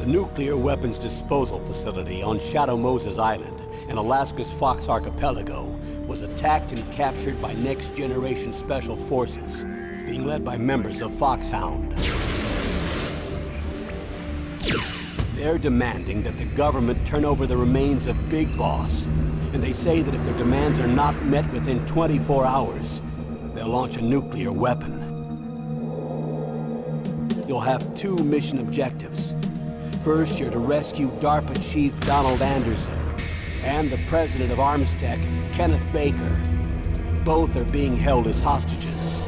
nuclear weapons disposal facility on Shadow Moses Island in Alaska's Fox Archipelago was attacked and captured by next-generation special forces, being led by members of Foxhound. They're demanding that the government turn over the remains of Big Boss, and they say that if their demands are not met within 24 hours, they'll launch a nuclear weapon. You'll have two mission objectives. First, you're to rescue DARPA Chief Donald Anderson and the president of Armstech, Kenneth Baker. Both are being held as hostages.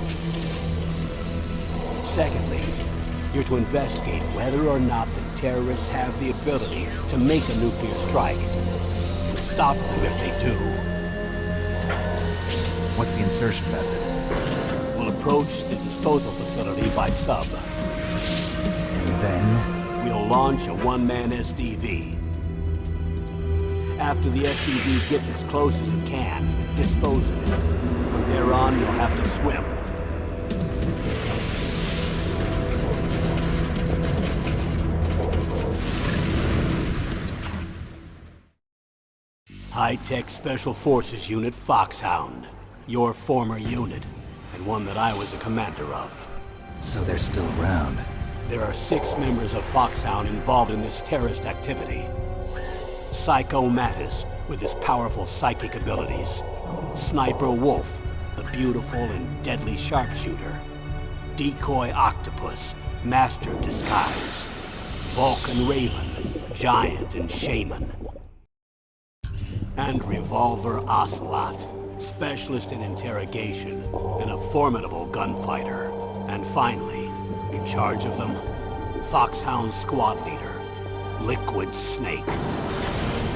Secondly, you're to investigate whether or not the terrorists have the ability to make a nuclear strike and stop them if they do. What's the insertion method? We'll approach the disposal facility by sub. And then? We'll launch a one-man SDV. After the SDV gets as close as it can, dispose of it. From there on, you'll have to swim. High-Tech Special Forces Unit Foxhound. Your former unit, and one that I was a commander of. So they're still around. There are 6 members of Foxhound involved in this terrorist activity. Psycho Mattis, with his powerful psychic abilities. Sniper Wolf, the beautiful and deadly sharpshooter. Decoy Octopus, master of disguise. Vulcan Raven, giant and shaman. And Revolver Ocelot, specialist in interrogation and a formidable gunfighter. And finally, in charge of them, Foxhound squad leader, Liquid Snake.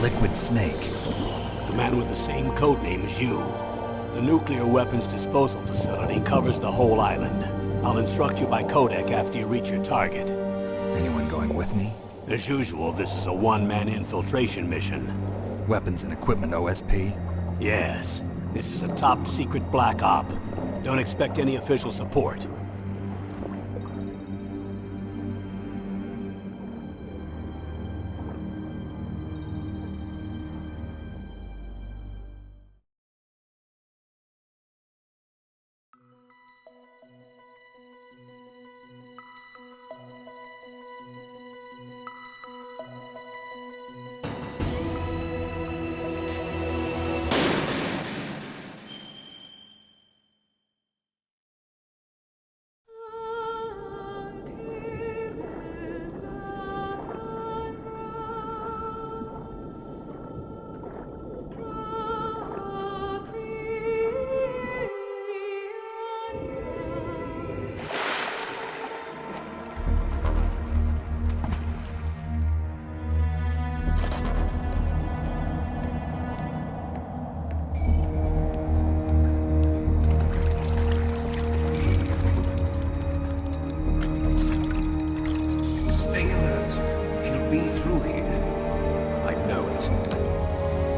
Liquid Snake? The man with the same codename as you. The nuclear weapons disposal facility covers the whole island. I'll instruct you by codec after you reach your target. Anyone going with me? As usual, this is a one-man infiltration mission. Weapons and equipment OSP? Yes. This is a top-secret black op. Don't expect any official support.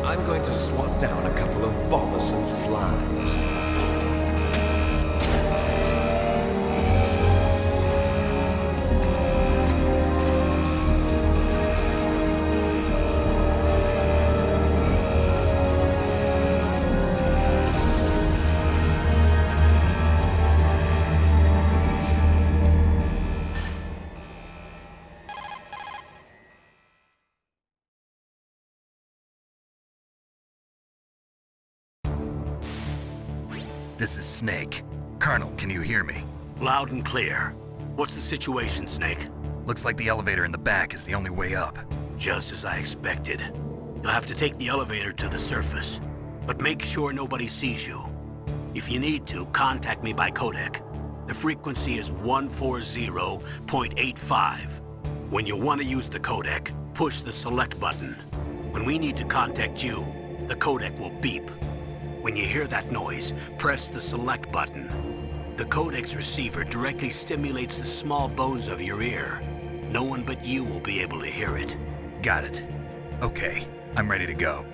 I'm going to swat down a couple of bothersome flies. This is Snake. Colonel, can you hear me? Loud and clear. What's the situation, Snake? Looks like the elevator in the back is the only way up. Just as I expected. You'll have to take the elevator to the surface. But make sure nobody sees you. If you need to, contact me by codec. The frequency is 140.85. When you want to use the codec, push the select button. When we need to contact you, the codec will beep. When you hear that noise, press the select button. The codec's receiver directly stimulates the small bones of your ear. No one but you will be able to hear it. Got it. Okay, I'm ready to go.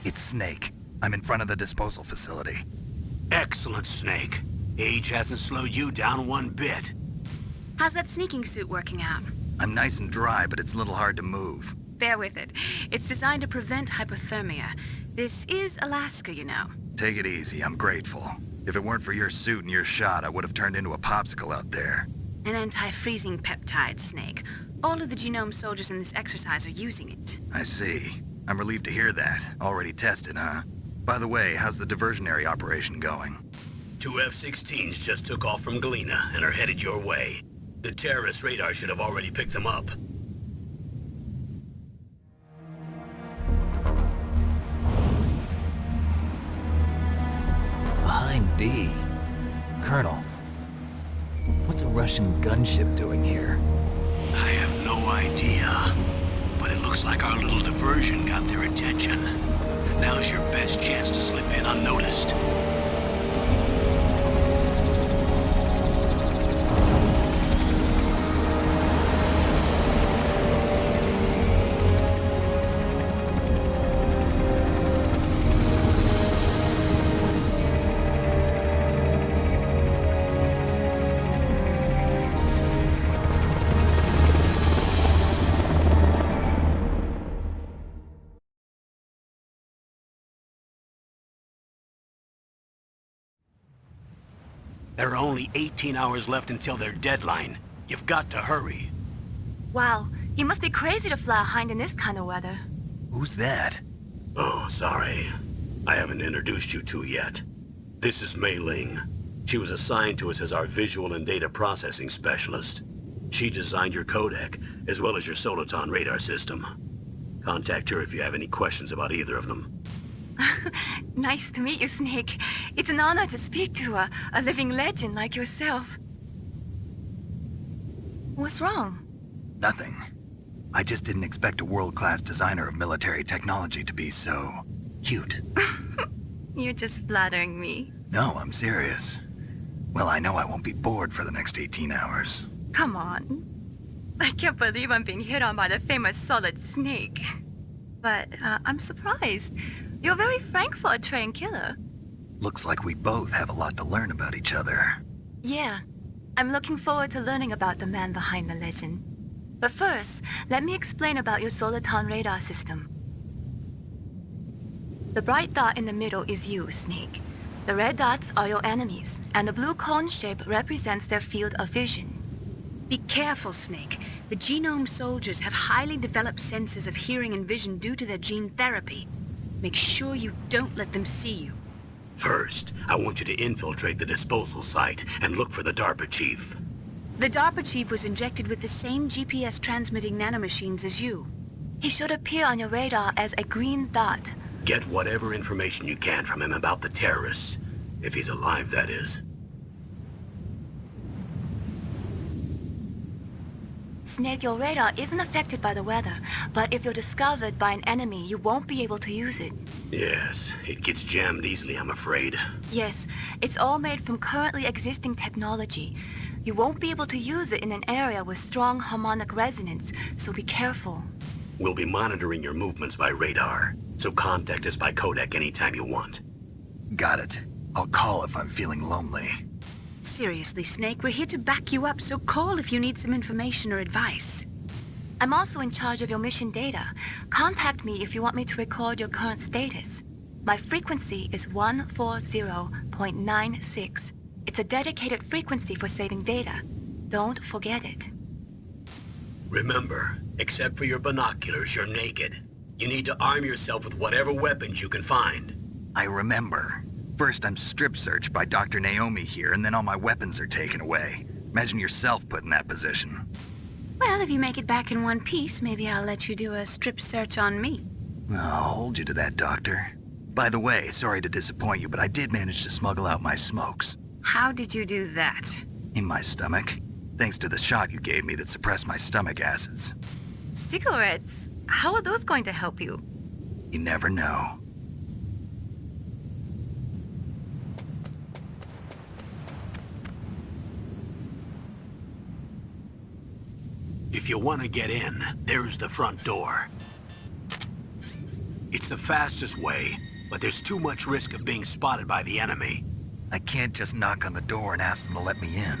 It's Snake. I'm in front of the disposal facility. Excellent, Snake. Age hasn't slowed you down one bit. How's that sneaking suit working out? I'm nice and dry, but it's a little hard to move. Bear with it. It's designed to prevent hypothermia. This is Alaska, you know. Take it easy, I'm grateful. If it weren't for your suit and your shot, I would have turned into a popsicle out there. An anti-freezing peptide, Snake. All of the genome soldiers in this exercise are using it. I see. I'm relieved to hear that. Already tested, huh? By the way, how's the diversionary operation going? 2 F-16s just took off from Galena and are headed your way. The terrorist radar should have already picked them up. Behind D. Colonel, what's a Russian gunship doing here? I have no idea, but it looks like our little diversion got their attention. Now's your best chance to slip in unnoticed. There are only 18 hours left until their deadline. You've got to hurry. Wow, you must be crazy to fly a hind in this kind of weather. Who's that? Oh, sorry. I haven't introduced you to yet. This is Mei Ling. She was assigned to us as our visual and data processing specialist. She designed your codec, as well as your Soliton radar system. Contact her if you have any questions about either of them. Nice to meet you, Snake. It's an honor to speak to a living legend like yourself. What's wrong? Nothing. I just didn't expect a world-class designer of military technology to be so cute. You're just flattering me. No, I'm serious. Well, I know I won't be bored for the next 18 hours. Come on. I can't believe I'm being hit on by the famous Solid Snake. But I'm surprised. You're very frank for a trained killer. Looks like we both have a lot to learn about each other. Yeah. I'm looking forward to learning about the man behind the legend. But first, let me explain about your Soliton radar system. The bright dot in the middle is you, Snake. The red dots are your enemies, and the blue cone shape represents their field of vision. Be careful, Snake. The genome soldiers have highly developed senses of hearing and vision due to their gene therapy. Make sure you don't let them see you. First, I want you to infiltrate the disposal site and look for the DARPA chief. The DARPA chief was injected with the same GPS transmitting nanomachines as you. He should appear on your radar as a green dot. Get whatever information you can from him about the terrorists. If he's alive, that is. Snake, your radar isn't affected by the weather, but if you're discovered by an enemy, you won't be able to use it. Yes, it gets jammed easily, I'm afraid. Yes, it's all made from currently existing technology. You won't be able to use it in an area with strong harmonic resonance, so be careful. We'll be monitoring your movements by radar, so contact us by codec anytime you want. Got it. I'll call if I'm feeling lonely. Seriously, Snake, we're here to back you up, so call if you need some information or advice. I'm also in charge of your mission data. Contact me if you want me to record your current status. My frequency is 140.96. It's a dedicated frequency for saving data. Don't forget it. Remember, except for your binoculars, you're naked. You need to arm yourself with whatever weapons you can find. I remember. First, I'm strip searched by Dr. Naomi here, and then all my weapons are taken away. Imagine yourself put in that position. Well, if you make it back in one piece, maybe I'll let you do a strip search on me. I'll hold you to that, Doctor. By the way, sorry to disappoint you, but I did manage to smuggle out my smokes. How did you do that? In my stomach. Thanks to the shot you gave me that suppressed my stomach acids. Cigarettes? How are those going to help you? You never know. If you want to get in, there's the front door. It's the fastest way, but there's too much risk of being spotted by the enemy. I can't just knock on the door and ask them to let me in.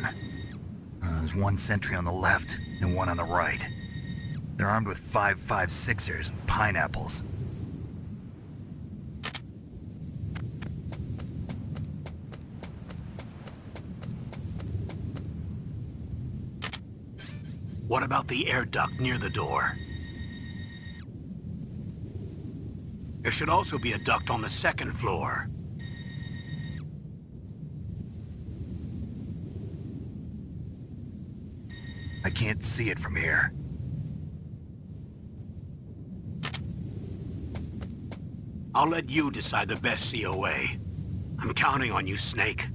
There's one sentry on the left and one on the right. They're armed with 5.56ers and pineapples. What about the air duct near the door? There should also be a duct on the second floor. I can't see it from here. I'll let you decide the best COA. I'm counting on you, Snake.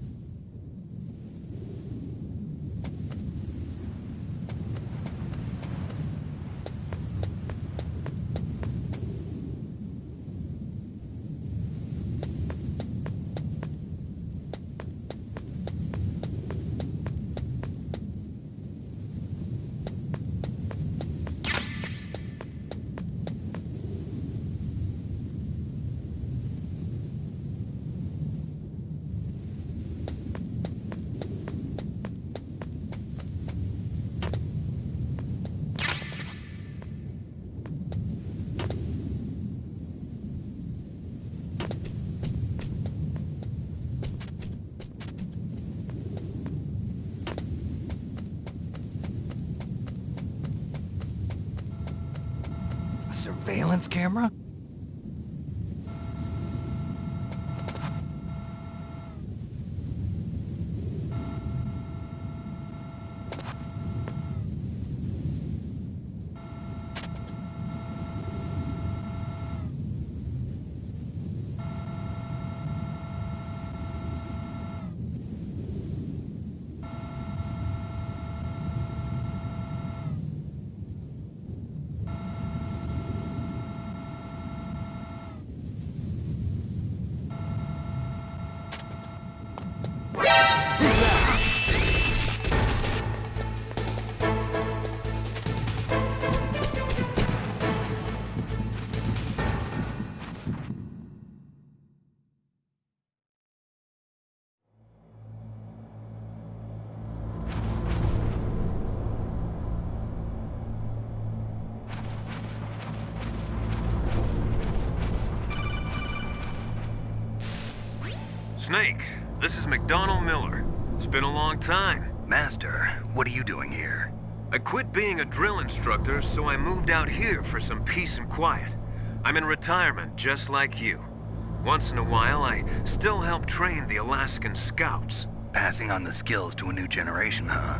A surveillance camera? Snake, this is McDonald Miller. It's been a long time. Master, what are you doing here? I quit being a drill instructor, so I moved out here for some peace and quiet. I'm in retirement, just like you. Once in a while, I still help train the Alaskan Scouts. Passing on the skills to a new generation, huh?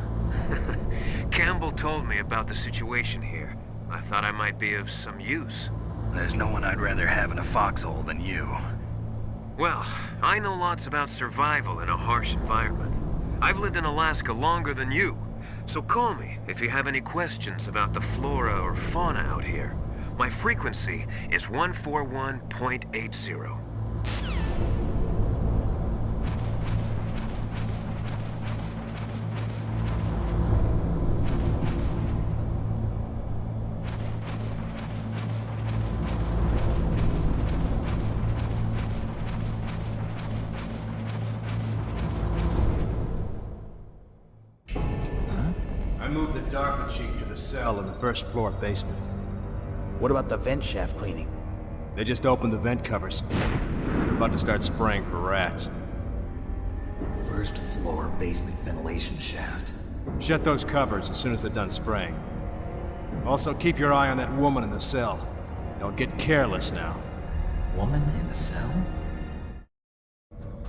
Campbell told me about the situation here. I thought I might be of some use. There's no one I'd rather have in a foxhole than you. Well, I know lots about survival in a harsh environment. I've lived in Alaska longer than you, so call me if you have any questions about the flora or fauna out here. My frequency is 141.80. I moved the Darker Chief to the cell in the first floor basement. What about the vent shaft cleaning? They just opened the vent covers. They're about to start spraying for rats. First floor basement ventilation shaft. Shut those covers as soon as they're done spraying. Also, keep your eye on that woman in the cell. Don't get careless now. Woman in the cell?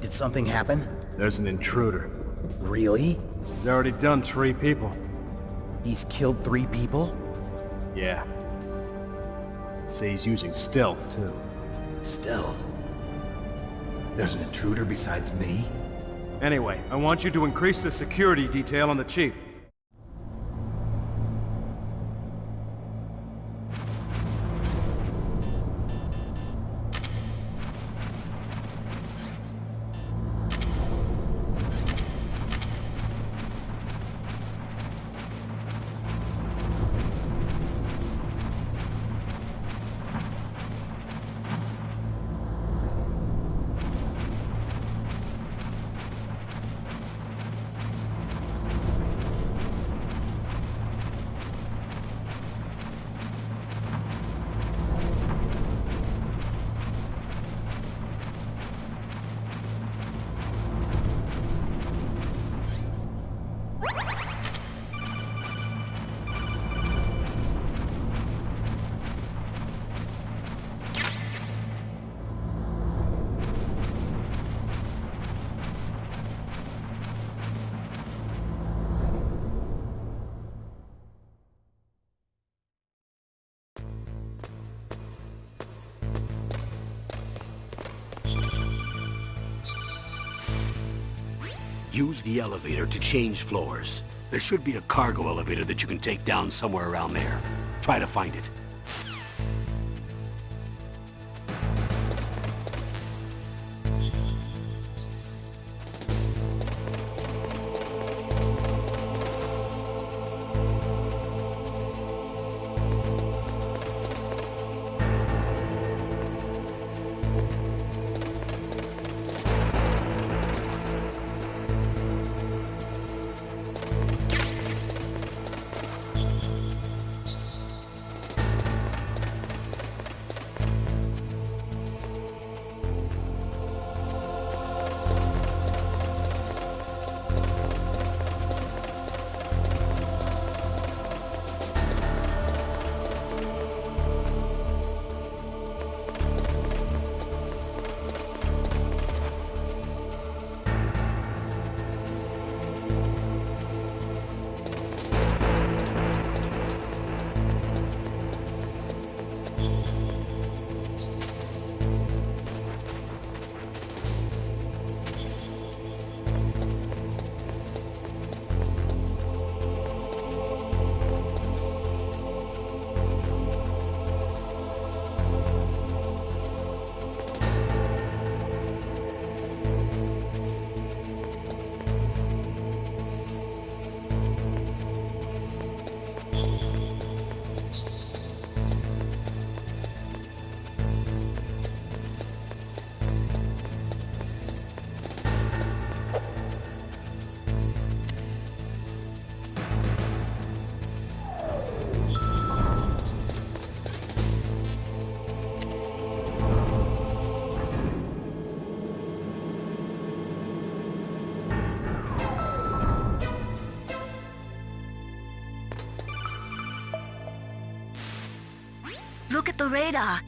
Did something happen? There's an intruder. Really? He's already done 3 people. He's killed 3 people? Yeah. Say he's using stealth, too. Stealth? There's an intruder besides me? Anyway, I want you to increase the security detail on the Chief. Use the elevator to change floors. There should be a cargo elevator that you can take down somewhere around there. Try to find it. Look at the radar.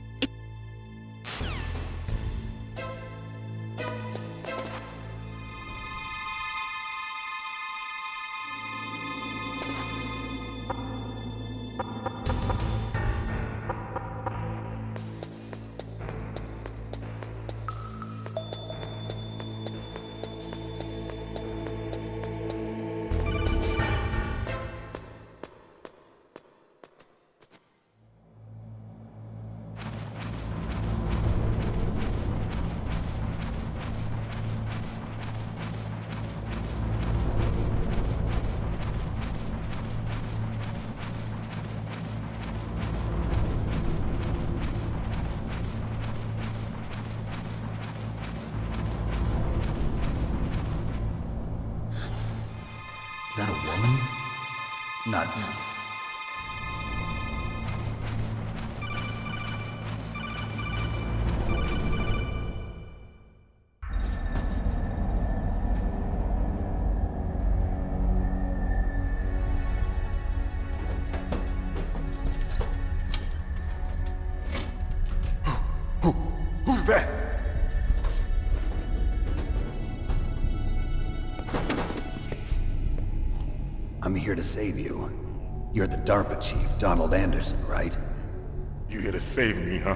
Is that a woman? Not... Who's that? I'm here to save you. You're the DARPA chief, Donald Anderson, right? You here to save me, huh?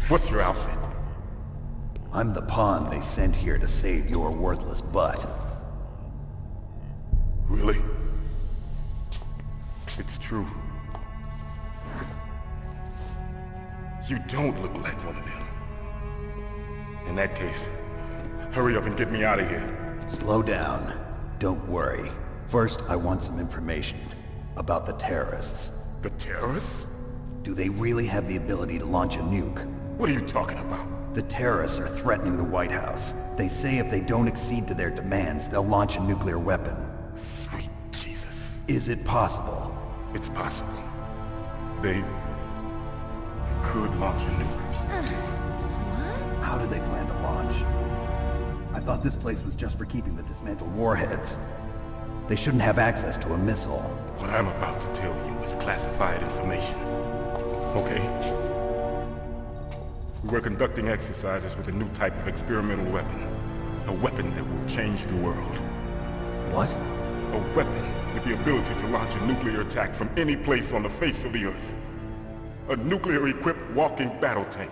What's your outfit? I'm the pawn they sent here to save your worthless butt. Really? It's true. You don't look like one of them. In that case, hurry up and get me out of here. Slow down. Don't worry. First, I want some information about the terrorists. The terrorists? Do they really have the ability to launch a nuke? What are you talking about? The terrorists are threatening the White House. They say if they don't accede to their demands, they'll launch a nuclear weapon. Sweet Jesus. Is it possible? It's possible. They could launch a nuke. How do they plan to launch? I thought this place was just for keeping the dismantled warheads. They shouldn't have access to a missile. What I'm about to tell you is classified information. Okay? We were conducting exercises with a new type of experimental weapon. A weapon that will change the world. What? A weapon with the ability to launch a nuclear attack from any place on the face of the Earth. A nuclear-equipped walking battle tank.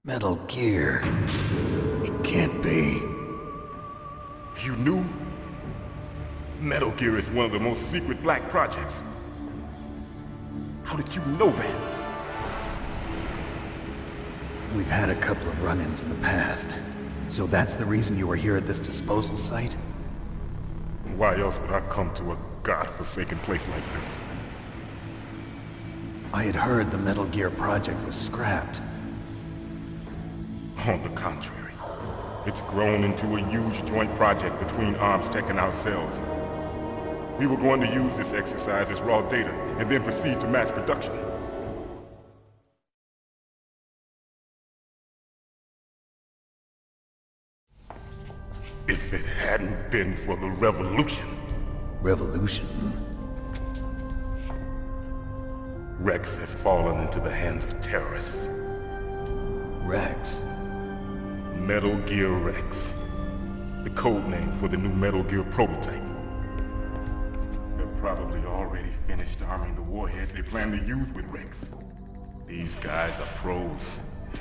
Metal Gear. It can't be. You knew? Metal Gear is one of the most secret black projects. How did you know that? We've had a couple of run-ins in the past. So that's the reason you were here at this disposal site? Why else would I come to a godforsaken place like this? I had heard the Metal Gear project was scrapped. On the contrary, it's grown into a huge joint project between ArmsTech and ourselves. We were going to use this exercise as raw data and then proceed to mass production. If it hadn't been for the revolution, Revolution? Rex has fallen into the hands of terrorists. Rex? Metal Gear Rex. The code name for the new Metal Gear prototype. They're probably already finished arming the warhead they plan to use with Rex. These guys are pros.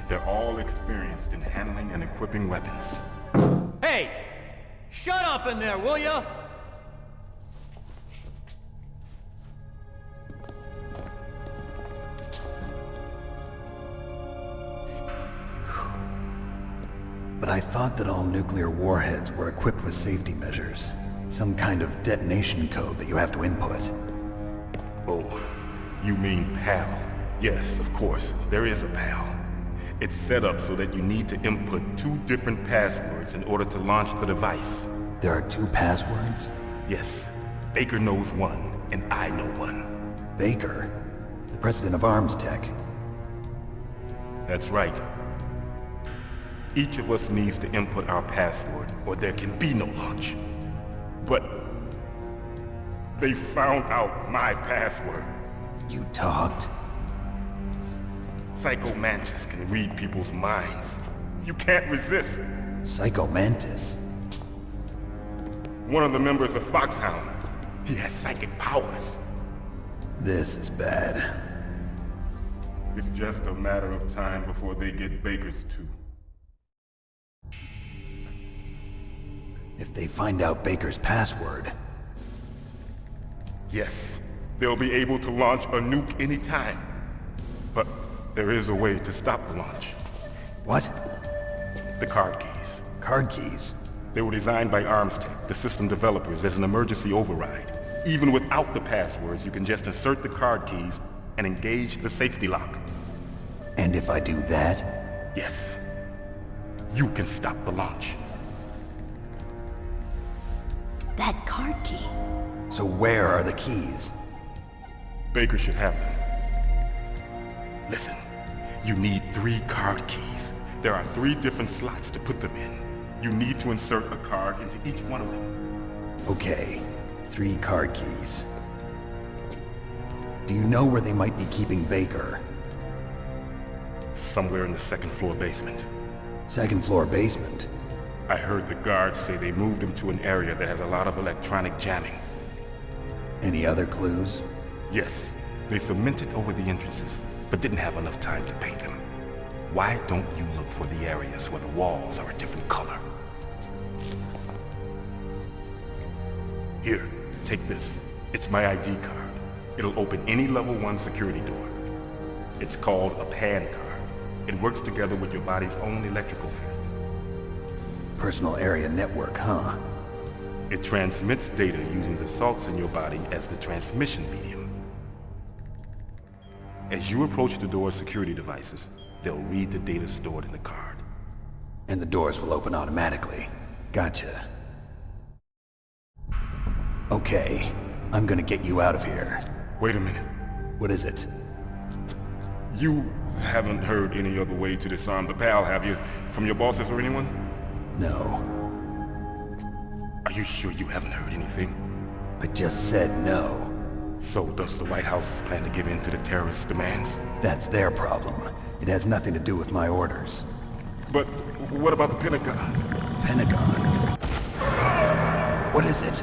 They're all experienced in handling and equipping weapons. Hey! Shut up in there, will ya? But I thought that all nuclear warheads were equipped with safety measures. Some kind of detonation code that you have to input. Oh, you mean PAL? Yes, of course, there is a PAL. It's set up so that you need to input 2 different passwords in order to launch the device. There are 2 passwords? Yes, Baker knows one, and I know one. Baker? The president of ArmsTech? That's right. Each of us needs to input our password, or there can be no launch. But they found out my password. You talked? Psycho Mantis can read people's minds. You can't resist. Psycho Mantis? One of the members of Foxhound. He has psychic powers. This is bad. It's just a matter of time before they get Baker's too. If they find out Baker's password... Yes, they'll be able to launch a nuke anytime. But there is a way to stop the launch. What? The card keys. Card keys? They were designed by ArmsTech, the system developers, as an emergency override. Even without the passwords, you can just insert the card keys and engage the safety lock. And if I do that? Yes. You can stop the launch. That card key. So where are the keys? Baker should have them. Listen, you need 3 card keys. There are 3 different slots to put them in. You need to insert a card into each one of them. Okay, 3 card keys. Do you know where they might be keeping Baker? Somewhere in the 2nd floor basement. 2nd floor basement? I heard the guards say they moved him to an area that has a lot of electronic jamming. Any other clues? Yes, they cemented over the entrances, but didn't have enough time to paint them. Why don't you look for the areas where the walls are a different color? Here, take this. It's my ID card. It'll open any level 1 security door. It's called a PAN card. It works together with your body's own electrical field. Personal area network, huh? It transmits data using the salts in your body as the transmission medium. As you approach the door's security devices, they'll read the data stored in the card. And the doors will open automatically. Gotcha. Okay, I'm gonna get you out of here. Wait a minute. What is it? You haven't heard any other way to disarm the PAL, have you? From your bosses or anyone? No. Are you sure you haven't heard anything? I just said no. So does the White House plan to give in to the terrorists' demands? That's their problem. It has nothing to do with my orders. But what about the Pentagon? Pentagon? What is it?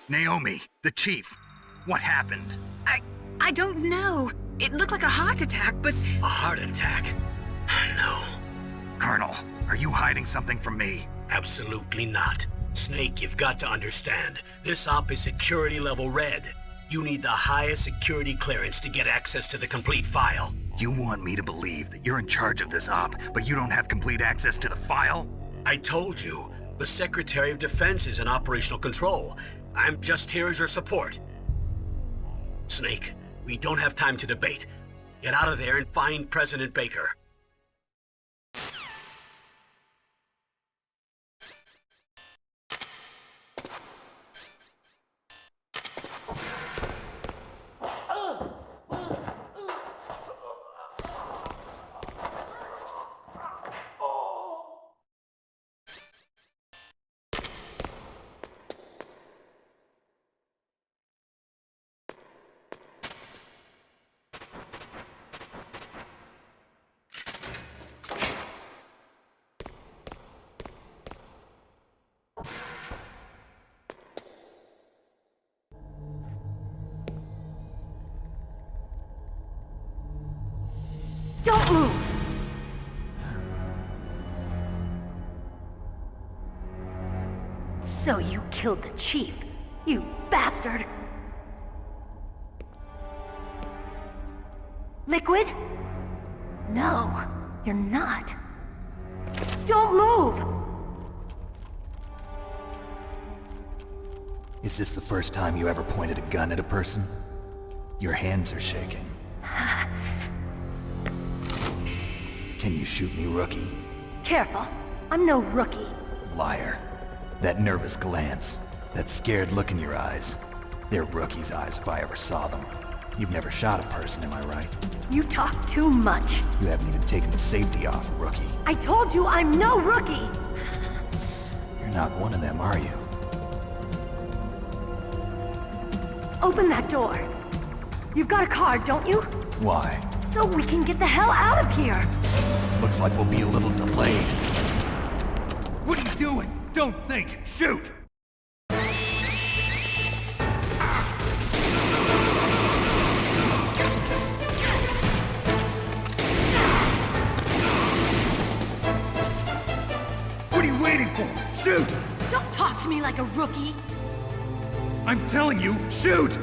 Naomi, the chief. What happened? I don't know. It looked like a heart attack, but... A heart attack? No, Colonel, are you hiding something from me? absolutely not. Snake, you've got to understand. This op is security level red. You need the highest security clearance to get access to the complete file. You want me to believe that you're in charge of this op, but you don't have complete access to the file? I told you, the Secretary of Defense is in operational control. I'm just here as your support. Snake, we don't have time to debate. Get out of there and find President Baker. Don't move! So you killed the chief, you bastard! Liquid? No, you're not. Don't move! Is this the first time you ever pointed a gun at a person? Your hands are shaking. Can you shoot me, rookie? Careful, I'm no rookie. Liar. That nervous glance, that scared look in your eyes. They're rookie's eyes if I ever saw them. You've never shot a person, am I right? You talk too much. You haven't even taken the safety off, rookie. I told you I'm no rookie! You're not one of them, are you? Open that door. You've got a card, don't you? Why? So we can get the hell out of here! Looks like we'll be a little delayed. What are you doing? Don't think! Shoot! What are you waiting for? Shoot! Don't talk to me like a rookie! I'm telling you, shoot!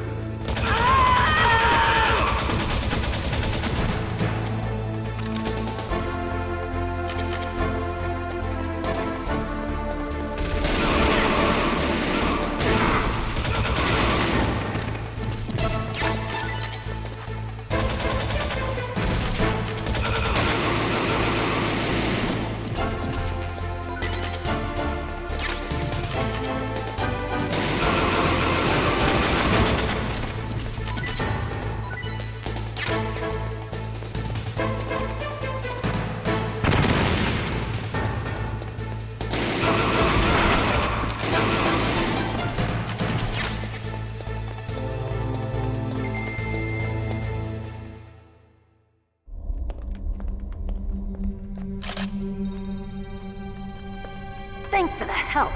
Thanks for the help.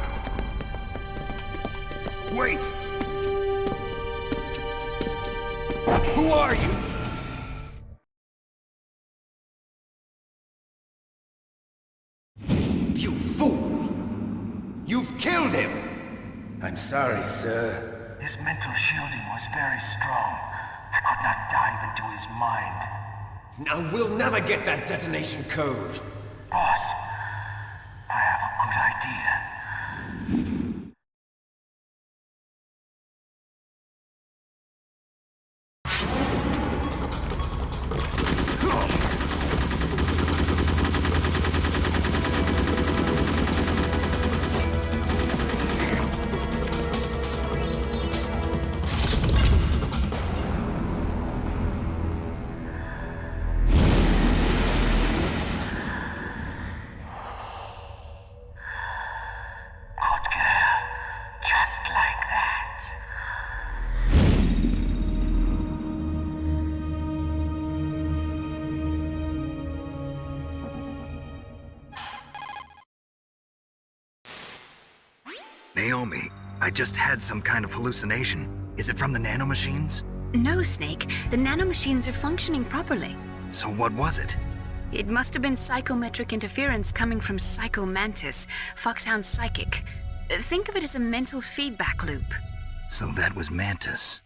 Wait! Who are you? You fool! You've killed him! I'm sorry, sir. His mental shielding was very strong. I could not dive into his mind. Now we'll never get that detonation code. Boss, I have a good idea. Naomi, I just had some kind of hallucination. Is it from the nanomachines? No, Snake. The nanomachines are functioning properly. So what was it? It must have been psychometric interference coming from Psycho Mantis, Foxhound's psychic. Think of it as a mental feedback loop. So that was Mantis.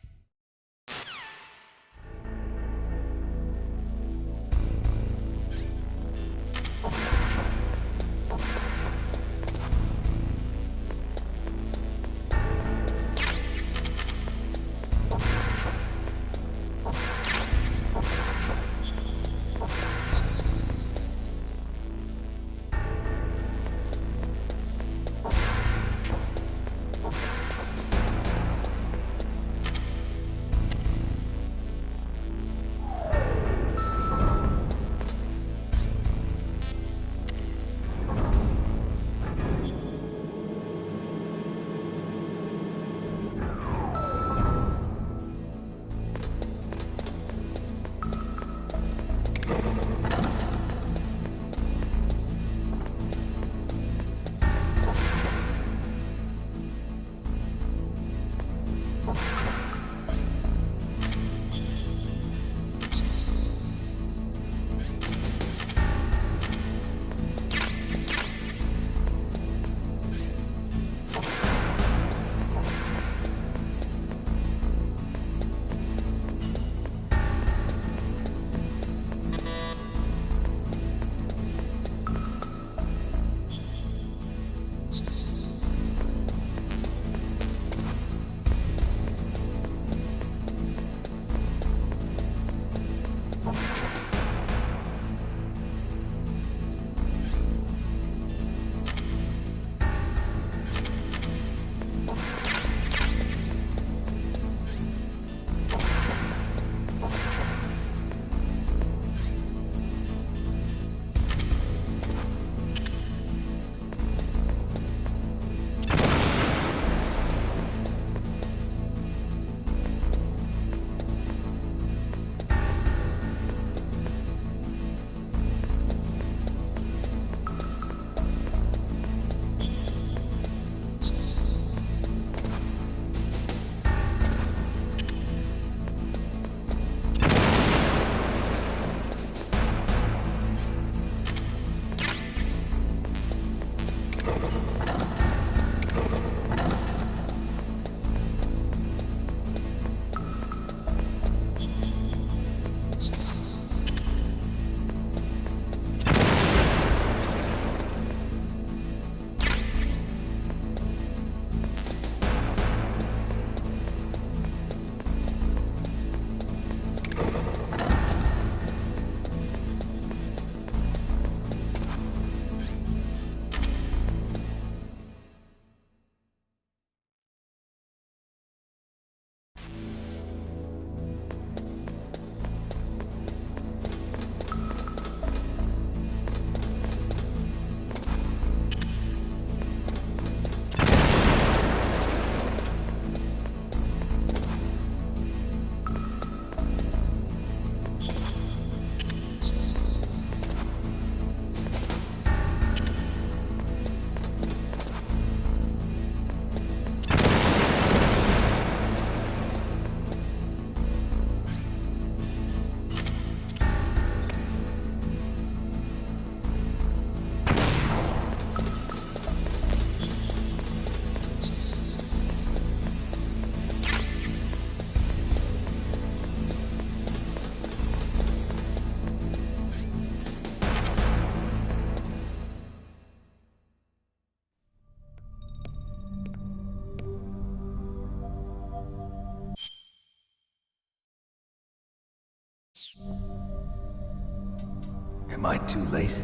Am I too late?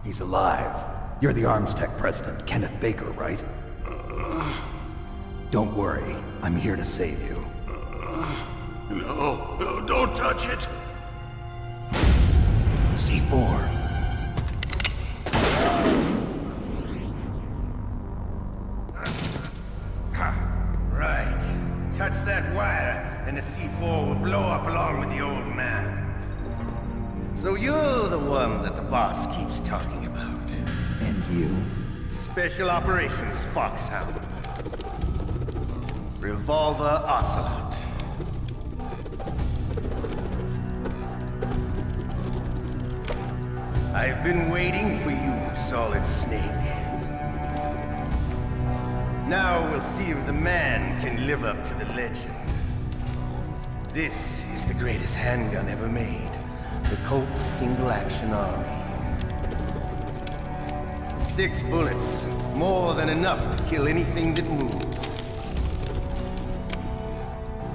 He's alive. You're the Arms Tech president, Kenneth Baker, right? Don't worry. I'm here to save you. No, don't touch it! C4. Right. Touch that wire, and the C4 will blow up along with the old man. So you're the one that the boss keeps talking about. And you? Special Operations Foxhound. Revolver Ocelot. I've been waiting for you, Solid Snake. Now we'll see if the man can live up to the legend. This is the greatest handgun ever made. The Colt's Single Action Army. 6 bullets, more than enough to kill anything that moves.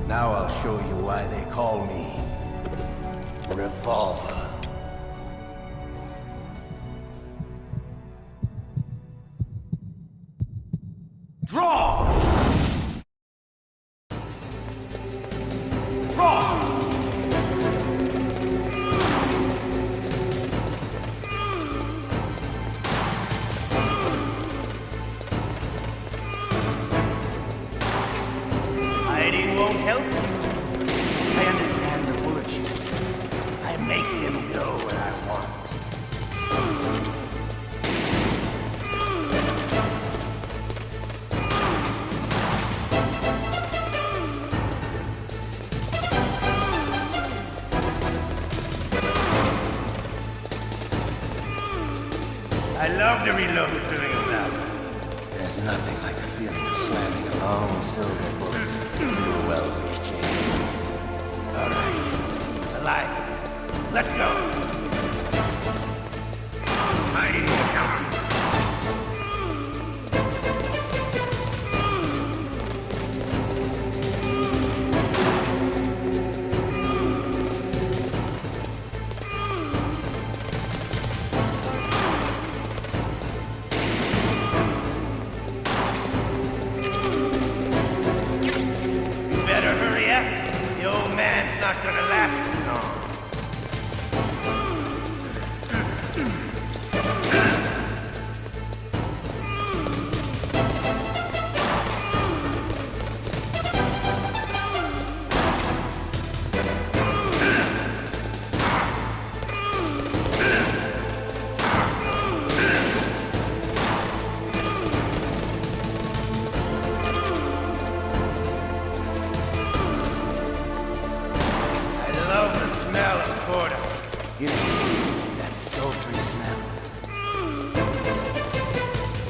Now I'll show you why they call me Revolver. Draw! Draw! Hiding won't help you. I understand the bullets you see. I make them go where I want. I love to reload during a battle. There's nothing like the feeling of slamming a long silver bullet through a well-greased chain. All right, alive again. Let's go. Hiding won't help. Better hurry up. The old man's not gonna last too long. I love the smell of Porto. You know, that sultry smell.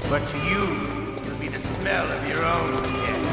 But to you, it'll be the smell of your own death.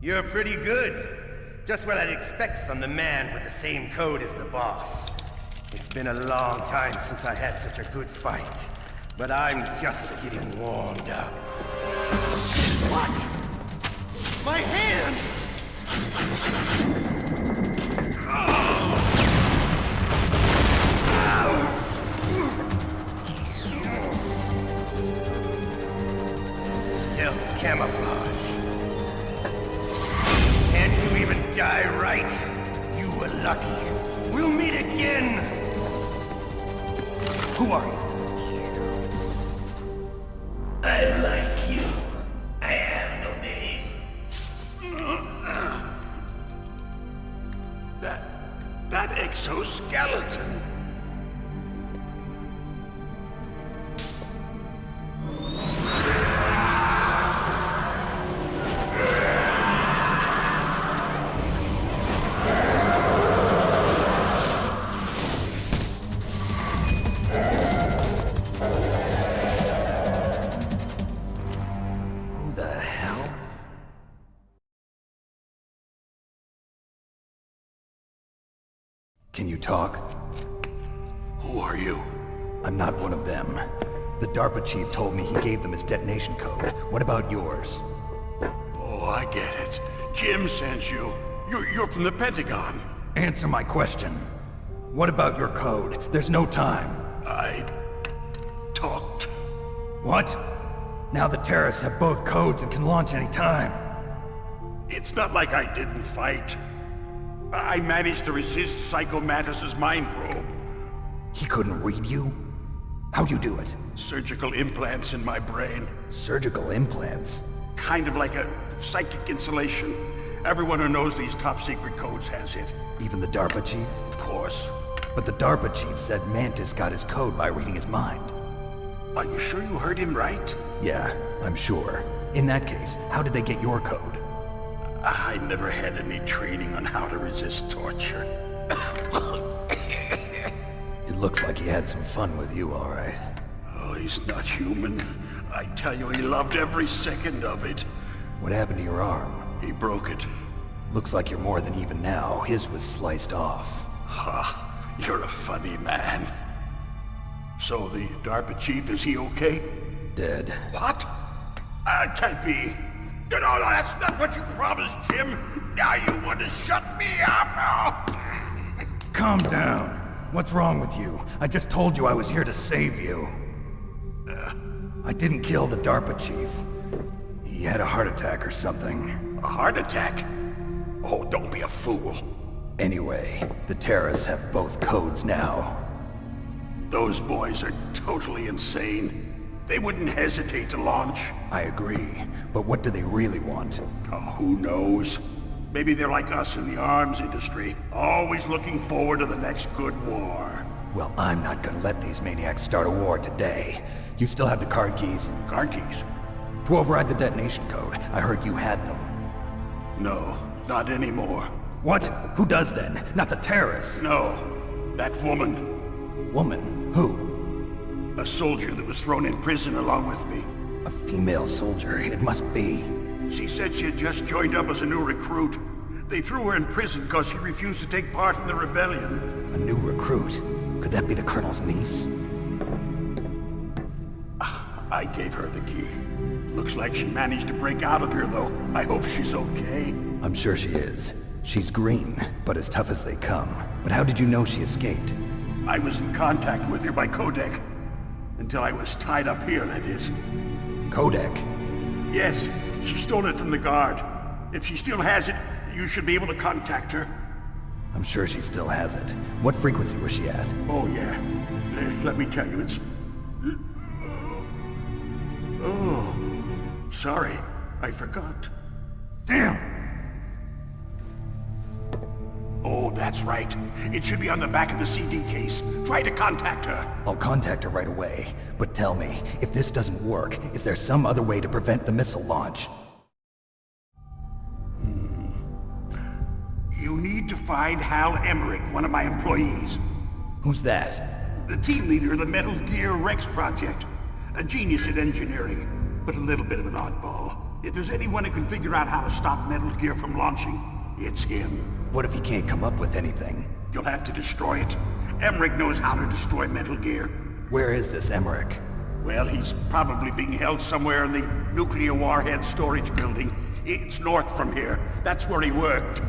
You're pretty good. Just what I'd expect from the man with the same code as the boss. It's been a long time since I had such a good fight, but I'm just getting warmed up. What? My hand! Stealth camouflage. Can't you even die right? You were lucky. We'll meet again! Who are you? I like you. I have no name. That exoskeleton. Can you talk? Who are you? I'm not one of them. The DARPA chief told me he gave them his detonation code. What about yours? Oh, I get it. Jim sent you. You're from the Pentagon. Answer my question. What about your code? There's no time. I talked. What? Now the terrorists have both codes and can launch any time. It's not like I didn't fight. I managed to resist Psycho Mantis's mind probe. He couldn't read you? How'd you do it? Surgical implants in my brain. Surgical implants? Kind of like a psychic insulation. Everyone who knows these top secret codes has it. Even the DARPA chief? Of course. But the DARPA chief said Mantis got his code by reading his mind. Are you sure you heard him right? Yeah, I'm sure. In that case, how did they get your code? I never had any training on how to resist torture. It looks like he had some fun with you, all right. Oh, he's not human. I tell you, he loved every second of it. What happened to your arm? He broke it. Looks like you're more than even now. His was sliced off. Ha, you're a funny man. So the DARPA chief, is he okay? Dead. What? Can't be. No, that's not what you promised, Jim. Now you want to shut me up? Calm down. What's wrong with you? I just told you I was here to save you. I didn't kill the DARPA chief. He had a heart attack or something. A heart attack? Oh, don't be a fool. Anyway, the terrorists have both codes now. Those boys are totally insane. They wouldn't hesitate to launch. I agree, but what do they really want? Oh, who knows? Maybe they're like us in the arms industry, always looking forward to the next good war. Well, I'm not gonna let these maniacs start a war today. You still have the card keys? Card keys? To override the detonation code. I heard you had them. No, not anymore. What? Who does then? Not the terrorists? No, that woman. Woman? Who? A soldier that was thrown in prison along with me. A female soldier, it must be. She said she had just joined up as a new recruit. They threw her in prison because she refused to take part in the rebellion. A new recruit? Could that be the Colonel's niece? I gave her the key. Looks like she managed to break out of here, though. I hope she's okay. I'm sure she is. She's green, but as tough as they come. But how did you know she escaped? I was in contact with her by codec. Until I was tied up here, that is. Codec? Yes, she stole it from the guard. If she still has it, you should be able to contact her. I'm sure she still has it. What frequency was she at? Oh, yeah. Let me tell you, it's... Oh, sorry. I forgot. Damn! Oh, that's right. It should be on the back of the CD case. Try to contact her. I'll contact her right away. But tell me, if this doesn't work, is there some other way to prevent the missile launch? You need to find Hal Emmerich, one of my employees. Who's that? The team leader of the Metal Gear Rex project. A genius at engineering, but a little bit of an oddball. If there's anyone who can figure out how to stop Metal Gear from launching, it's him. What if he can't come up with anything? You'll have to destroy it. Emmerich knows how to destroy Metal Gear. Where is this Emmerich? Well, he's probably being held somewhere in the nuclear warhead storage building. It's north from here. That's where he worked.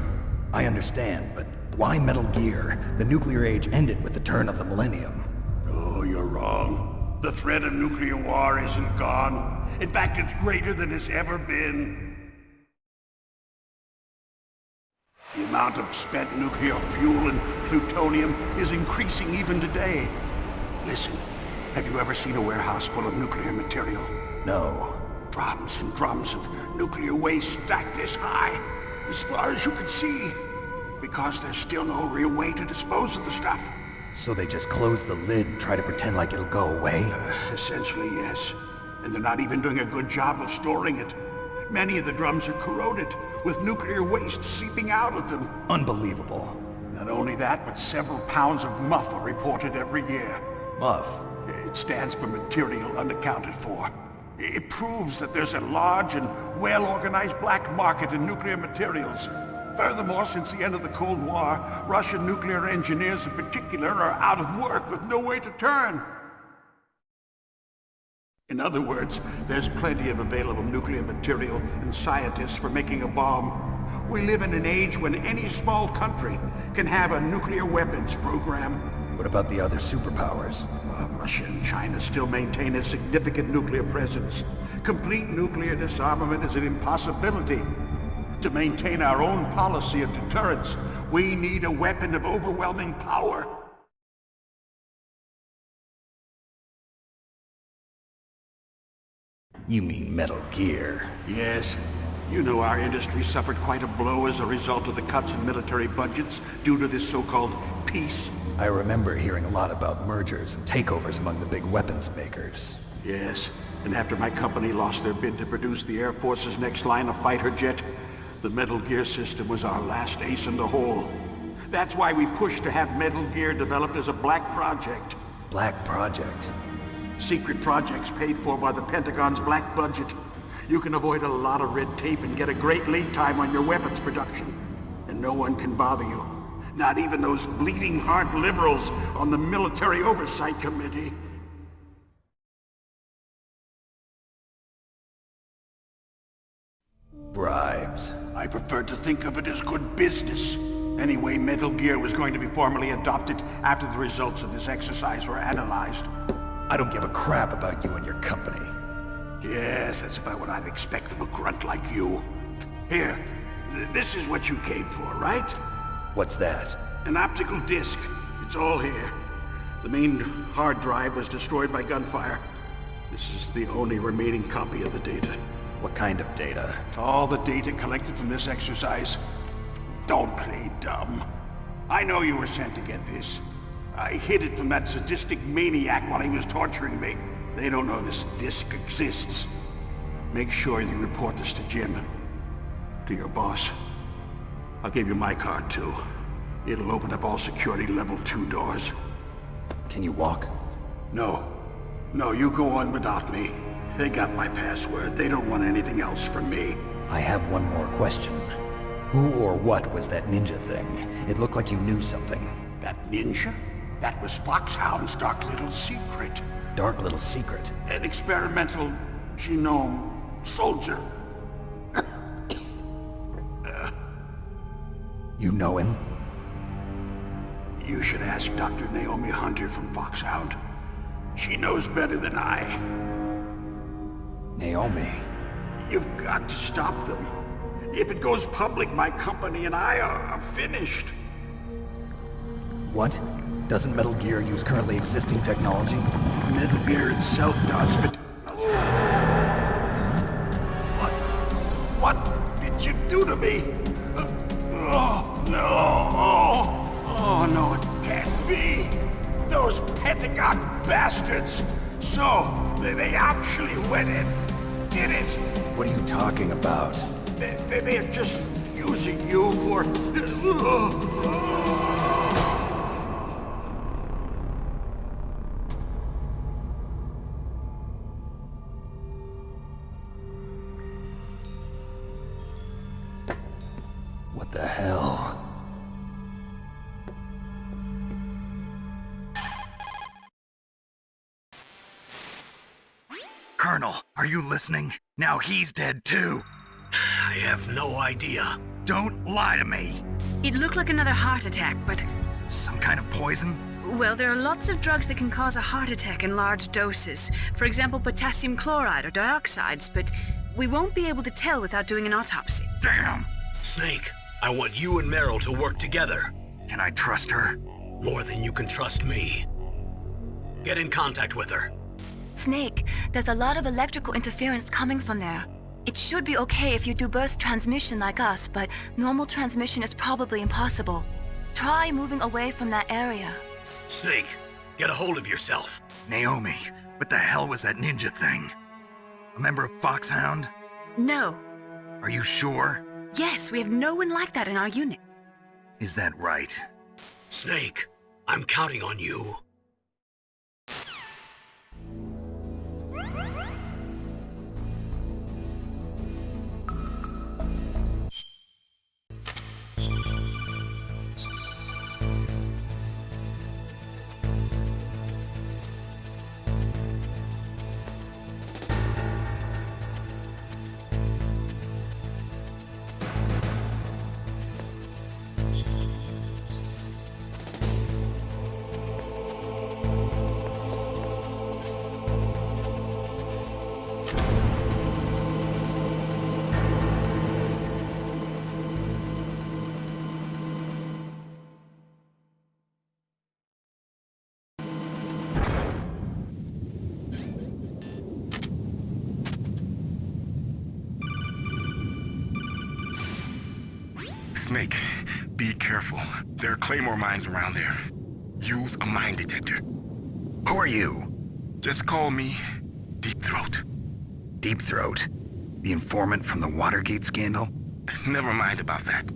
I understand, but why Metal Gear? The nuclear age ended with the turn of the millennium. Oh, you're wrong. The threat of nuclear war isn't gone. In fact, it's greater than it's ever been. The amount of spent nuclear fuel and plutonium is increasing even today. Listen, have you ever seen a warehouse full of nuclear material? No. Drums and drums of nuclear waste stacked this high, as far as you can see. Because there's still no real way to dispose of the stuff. So they just close the lid and try to pretend like it'll go away? Essentially, yes. And they're not even doing a good job of storing it. Many of the drums are corroded, with nuclear waste seeping out of them. Unbelievable. Not only that, but several pounds of MUF are reported every year. MUF? It stands for material unaccounted for. It proves that there's a large and well-organized black market in nuclear materials. Furthermore, since the end of the Cold War, Russian nuclear engineers in particular are out of work with no way to turn. In other words, there's plenty of available nuclear material and scientists for making a bomb. We live in an age when any small country can have a nuclear weapons program. What about the other superpowers? Russia and China still maintain a significant nuclear presence. Complete nuclear disarmament is an impossibility. To maintain our own policy of deterrence, we need a weapon of overwhelming power. You mean Metal Gear? Yes. You know our industry suffered quite a blow as a result of the cuts in military budgets due to this so-called peace. I remember hearing a lot about mergers and takeovers among the big weapons makers. Yes, and after my company lost their bid to produce the Air Force's next line of fighter jet, the Metal Gear system was our last ace in the hole. That's why we pushed to have Metal Gear developed as a black project. Black project? Secret projects paid for by the Pentagon's black budget. You can avoid a lot of red tape and get a great lead time on your weapons production. And no one can bother you. Not even those bleeding heart liberals on the Military Oversight Committee. Bribes. I prefer to think of it as good business. Anyway, Metal Gear was going to be formally adopted after the results of this exercise were analyzed. I don't give a crap about you and your company. Yes, that's about what I'd expect from a grunt like you. Here, this is what you came for, right? What's that? An optical disc. It's all here. The main hard drive was destroyed by gunfire. This is the only remaining copy of the data. What kind of data? All the data collected from this exercise. Don't play dumb. I know you were sent to get this. I hid it from that sadistic maniac while he was torturing me. They don't know this disc exists. Make sure you report this to Jim. To your boss. I'll give you my card too. It'll open up all security level 2 doors. Can you walk? No. No, you go on without me. They got my password. They don't want anything else from me. I have one more question. Who or what was that ninja thing? It looked like you knew something. That ninja? That was Foxhound's dark little secret. Dark little secret? An experimental genome soldier. You know him? You should ask Dr. Naomi Hunter from Foxhound. She knows better than I. Naomi? You've got to stop them. If it goes public, my company and I are finished. What? Doesn't Metal Gear use currently existing technology? Metal Gear itself does, but... What did you do to me? Oh, no. Oh, no, it can't be. Those Pentagon bastards. So, they actually went and did it. What are you talking about? They're just using you for... What the hell? Colonel, are you listening? Now he's dead too. I have no idea. Don't lie to me. It looked like another heart attack, but... Some kind of poison? Well, there are lots of drugs that can cause a heart attack in large doses. For example, potassium chloride or dioxides, but we won't be able to tell without doing an autopsy. Damn! Snake, I want you and Meryl to work together. Can I trust her? More than you can trust me. Get in contact with her. Snake, there's a lot of electrical interference coming from there. It should be okay if you do burst transmission like us, but normal transmission is probably impossible. Try moving away from that area. Snake, get a hold of yourself. Naomi, what the hell was that ninja thing? A member of Foxhound? No. Are you sure? Yes, we have no one like that in our unit. Is that right? Snake, I'm counting on you. Snake, be careful. There are Claymore mines around there. Use a mine detector. Who are you? Just call me Deep Throat. Deep Throat? The informant from the Watergate scandal? Never mind about that.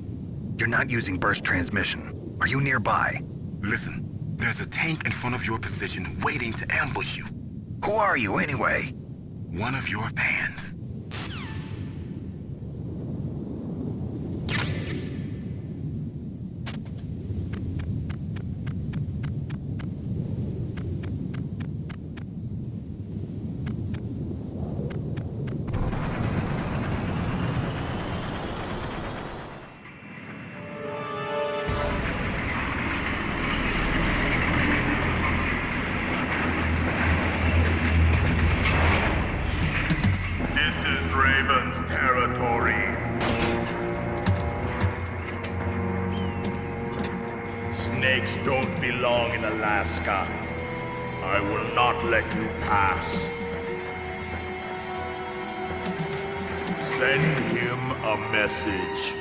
You're not using burst transmission. Are you nearby? Listen, there's a tank in front of your position waiting to ambush you. Who are you anyway? One of your fans. Snakes don't belong in Alaska. I will not let you pass. Send him a message.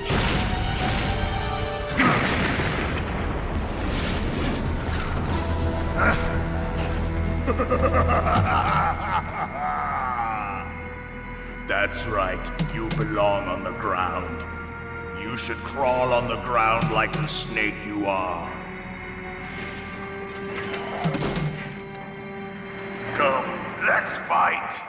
That's right, you belong on the ground. You should crawl on the ground like the snake you are. Come, let's fight!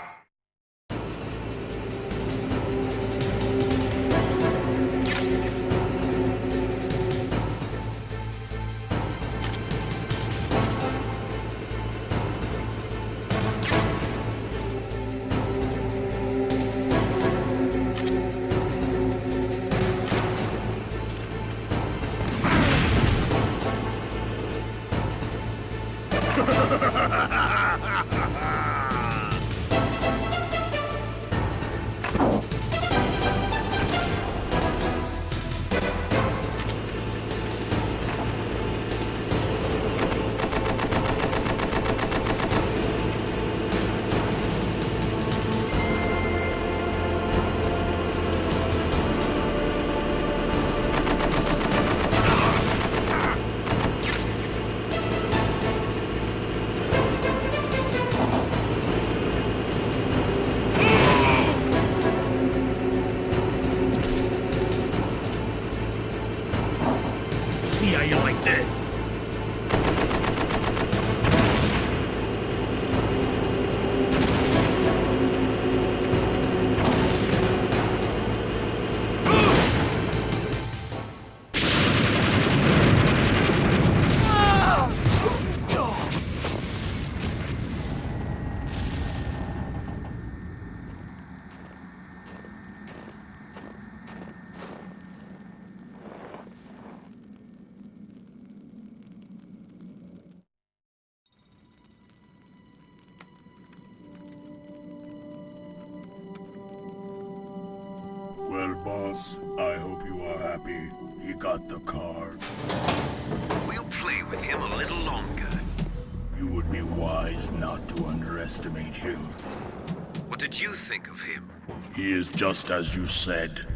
boss. I hope you are happy. He got the card. We'll play with him a little longer. You would be wise not to underestimate him. What did you think of him? He is just as you said.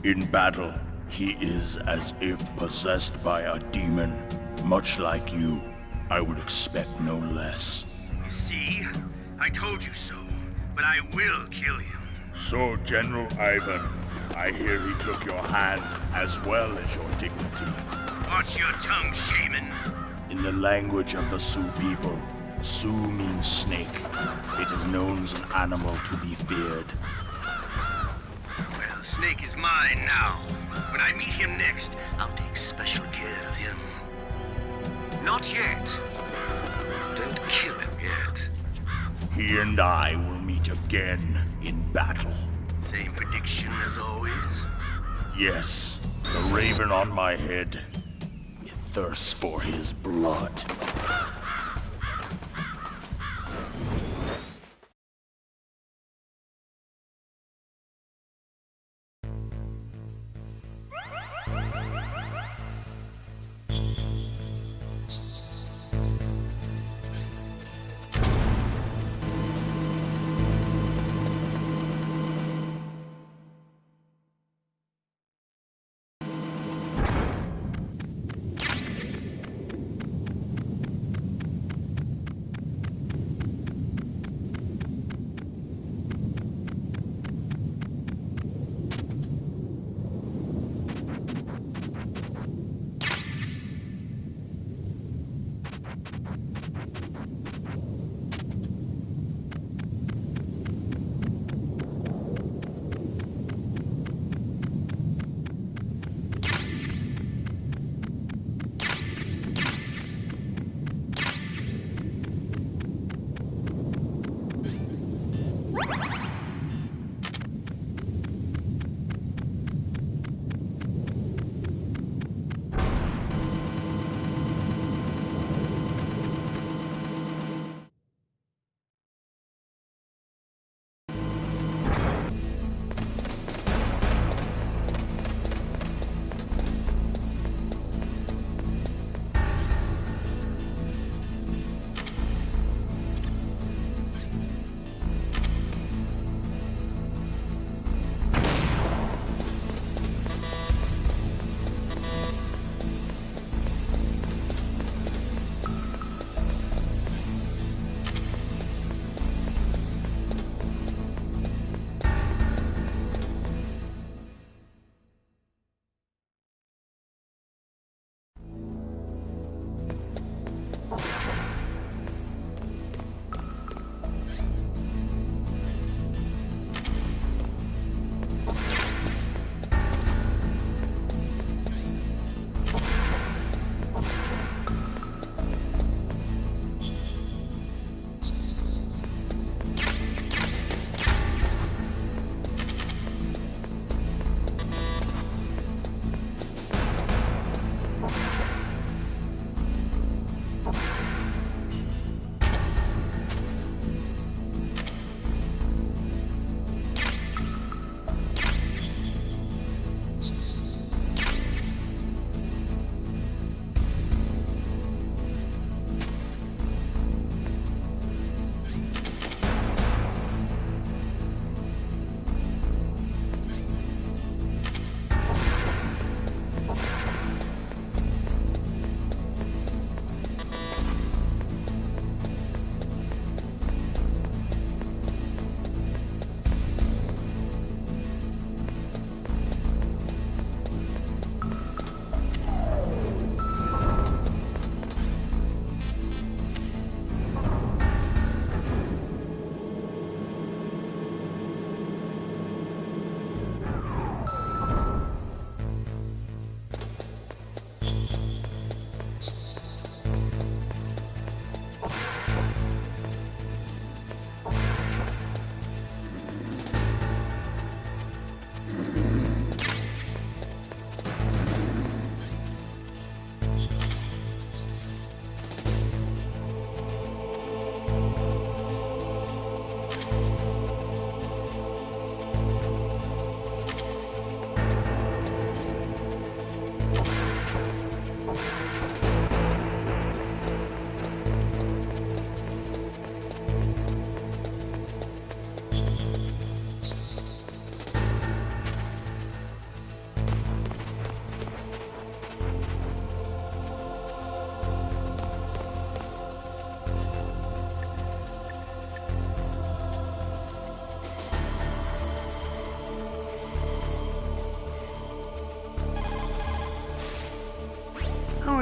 In battle, he is as if possessed by a demon. Much like you, I would expect no less. See? I told you so. But I will kill him. So, General Ivan, I hear he took your hand as well as your dignity. Watch your tongue, shaman. In the language of the Sioux people, Sioux means snake. It is known as an animal to be feared. Well, Snake is mine now. When I meet him next, I'll take special care of him. Not yet. Don't kill him yet. He and I will meet again in battle. Same prediction as always? Yes, the raven on my head. It thirsts for his blood.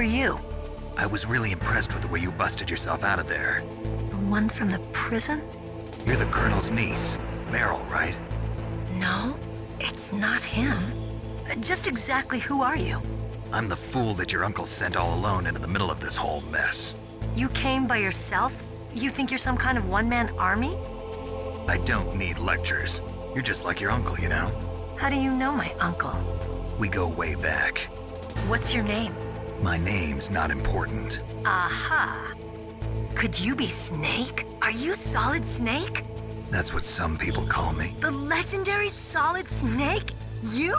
you? I was really impressed with the way you busted yourself out of there. The one from the prison? You're the Colonel's niece, Meryl, right? No, it's not him. Just exactly who are you? I'm the fool that your uncle sent all alone into the middle of this whole mess. You came by yourself? You think you're some kind of one-man army? I don't need lectures. You're just like your uncle, you know? How do you know my uncle? We go way back. What's your name? My name's not important. Aha. Could you be Snake? Are you Solid Snake? That's what some people call me. The legendary Solid Snake? You?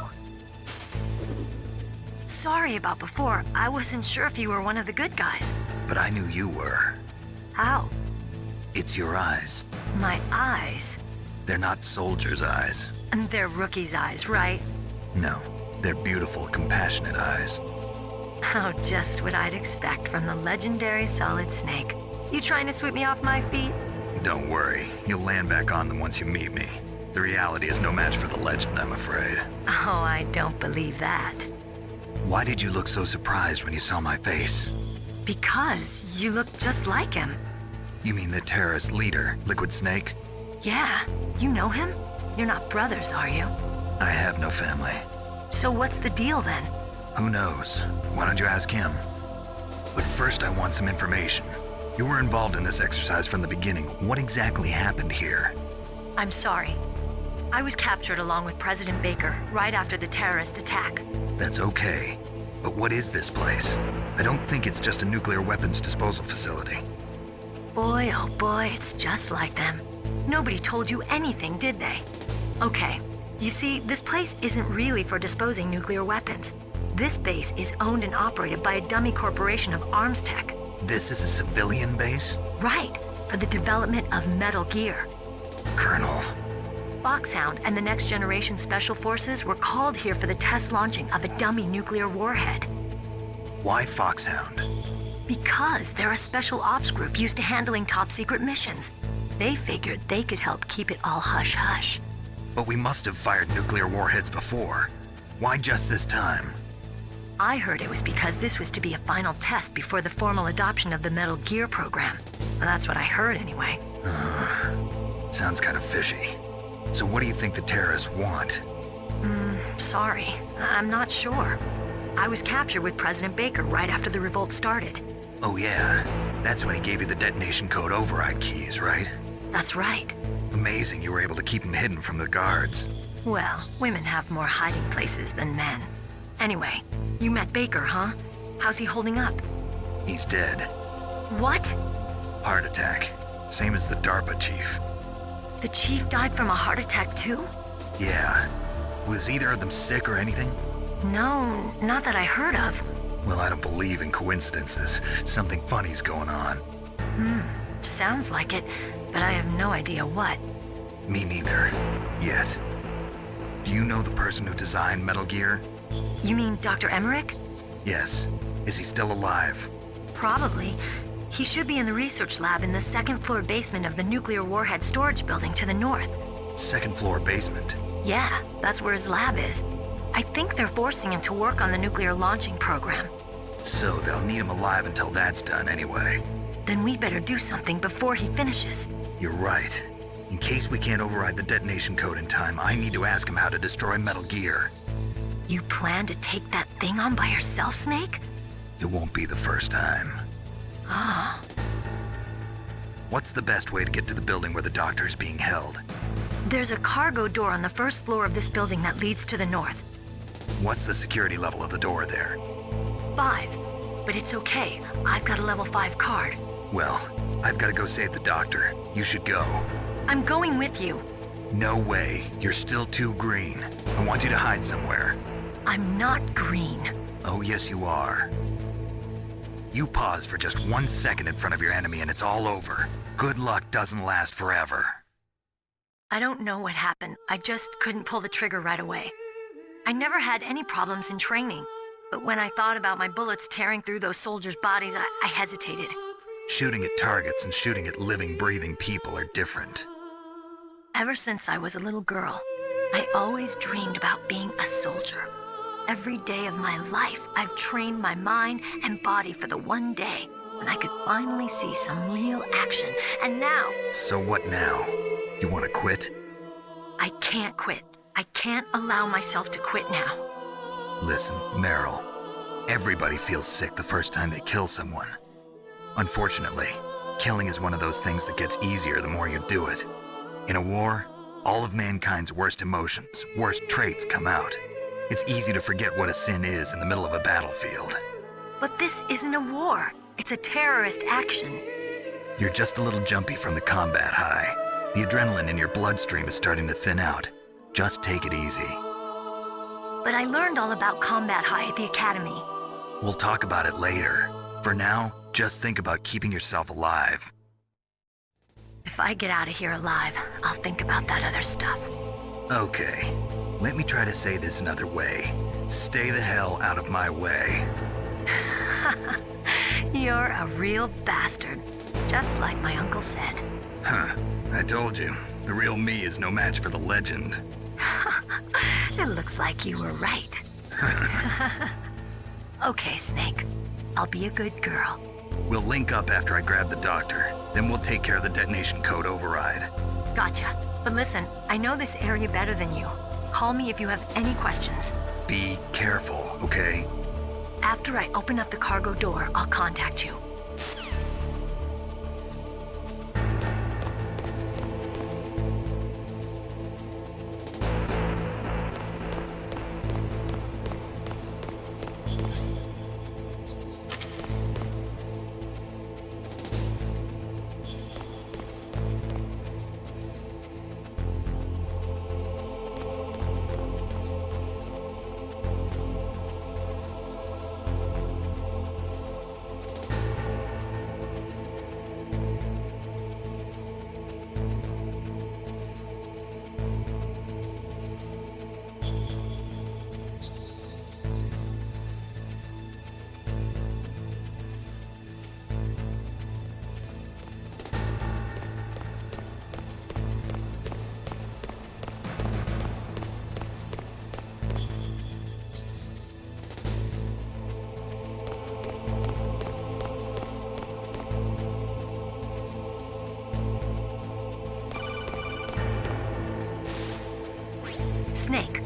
Sorry about before. I wasn't sure if you were one of the good guys. But I knew you were. How? It's your eyes. My eyes? They're not soldiers' eyes. And they're rookies' eyes, right? No, they're beautiful, compassionate eyes. Oh, just what I'd expect from the legendary Solid Snake. You trying to sweep me off my feet? Don't worry, you'll land back on them once you meet me. The reality is no match for the legend, I'm afraid. Oh, I don't believe that. Why did you look so surprised when you saw my face? Because you look just like him. You mean the terrorist leader, Liquid Snake? Yeah, you know him? You're not brothers, are you? I have no family. So what's the deal then? Who knows? Why don't you ask him? But first I want some information. You were involved in this exercise from the beginning. What exactly happened here? I'm sorry. I was captured along with President Baker right after the terrorist attack. That's okay. But what is this place? I don't think it's just a nuclear weapons disposal facility. Boy, oh boy, it's just like them. Nobody told you anything, did they? Okay, you see, this place isn't really for disposing nuclear weapons. This base is owned and operated by a dummy corporation of arms tech. This is a civilian base? Right, for the development of Metal Gear. Colonel. Foxhound and the Next Generation Special Forces were called here for the test launching of a dummy nuclear warhead. Why Foxhound? Because they're a special ops group used to handling top-secret missions. They figured they could help keep it all hush-hush. But we must have fired nuclear warheads before. Why just this time? I heard it was because this was to be a final test before the formal adoption of the Metal Gear program. Well, that's what I heard anyway. Sounds kind of fishy. So what do you think the terrorists want? Sorry. I'm not sure. I was captured with President Baker right after the revolt started. Oh yeah, that's when he gave you the detonation code override keys, right? That's right. Amazing you were able to keep him hidden from the guards. Well, women have more hiding places than men. Anyway, you met Baker, huh? How's he holding up? He's dead. What? Heart attack. Same as the DARPA chief. The chief died from a heart attack too? Yeah. Was either of them sick or anything? No, not that I heard of. Well, I don't believe in coincidences. Something funny's going on. Sounds like it, but I have no idea what. Me neither. Yet. Do you know the person who designed Metal Gear? You mean Dr. Emmerich? Yes. Is he still alive? Probably. He should be in the research lab in the second-floor basement of the nuclear warhead storage building to the north. Second-floor basement? Yeah, that's where his lab is. I think they're forcing him to work on the nuclear launching program. So they'll need him alive until that's done anyway. Then we better do something before he finishes. You're right. In case we can't override the detonation code in time, I need to ask him how to destroy Metal Gear. You plan to take that thing on by yourself, Snake? It won't be the first time. Ah. What's the best way to get to the building where the doctor's being held? There's a cargo door on the first floor of this building that leads to the north. What's the security level of the door there? 5. But it's okay. I've got a level 5 card. Well, I've got to go save the doctor. You should go. I'm going with you. No way. You're still too green. I want you to hide somewhere. I'm not green. Oh, yes, you are. You pause for just 1 second in front of your enemy and it's all over. Good luck doesn't last forever. I don't know what happened. I just couldn't pull the trigger right away. I never had any problems in training, but when I thought about my bullets tearing through those soldiers' bodies, I hesitated. Shooting at targets and shooting at living, breathing people are different. Ever since I was a little girl, I always dreamed about being a soldier. Every day of my life, I've trained my mind and body for the one day when I could finally see some real action. And now... So what now? You want to quit? I can't quit. I can't allow myself to quit now. Listen, Meryl. Everybody feels sick the first time they kill someone. Unfortunately, killing is one of those things that gets easier the more you do it. In a war, all of mankind's worst emotions, worst traits come out. It's easy to forget what a sin is in the middle of a battlefield. But this isn't a war. It's a terrorist action. You're just a little jumpy from the combat high. The adrenaline in your bloodstream is starting to thin out. Just take it easy. But I learned all about combat high at the academy. We'll talk about it later. For now, just think about keeping yourself alive. If I get out of here alive, I'll think about that other stuff. Okay. Let me try to say this another way. Stay the hell out of my way. You're a real bastard. Just like my uncle said. Huh. I told you. The real me is no match for the legend. It looks like you were right. Okay, Snake. I'll be a good girl. We'll link up after I grab the doctor. Then we'll take care of the detonation code override. Gotcha. But listen, I know this area better than you. Call me if you have any questions. Be careful, okay? After I open up the cargo door, I'll contact you. Snake.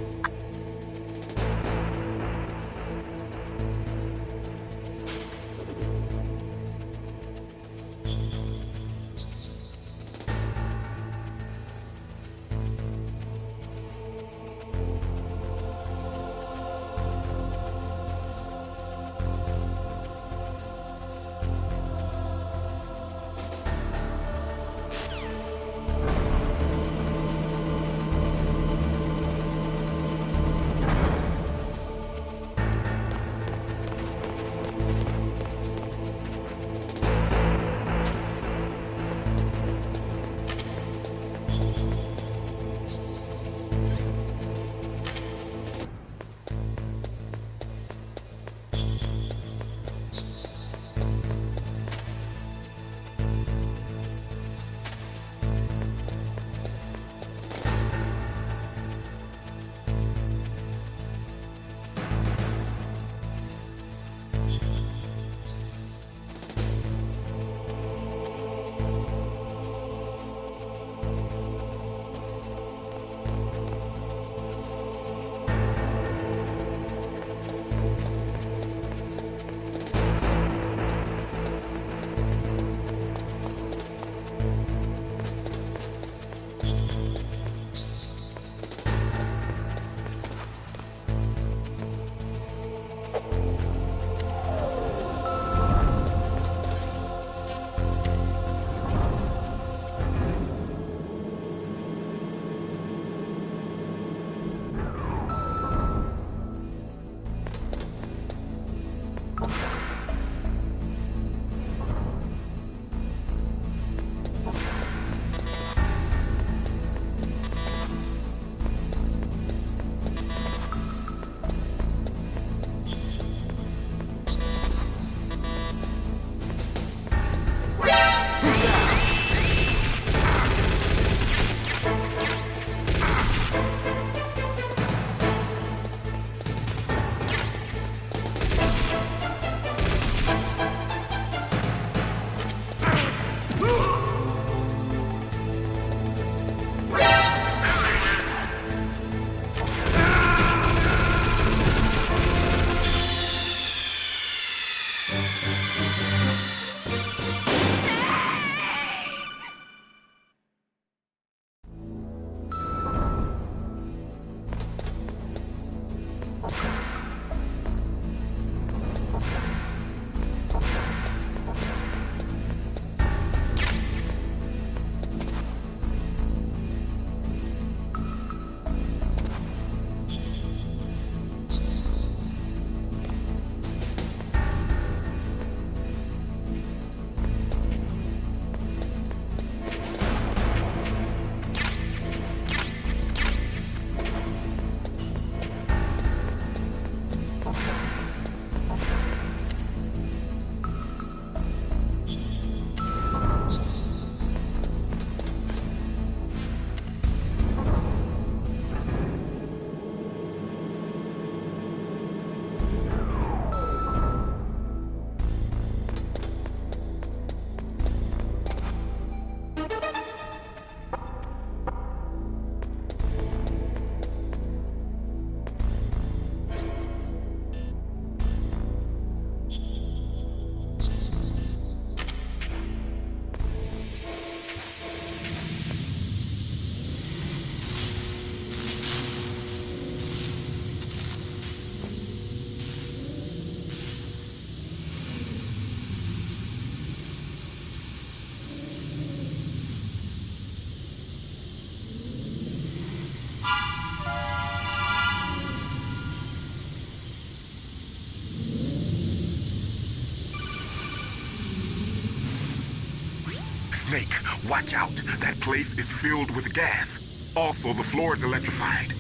Snake, watch out. That place is filled with gas. Also, the floor is electrified.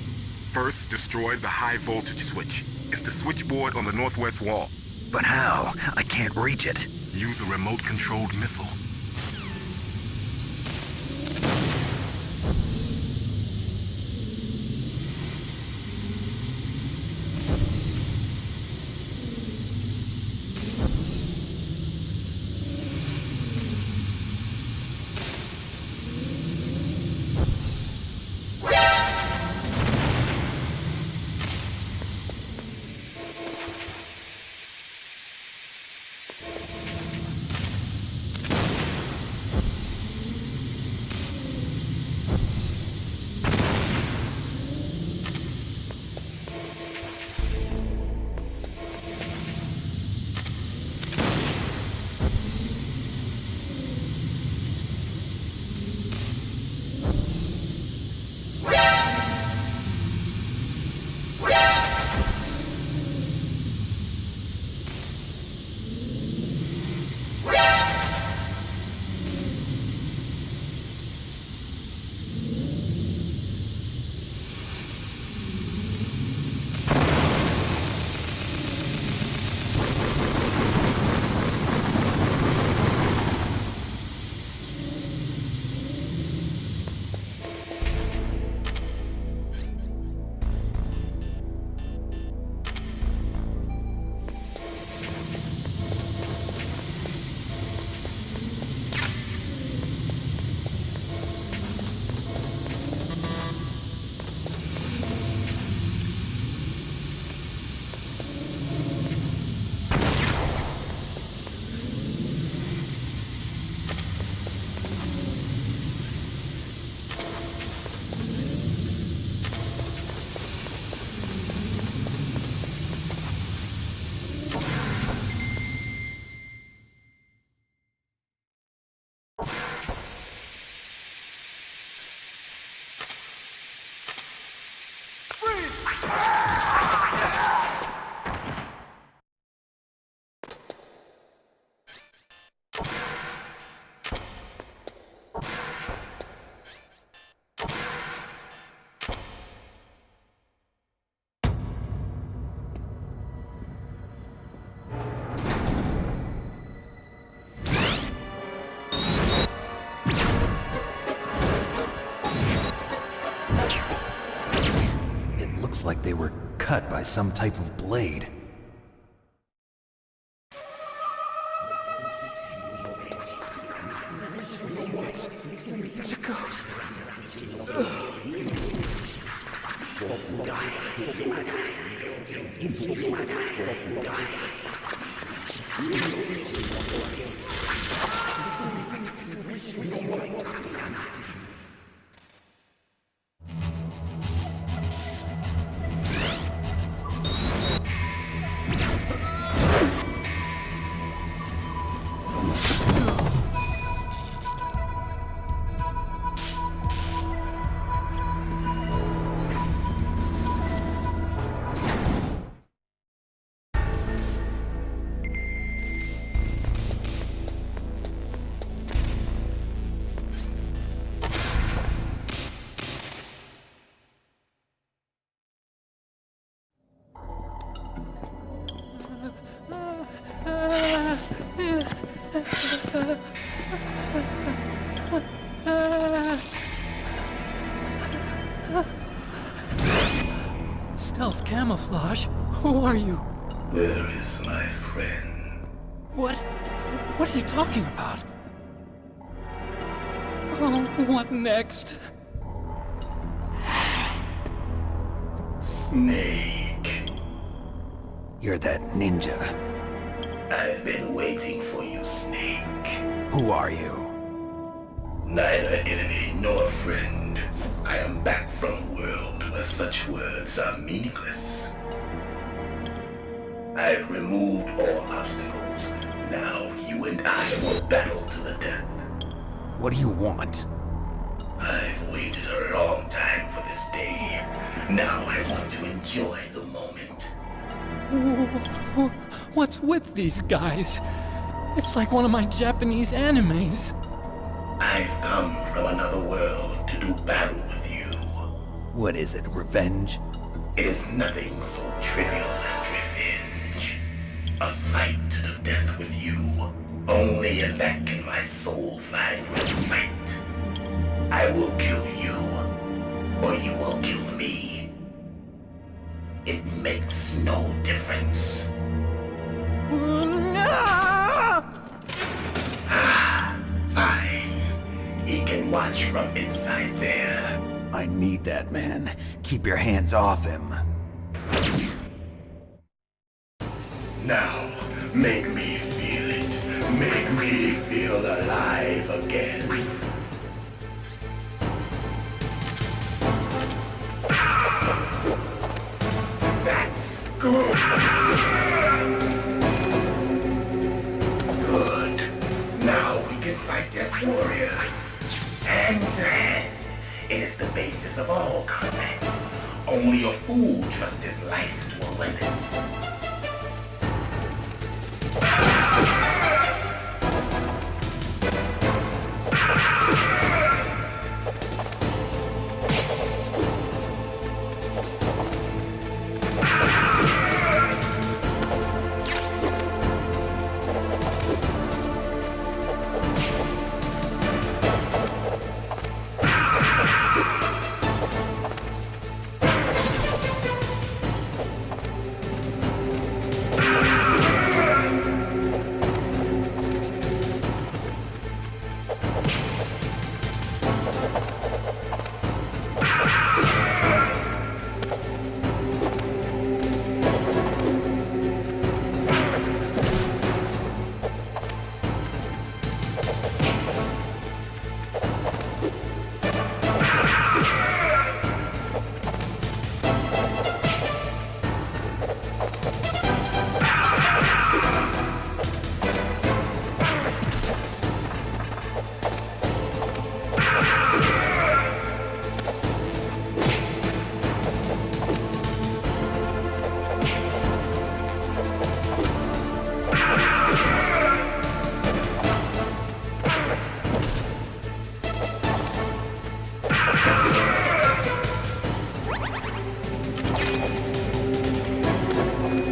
First, destroy the high voltage switch. It's the switchboard on the northwest wall. But how? I can't reach it. Use a remote-controlled missile. Like they were cut by some type of blade. It's a ghost. Stealth camouflage? Who are you? Where is my friend? What are you talking about? Oh, what next? Snake. You're that ninja. I've been waiting for you, Snake. Who are you? Neither enemy nor friend. I am back from a world where such words are meaningless. I've removed all obstacles. Now you and I will battle to the death. What do you want? I've waited a long time for this day. Now I want to enjoy the moment. What's with these guys? It's like one of my Japanese animes. I I've come from another world to do battle with you. What is it, revenge? It is nothing so trivial as revenge. A fight to the death with you. Only in that can my soul find respite. I will kill you, or you will kill me. It makes no difference. Fine. He can watch from inside there. I need that man. Keep your hands off him. Now, make me feel it. Make me feel alive again. That's good. Good. Now we can fight as warriors. Hand to hand. It is the basis of all combat. Only a fool trusts his life to a weapon.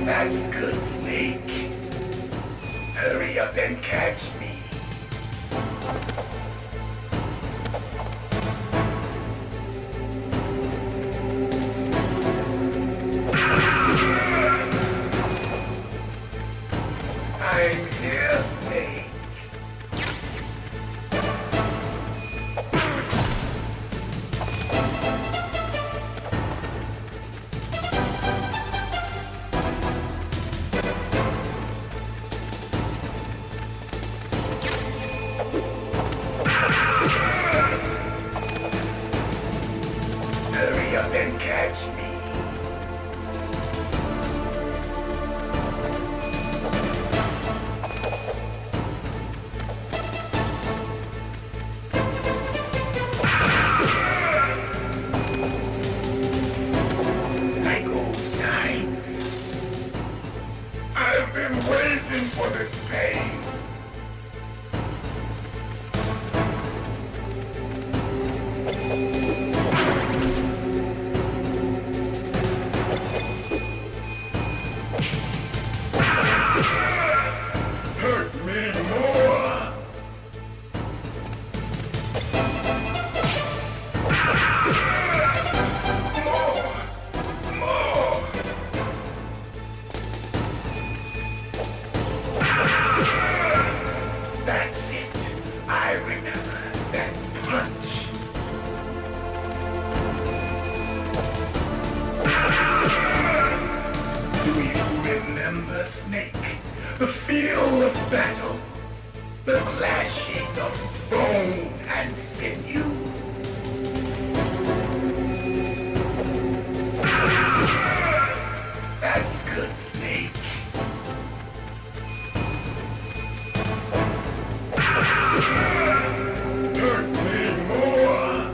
That's good, Snake. Hurry up and catch me. I'm here, Snake. Hurry up and catch me. Like old times. I've been waiting for this pain. Hurt me more. More. That's it. I remember that punch. Do you remember, Snake? The feel of battle. The clashing of bone and sinew. That's good, Snake. Hurt me more.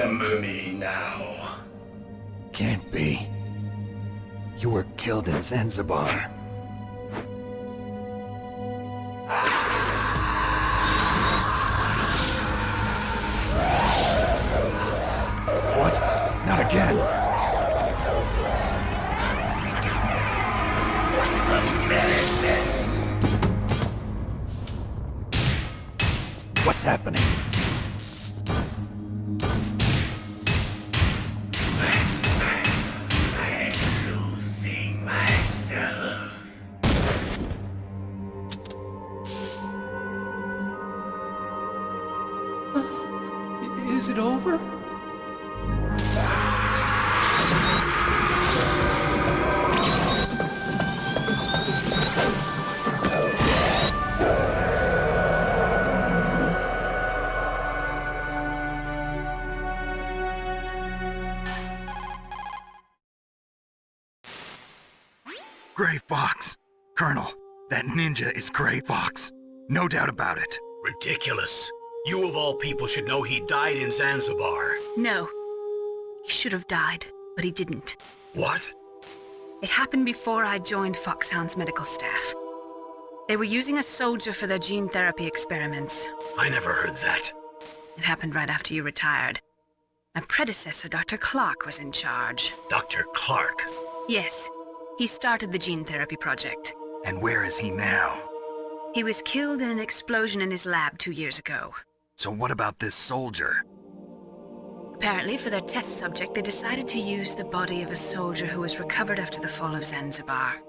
remember me now? Can't be. You were killed in Zanzibar. What? Not again! What's happening? I'm losing myself. Is it over? Gray Fox. Colonel, that ninja is Gray Fox. No doubt about it. Ridiculous. You of all people should know he died in Zanzibar. No. He should have died, but he didn't. What? It happened before I joined Foxhound's medical staff. They were using a soldier for their gene therapy experiments. I never heard that. It happened right after you retired. My predecessor, Dr. Clark, was in charge. Dr. Clark? Yes. He started the gene therapy project. And where is he now? He was killed in an explosion in his lab 2 years ago. So what about this soldier? Apparently, for their test subject, they decided to use the body of a soldier who was recovered after the fall of Zanzibar.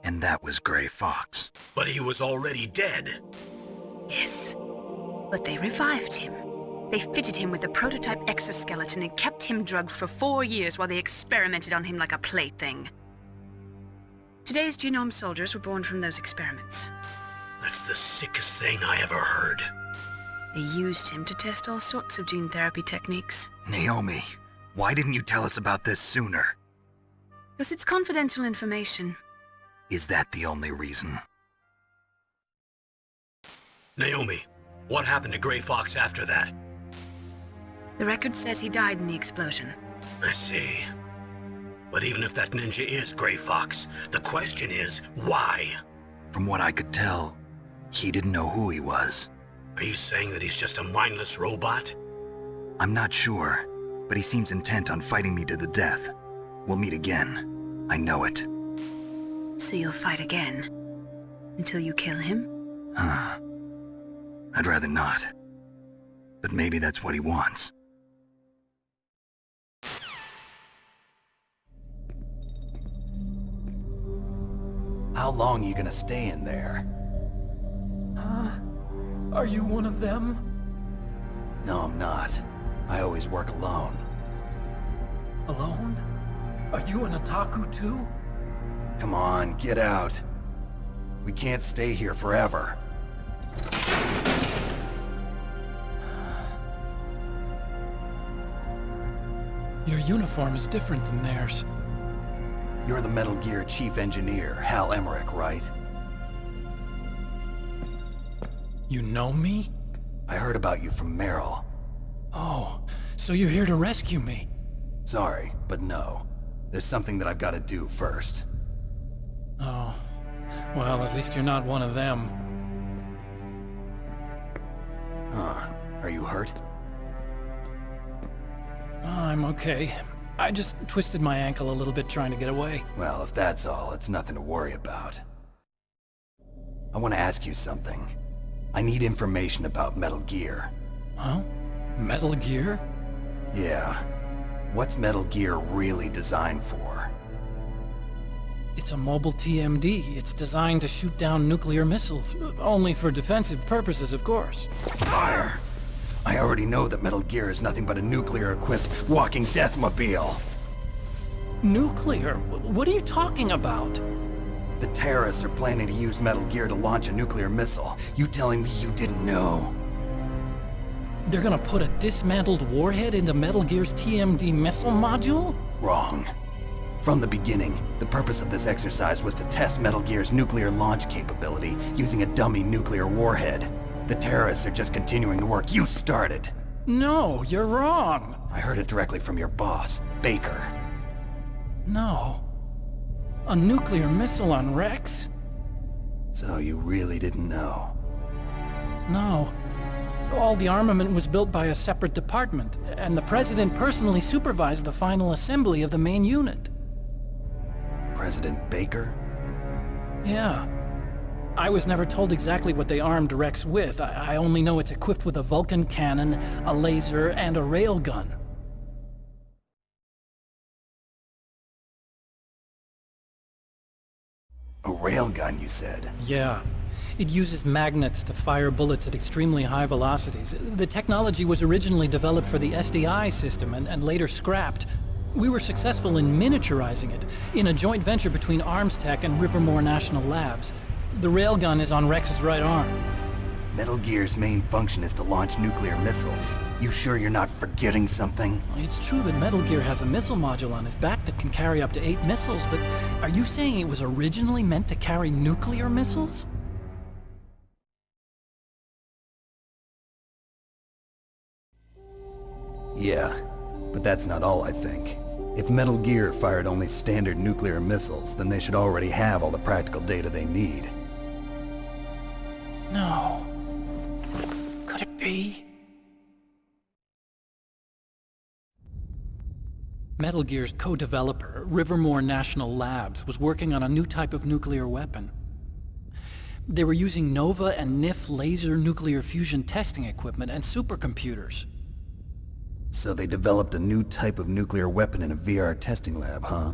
And that was Gray Fox. But he was already dead. Yes. But they revived him. They fitted him with a prototype exoskeleton and kept him drugged for 4 years while they experimented on him like a plaything. Today's genome soldiers were born from those experiments. That's the sickest thing I ever heard. They used him to test all sorts of gene therapy techniques. Naomi, why didn't you tell us about this sooner? Because it's confidential information. Is that the only reason? Naomi, what happened to Gray Fox after that? The record says he died in the explosion. I see. But even if that ninja is Gray Fox, the question is, why? From what I could tell, he didn't know who he was. Are you saying that he's just a mindless robot? I'm not sure, but he seems intent on fighting me to the death. We'll meet again. I know it. So you'll fight again? Until you kill him? I'd rather not. But maybe that's what he wants. How long are you gonna stay in there? Are you one of them? No, I'm not. I always work alone. Alone? Are you an otaku too? Come on, get out. We can't stay here forever. Your uniform is different than theirs. You're the Metal Gear Chief Engineer, Hal Emmerich, right? You know me? I heard about you from Meryl. Oh, so you're here to rescue me? Sorry, but no. There's something that I've got to do first. Oh. Well, at least you're not one of them. Huh. Are you hurt? I'm okay. I just twisted my ankle a little bit trying to get away. Well, if that's all, it's nothing to worry about. I want to ask you something. I need information about Metal Gear. Huh? Metal Gear? Yeah. What's Metal Gear really designed for? It's a mobile TMD. It's designed to shoot down nuclear missiles. Only for defensive purposes, of course. Fire! I already know that Metal Gear is nothing but a nuclear-equipped walking deathmobile. Nuclear? What are you talking about? The terrorists are planning to use Metal Gear to launch a nuclear missile. You telling me you didn't know? They're gonna put a dismantled warhead into Metal Gear's TMD missile module? Wrong. From the beginning, the purpose of this exercise was to test Metal Gear's nuclear launch capability using a dummy nuclear warhead. The terrorists are just continuing the work you started. No, you're wrong. I heard it directly from your boss, Baker. No. A nuclear missile on Rex? So you really didn't know? No. All the armament was built by a separate department, and the President personally supervised the final assembly of the main unit. President Baker? Yeah. I was never told exactly what they armed Rex with. I only know it's equipped with a Vulcan cannon, a laser, and a railgun. A railgun, you said? Yeah. It uses magnets to fire bullets at extremely high velocities. The technology was originally developed for the SDI system and later scrapped. We were successful in miniaturizing it, in a joint venture between Armstech and Rivermore National Labs. The railgun is on Rex's right arm. Metal Gear's main function is to launch nuclear missiles. You sure you're not forgetting something? It's true that Metal Gear has a missile module on his back that can carry up to 8 missiles, but are you saying it was originally meant to carry nuclear missiles? Yeah, but that's not all I think. If Metal Gear fired only standard nuclear missiles, then they should already have all the practical data they need. No. Could it be? Metal Gear's co-developer, Rivermore National Labs, was working on a new type of nuclear weapon. They were using Nova and NIF laser nuclear fusion testing equipment and supercomputers. So they developed a new type of nuclear weapon in a VR testing lab, huh?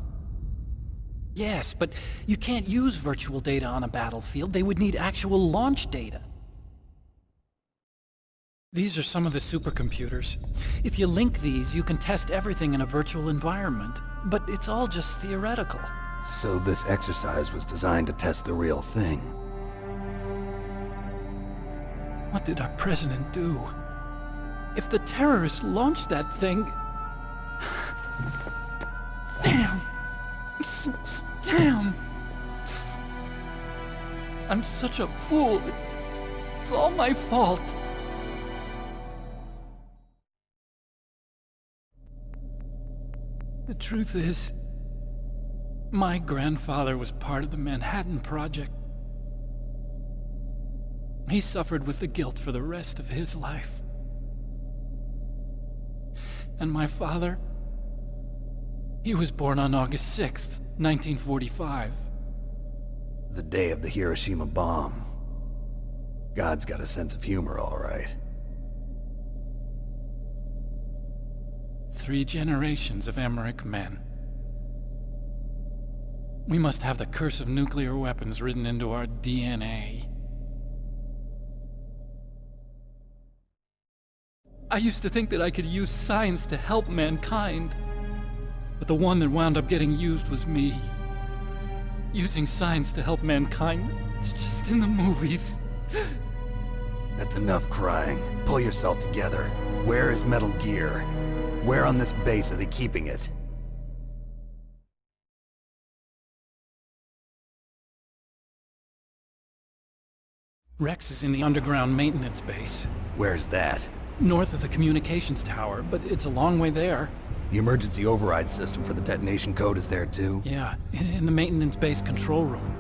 Yes, but you can't use virtual data on a battlefield. They would need actual launch data. These are some of the supercomputers. If you link these, you can test everything in a virtual environment. But it's all just theoretical. So this exercise was designed to test the real thing. What did our president do? If the terrorists launched that thing... Damn! Damn! I'm such a fool. It's all my fault. The truth is, my grandfather was part of the Manhattan Project. He suffered with the guilt for the rest of his life. And my father, he was born on August 6th, 1945. The day of the Hiroshima bomb. God's got a sense of humor, all right. 3 generations of Emmerich men. We must have the curse of nuclear weapons written into our DNA. I used to think that I could use science to help mankind. But the one that wound up getting used was me. Using science to help mankind, it's just in the movies. That's enough crying. Pull yourself together. Where is Metal Gear? Where on this base are they keeping it? Rex is in the underground maintenance base. Where's that? North of the communications tower, but it's a long way there. The emergency override system for the detonation code is there too? Yeah, in the maintenance base control room.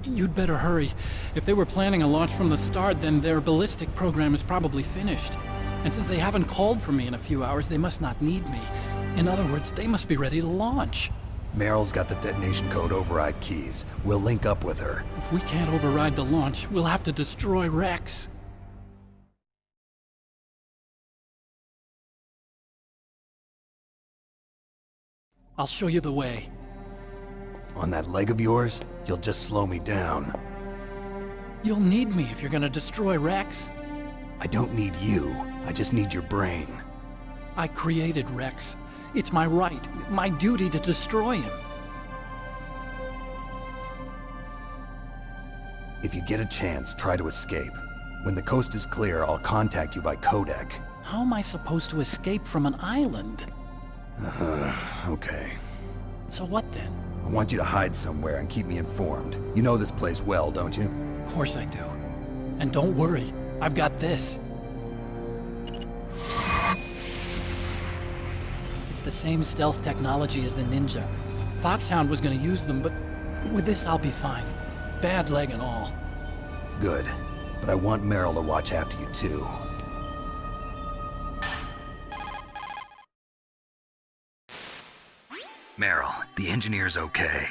You'd better hurry. If they were planning a launch from the start, then their ballistic program is probably finished. And since they haven't called for me in a few hours, they must not need me. In other words, they must be ready to launch. Meryl's got the detonation code override keys. We'll link up with her. If we can't override the launch, we'll have to destroy Rex. I'll show you the way. On that leg of yours, you'll just slow me down. You'll need me if you're gonna destroy Rex. I don't need you. I just need your brain. I created Rex. It's my right, my duty to destroy him. If you get a chance, try to escape. When the coast is clear, I'll contact you by codec. How am I supposed to escape from an island? Okay. So what then? I want you to hide somewhere and keep me informed. You know this place well, don't you? Of course I do. And don't worry, I've got this. the same stealth technology as the Ninja. Foxhound was gonna use them, but with this I'll be fine. Bad leg and all. Good. But I want Meryl to watch after you too. Meryl, the engineer's okay.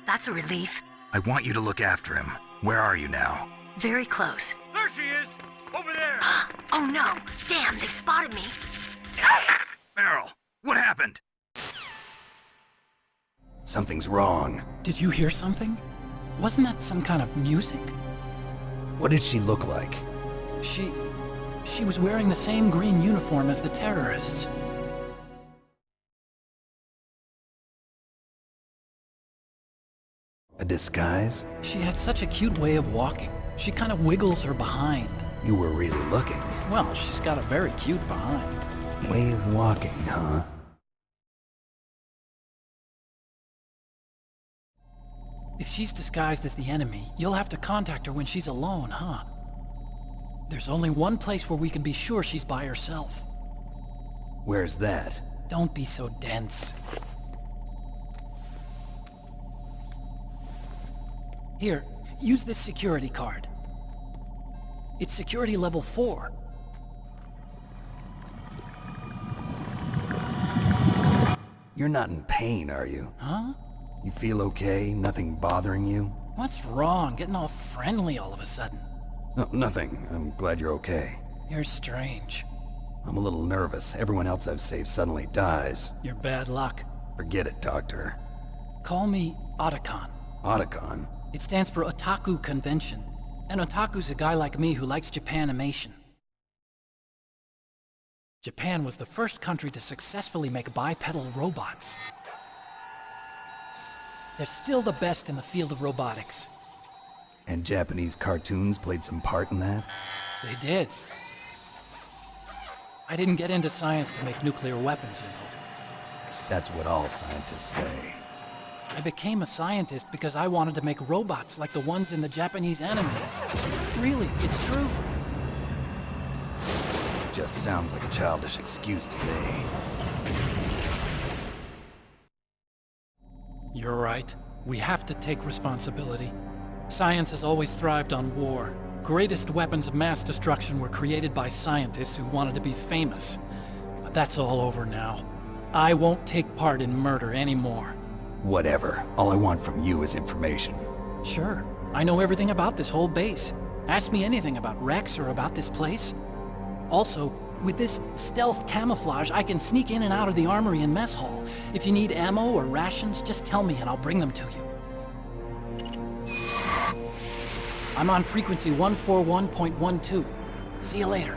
That's a relief. I want you to look after him. Where are you now? Very close. There she is! Over there! Oh no! Damn, they've spotted me! Meryl, what happened? Something's wrong. Did you hear something? Wasn't that some kind of music? What did she look like? She was wearing the same green uniform as the terrorists. A disguise? She had such a cute way of walking. She kind of wiggles her behind. You were really looking. Well, she's got a very cute behind. Way of walking, huh? If she's disguised as the enemy, you'll have to contact her when she's alone, huh? There's only one place where we can be sure she's by herself. Where's that? Don't be so dense. Here, use this security card. It's security level 4. You're not in pain, are you? Huh? You feel okay? Nothing bothering you? What's wrong? Getting all friendly all of a sudden. No, nothing. I'm glad you're okay. You're strange. I'm a little nervous. Everyone else I've saved suddenly dies. You're bad luck. Forget it, Doctor. Call me Otacon. Otacon? It stands for Otaku Convention. An otaku's a guy like me who likes Japanimation. Japan was the first country to successfully make bipedal robots. They're still the best in the field of robotics. And Japanese cartoons played some part in that? They did. I didn't get into science to make nuclear weapons, you know. That's what all scientists say. I became a scientist because I wanted to make robots like the ones in the Japanese animes. Really, it's true. Just sounds like a childish excuse to me. You're right. We have to take responsibility. Science has always thrived on war. Greatest weapons of mass destruction were created by scientists who wanted to be famous. But that's all over now. I won't take part in murder anymore. Whatever. All I want from you is information. Sure. I know everything about this whole base. Ask me anything about Rex or about this place. Also, with this stealth camouflage, I can sneak in and out of the armory and mess hall. If you need ammo or rations, just tell me and I'll bring them to you. I'm on frequency 141.12. See you later.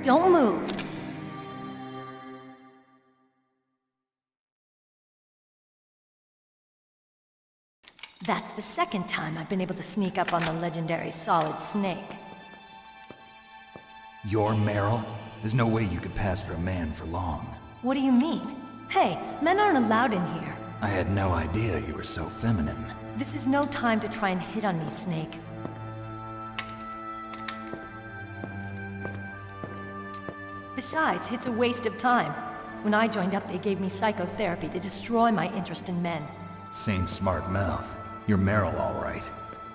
Don't move. That's the second time I've been able to sneak up on the legendary Solid Snake. You're Meryl? There's no way you could pass for a man for long. What do you mean? Hey, men aren't allowed in here. I had no idea you were so feminine. This is no time to try and hit on me, Snake. Besides, it's a waste of time. When I joined up, they gave me psychotherapy to destroy my interest in men. Same smart mouth. You're Meryl, all right.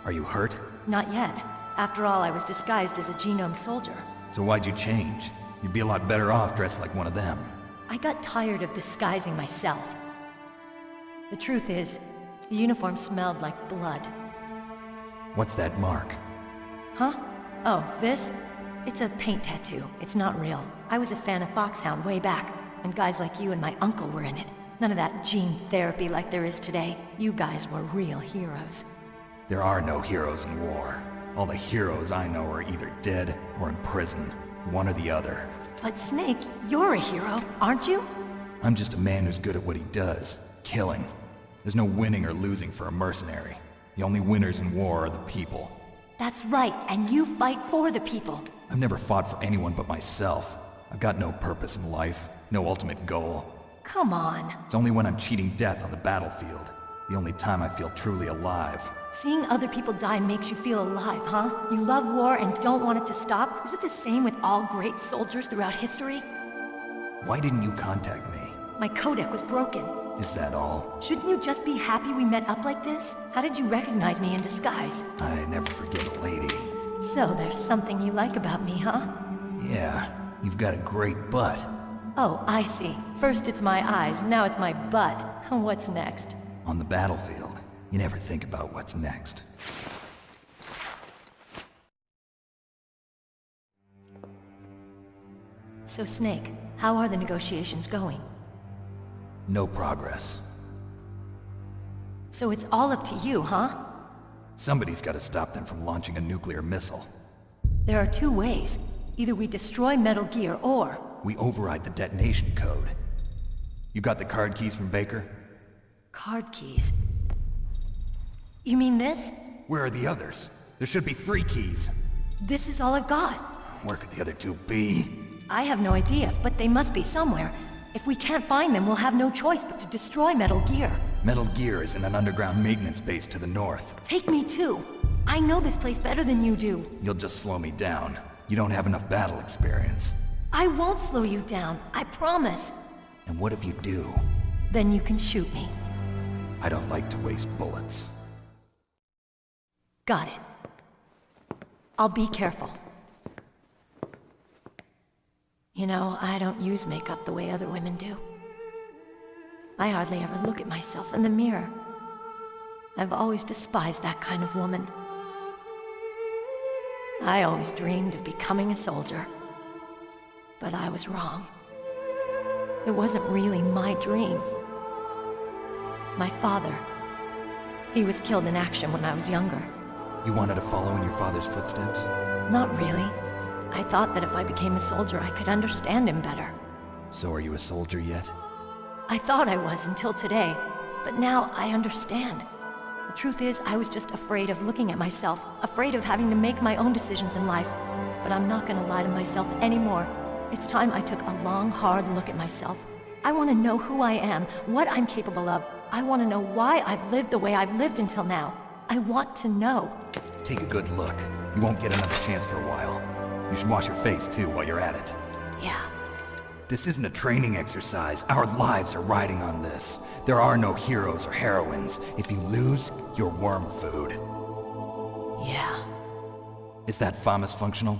Are you hurt? Not yet. After all, I was disguised as a genome soldier. So why'd you change? You'd be a lot better off dressed like one of them. I got tired of disguising myself. The truth is, the uniform smelled like blood. What's that mark? Huh? Oh, this? It's a paint tattoo. It's not real. I was a fan of Foxhound way back, and guys like you and my uncle were in it. None of that gene therapy like there is today. You guys were real heroes. There are no heroes in war. All the heroes I know are either dead or in prison. One or the other. But Snake, you're a hero, aren't you? I'm just a man who's good at what he does. Killing. There's no winning or losing for a mercenary. The only winners in war are the people. That's right, and you fight for the people. I've never fought for anyone but myself. I've got no purpose in life, no ultimate goal. Come on. It's only when I'm cheating death on the battlefield. The only time I feel truly alive. Seeing other people die makes you feel alive, huh? You love war and don't want it to stop? Is it the same with all great soldiers throughout history? Why didn't you contact me? My codec was broken. Is that all? Shouldn't you just be happy we met up like this? How did you recognize me in disguise? I never forget a lady. So there's something you like about me, huh? Yeah, you've got a great butt. Oh, I see. First it's my eyes, now it's my butt. What's next? On the battlefield, you never think about what's next. So Snake, how are the negotiations going? No progress. So it's all up to you, huh? Somebody's got to stop them from launching a nuclear missile. There are two ways. Either we destroy Metal Gear, or... we override the detonation code. You got the card keys from Baker? Card keys? You mean this? Where are the others? There should be 3 keys. This is all I've got. Where could the other 2 be? I have no idea, but they must be somewhere. If we can't find them, we'll have no choice but to destroy Metal Gear. Metal Gear is in an underground maintenance base to the north. Take me too. I know this place better than you do. You'll just slow me down. You don't have enough battle experience. I won't slow you down, I promise. And what if you do? Then you can shoot me. I don't like to waste bullets. Got it. I'll be careful. You know, I don't use makeup the way other women do. I hardly ever look at myself in the mirror. I've always despised that kind of woman. I always dreamed of becoming a soldier. But I was wrong. It wasn't really my dream. My father, he was killed in action when I was younger. You wanted to follow in your father's footsteps? Not really. I thought that if I became a soldier, I could understand him better. So are you a soldier yet? I thought I was until today, but now I understand. The truth is, I was just afraid of looking at myself, afraid of having to make my own decisions in life. But I'm not gonna lie to myself anymore. It's time I took a long, hard look at myself. I want to know who I am, what I'm capable of. I want to know why I've lived the way I've lived until now. I want to know. Take a good look. You won't get another chance for a while. You should wash your face, too, while you're at it. Yeah. This isn't a training exercise. Our lives are riding on this. There are no heroes or heroines. If you lose, you're worm food. Yeah. Is that FAMAS functional?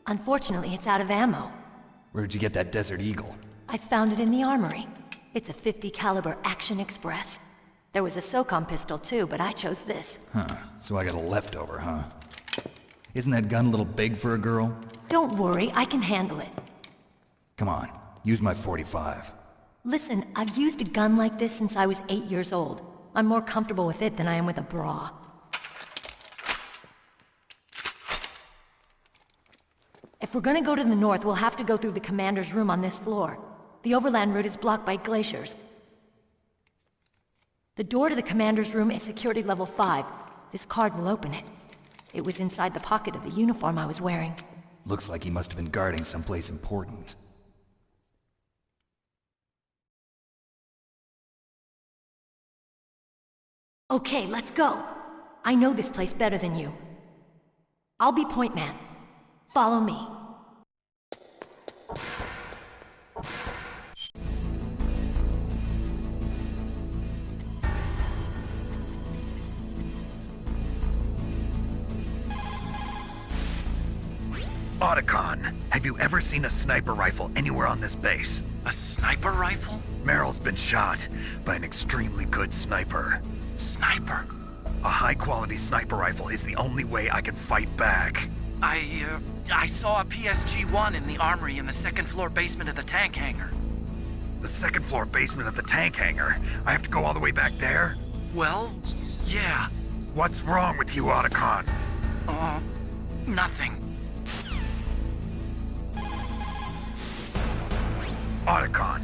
Unfortunately, it's out of ammo. Where'd you get that Desert Eagle? I found it in the armory. It's a .50 caliber Action Express. There was a SOCOM pistol too, but I chose this. Huh, so I got a leftover, huh? Isn't that gun a little big for a girl? Don't worry, I can handle it. Come on, use my .45. Listen, I've used a gun like this since I was 8 years old. I'm more comfortable with it than I am with a bra. If we're gonna go to the north, we'll have to go through the commander's room on this floor. The overland route is blocked by glaciers. The door to the commander's room is security level 5. This card will open it. It was inside the pocket of the uniform I was wearing. Looks like he must have been guarding someplace important. Okay, let's go. I know this place better than you. I'll be point man. Follow me. Otacon, have you ever seen a sniper rifle anywhere on this base? A sniper rifle? Meryl's been shot by an extremely good sniper. Sniper? A high-quality sniper rifle is the only way I can fight back. I saw a PSG-1 in the armory in the second-floor basement of the tank hangar. The second-floor basement of the tank hangar? I have to go all the way back there? Well, yeah. What's wrong with you, Otacon? Nothing. Otacon,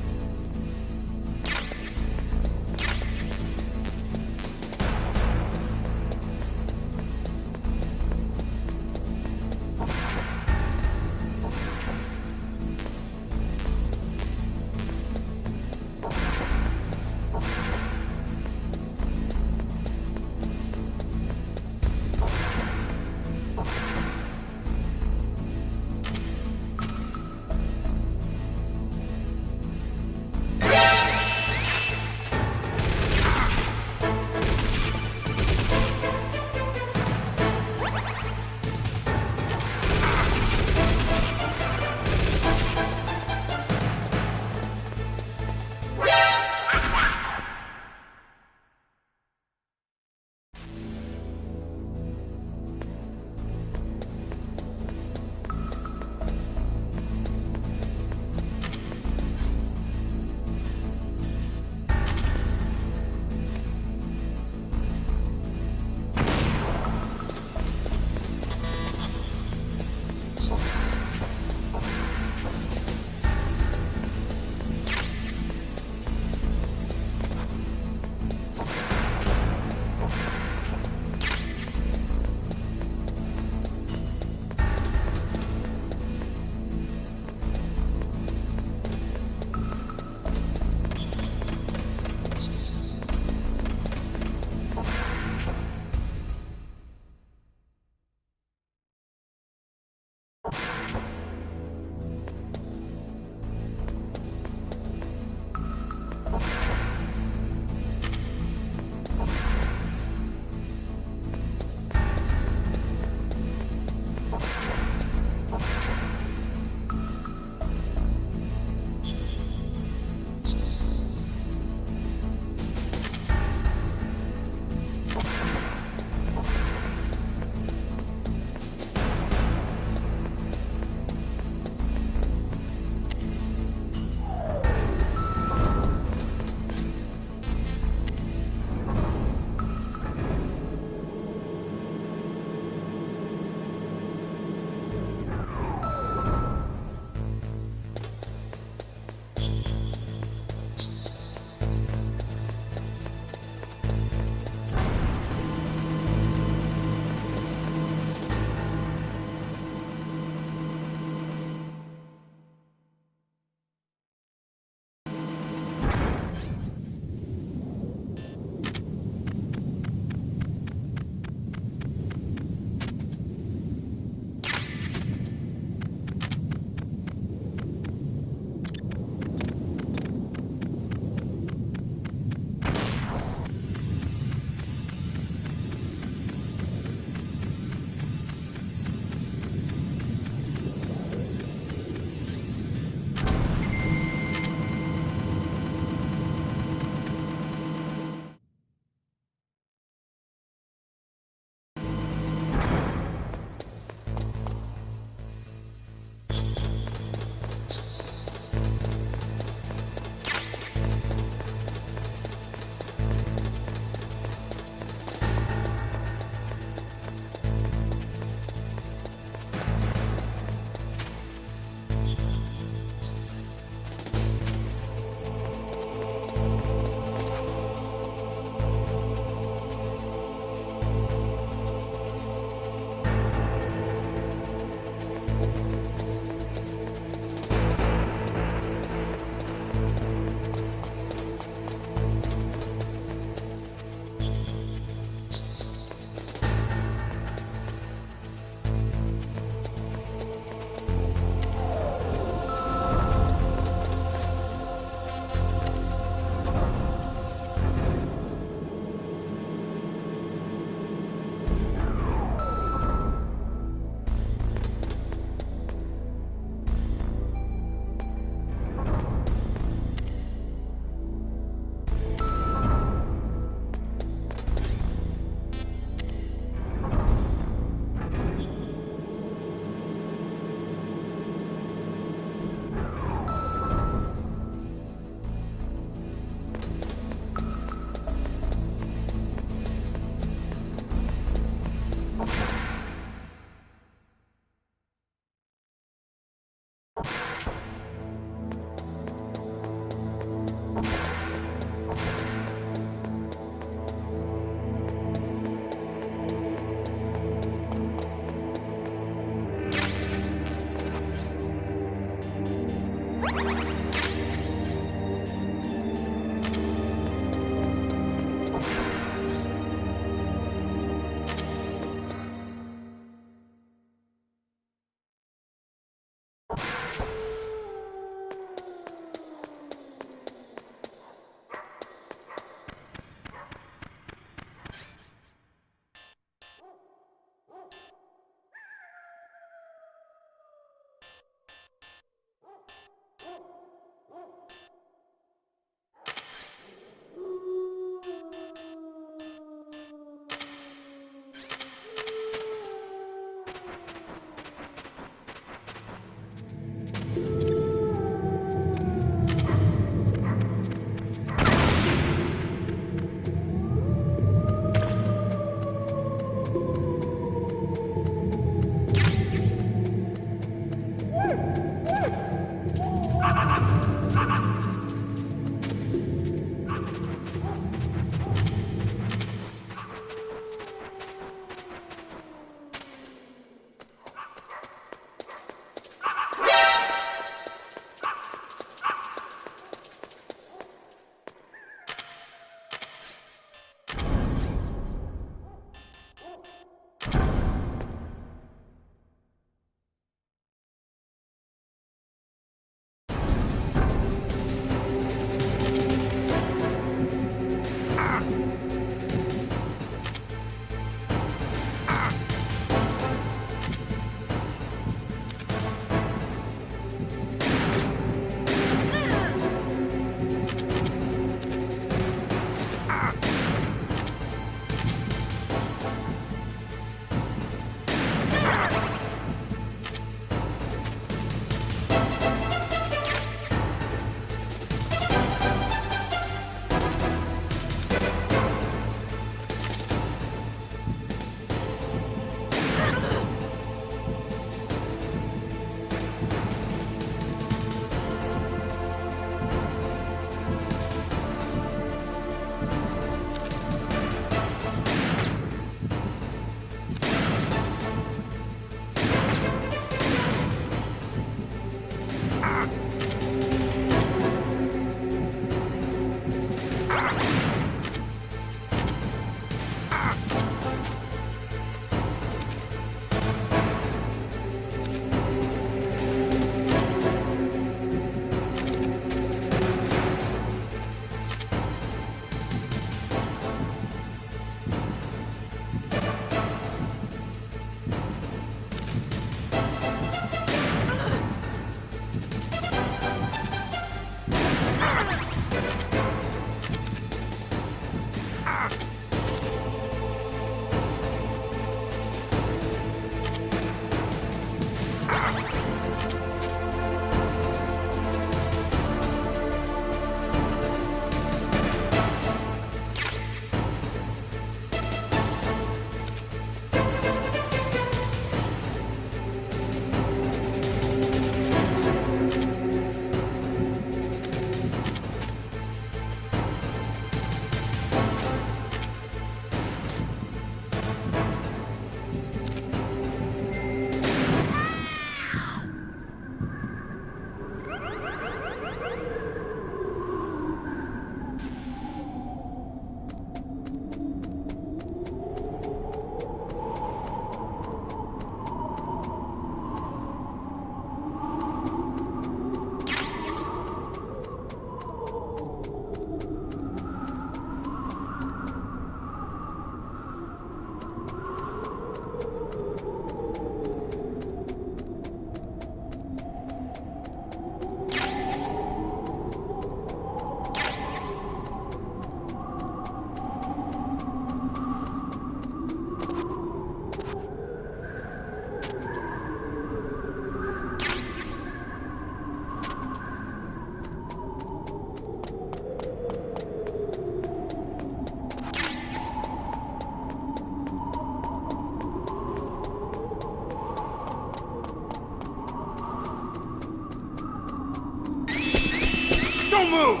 Don't move!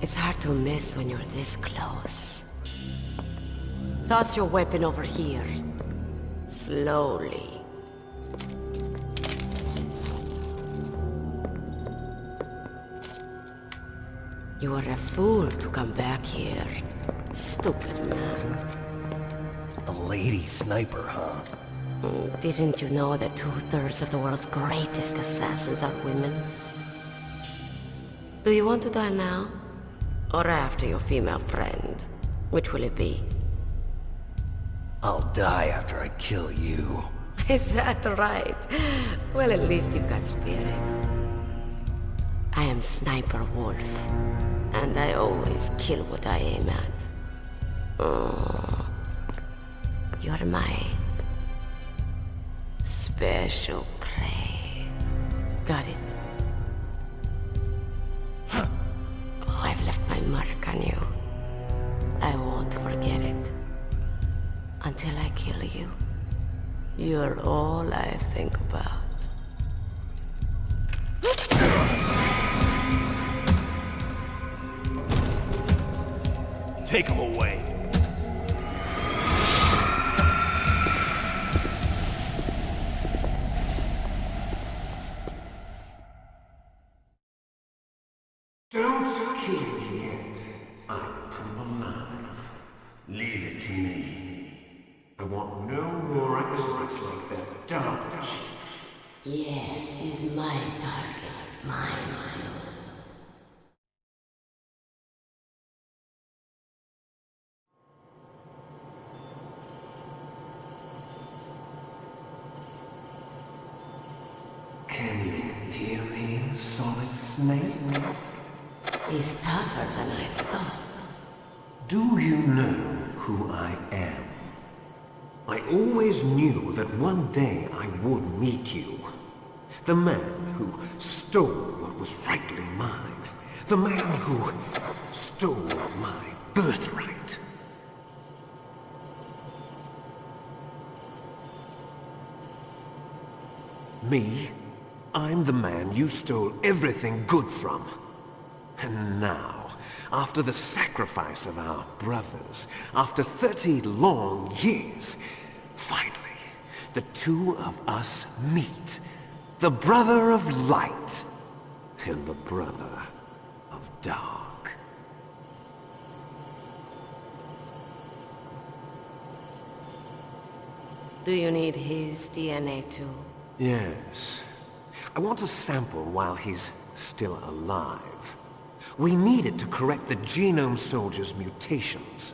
It's hard to miss when you're this close. Toss your weapon over here. Slowly. You were a fool to come back here. Stupid man. A lady sniper, huh? Didn't you know that 2/3 of the world's greatest assassins are women? Do you want to die now? Or after your female friend? Which will it be? I'll die after I kill you. Is that right? Well, at least you've got spirit. I am Sniper Wolf, and I always kill what I aim at. Oh, you're my special prey. Got it? Oh, I've left my mark on you. I won't forget it. Until I kill you. You're all I think about. Take him away. Don't kill me yet. I'm too alive. Leave it to me. I want no more accidents like that dark chief. Yes, he's my target. Mine. Can you hear me, Solid Snake? He's tougher than I thought. Do you know who I am? I always knew that one day I would meet you. The man who stole what was rightly mine. The man who stole my birthright. Me? I'm the man you stole everything good from. And now, after the sacrifice of our brothers, after 30 long years, finally, the two of us meet. The brother of light and the brother of dark. Do you need his DNA too? Yes. I want a sample while he's still alive. We need it to correct the Genome Soldier's mutations.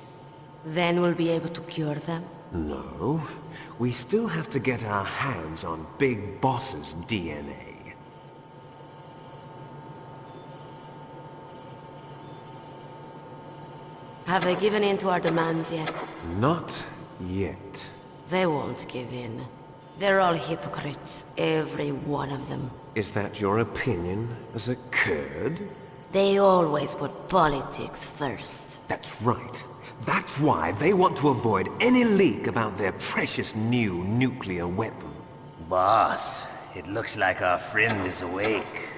Then we'll be able to cure them? No. We still have to get our hands on Big Boss's DNA. Have they given in to our demands yet? Not yet. They won't give in. They're all hypocrites, every one of them. Is that your opinion as a Kurd? They always put politics first. That's right. That's why they want to avoid any leak about their precious new nuclear weapon. Boss, it looks like our friend is awake.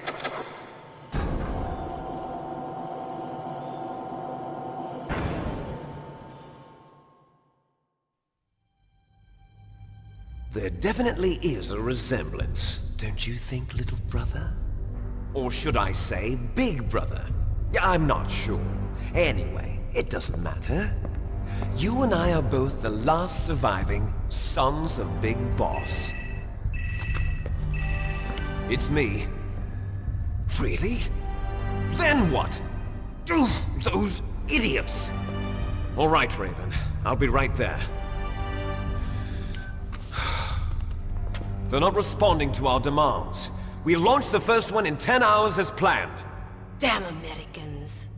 There definitely is a resemblance, don't you think, little brother? Or should I say, big brother? I'm not sure. Anyway, it doesn't matter. You and I are both the last surviving sons of Big Boss. It's me. Really? Then what? Those idiots! All right, Raven. I'll be right there. They're not responding to our demands. We launched the first one in 10 hours as planned. Damn Americans.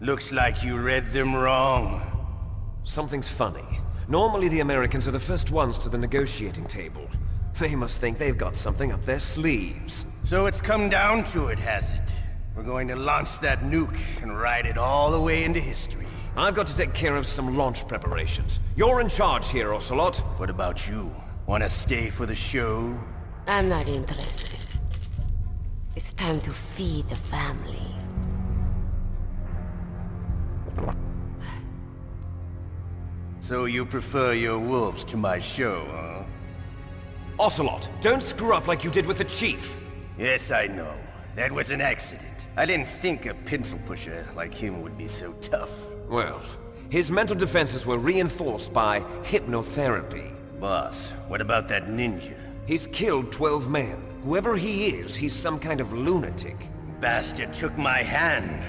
Looks like you read them wrong. Something's funny. Normally the Americans are the first ones to the negotiating table. They must think they've got something up their sleeves. So it's come down to it, has it? We're going to launch that nuke and ride it all the way into history. I've got to take care of some launch preparations. You're in charge here, Ocelot. What about you? Wanna stay for the show? I'm not interested. It's time to feed the family. So you prefer your wolves to my show, huh? Ocelot, don't screw up like you did with the Chief. Yes, I know. That was an accident. I didn't think a pencil pusher like him would be so tough. Well, his mental defenses were reinforced by hypnotherapy. Boss, what about that ninja? He's killed 12 men. Whoever he is, he's some kind of lunatic. Bastard took my hand.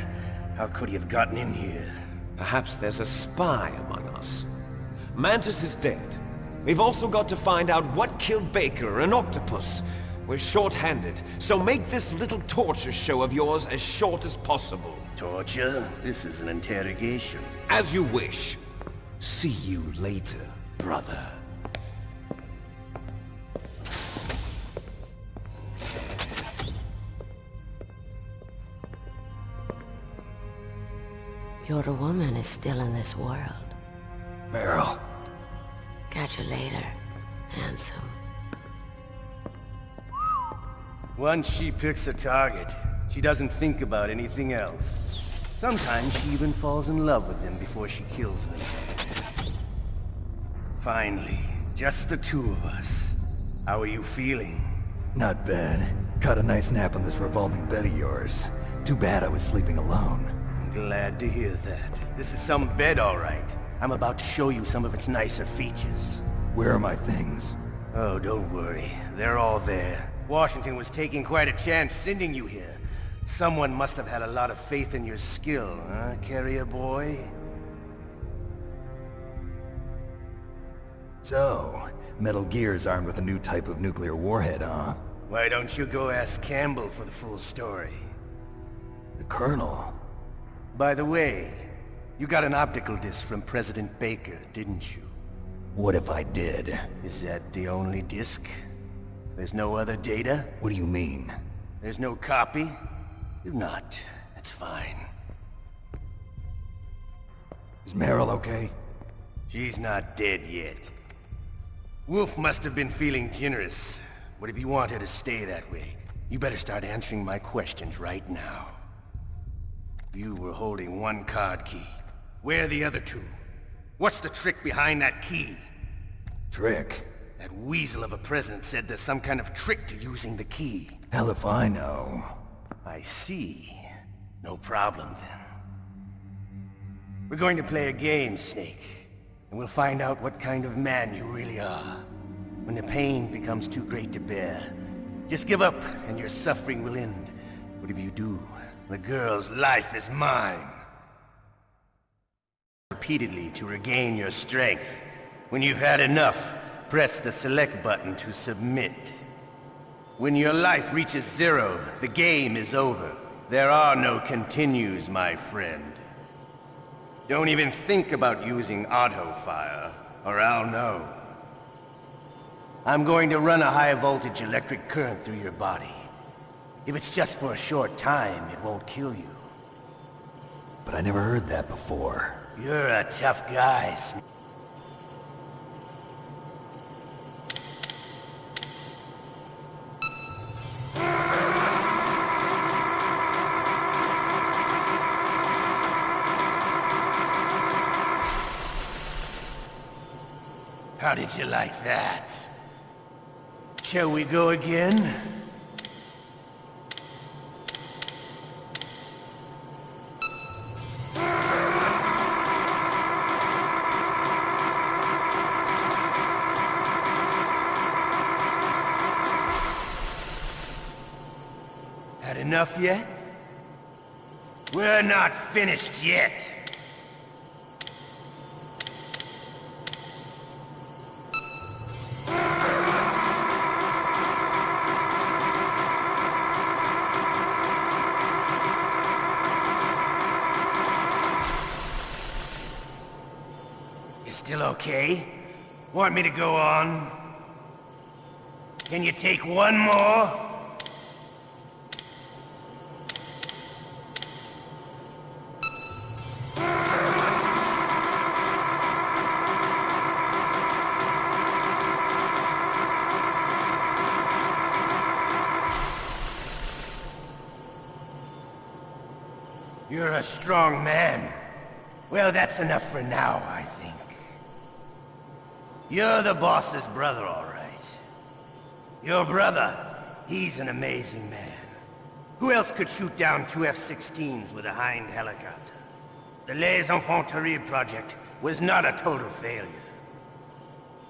How could he have gotten in here? Perhaps there's a spy among us. Mantis is dead. We've also got to find out what killed Baker, an octopus. We're short-handed, so make this little torture show of yours as short as possible. Torture? This is an interrogation. As you wish. See you later, brother. Your woman is still in this world. Meryl. Catch you later, handsome. Once she picks a target, she doesn't think about anything else. Sometimes she even falls in love with them before she kills them. Finally, just the two of us. How are you feeling? Not bad. Caught a nice nap on this revolving bed of yours. Too bad I was sleeping alone. I'm glad to hear that. This is some bed, all right. I'm about to show you some of its nicer features. Where are my things? Oh, don't worry. They're all there. Washington was taking quite a chance sending you here. Someone must have had a lot of faith in your skill, huh, carrier boy? So, Metal Gear's armed with a new type of nuclear warhead, huh? Why don't you go ask Campbell for the full story? The Colonel? By the way, you got an optical disc from President Baker, didn't you? What if I did? Is that the only disc? There's no other data? What do you mean? There's no copy? If not, that's fine. Is Meryl okay? She's not dead yet. Wolf must have been feeling generous, but if you want her to stay that way, you better start answering my questions right now. You were holding one card key. Where are the other two? What's the trick behind that key? Trick? That weasel of a president said there's some kind of trick to using the key. Hell if I know. I see. No problem then. We're going to play a game, Snake. And we'll find out what kind of man you really are. When the pain becomes too great to bear, just give up and your suffering will end. But if you do, the girl's life is mine. Repeatedly to regain your strength. When you've had enough, press the select button to submit. When your life reaches 0, the game is over. There are no continues, my friend. Don't even think about using auto-fire, or I'll know. I'm going to run a high-voltage electric current through your body. If it's just for a short time, it won't kill you. But I never heard that before. You're a tough guy, Snake. How did you like that? Shall we go again? Had enough yet? We're not finished yet. Still okay? Want me to go on? Can you take one more? a strong man. Well, that's enough for now, I think. You're the boss's brother, all right. Your brother, he's an amazing man. Who else could shoot down 2 F-16s with a Hind helicopter? The Les Infanteries project was not a total failure.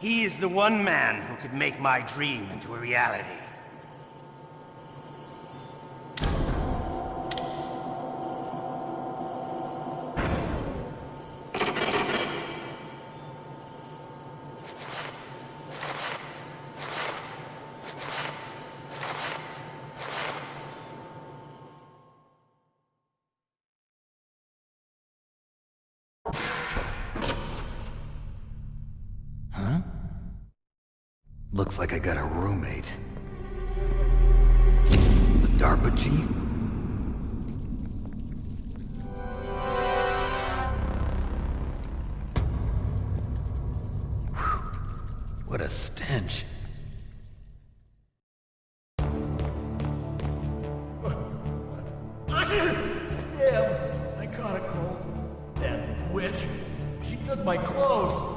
He is the one man who could make my dream into a reality. Huh? Looks like I got a roommate. The DARPA chief? Whew. What a stench. Damn, I caught a cold. That witch. She took my clothes.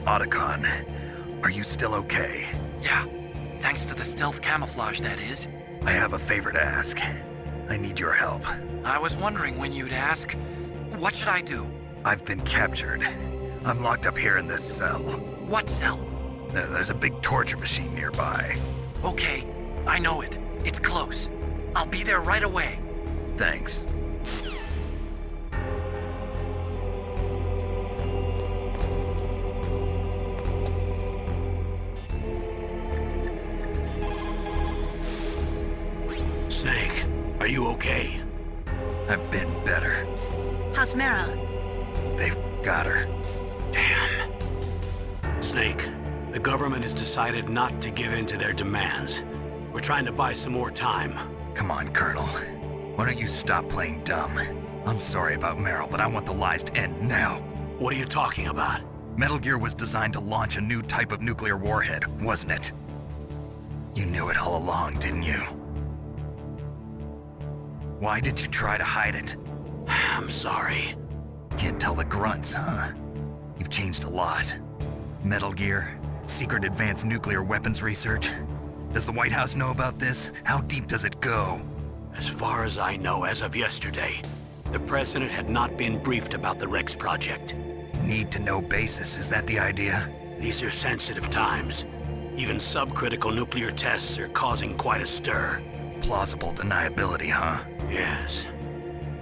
Otacon, are you still okay? Yeah, thanks to the stealth camouflage, that is. I have a favor to ask. I need your help. I was wondering when you'd ask. What should I do? I've been captured. I'm locked up here in this cell. What cell? There's a big torture machine nearby. Okay, I know it. It's close. I'll be there right away. Thanks. Snake, are you okay? I've been better. How's Mara? They've got her. Damn. Snake, the government has decided not to give in to their demands. We're trying to buy some more time. Come on, Colonel. Why don't you stop playing dumb? I'm sorry about Meryl, but I want the lies to end now. What are you talking about? Metal Gear was designed to launch a new type of nuclear warhead, wasn't it? You knew it all along, didn't you? Why did you try to hide it? I'm sorry. Can't tell the grunts, huh? You've changed a lot. Metal Gear, secret advanced nuclear weapons research. Does the White House know about this? How deep does it go? As far as I know, as of yesterday, the President had not been briefed about the Rex project. Need-to-know basis, is that the idea? These are sensitive times. Even subcritical nuclear tests are causing quite a stir. Plausible deniability, huh? Yes.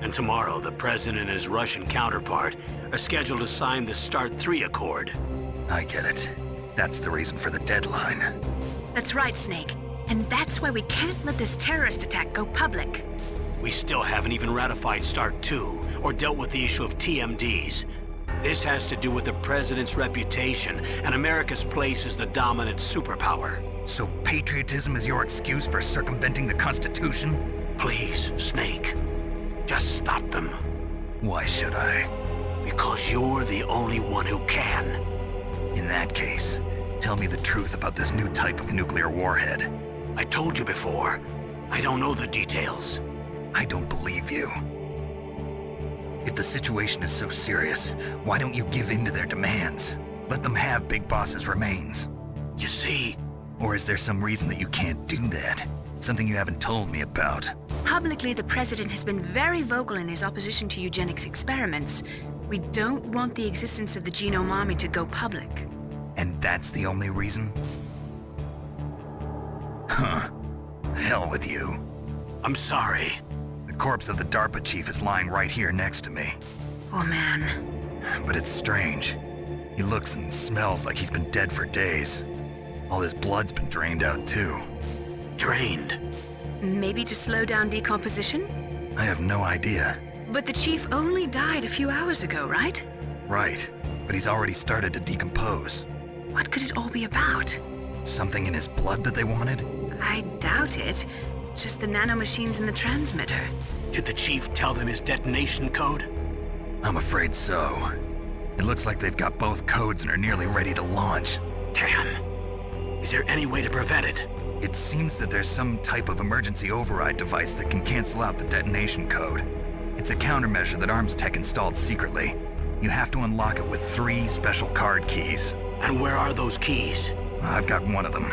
And tomorrow, the President and his Russian counterpart are scheduled to sign the START 3 Accord. I get it. That's the reason for the deadline. That's right, Snake. And that's why we can't let this terrorist attack go public. We still haven't even ratified START 2 or dealt with the issue of TMDs. This has to do with the President's reputation and America's place as the dominant superpower. So patriotism is your excuse for circumventing the Constitution? Please, Snake. Just stop them. Why should I? Because you're the only one who can. In that case, tell me the truth about this new type of nuclear warhead. I told you before. I don't know the details. I don't believe you. If the situation is so serious, why don't you give in to their demands? Let them have Big Boss's remains. You see? Or is there some reason that you can't do that? Something you haven't told me about? Publicly, the President has been very vocal in his opposition to eugenics experiments. We don't want the existence of the Genome Army to go public. And that's the only reason? Huh. Hell with you. I'm sorry. The corpse of the DARPA chief is lying right here next to me. Oh, man. But it's strange. He looks and smells like he's been dead for days. All his blood's been drained out, too. Drained? Maybe to slow down decomposition? I have no idea. But the chief only died a few hours ago, right? Right. But he's already started to decompose. What could it all be about? Something in his blood that they wanted? I doubt it. Just the nanomachines in the transmitter. Did the chief tell them his detonation code? I'm afraid so. It looks like they've got both codes and are nearly ready to launch. Damn. Is there any way to prevent it? It seems that there's some type of emergency override device that can cancel out the detonation code. It's a countermeasure that Arms Tech installed secretly. You have to unlock it with 3 special card keys. And where are those keys? I've got one of them.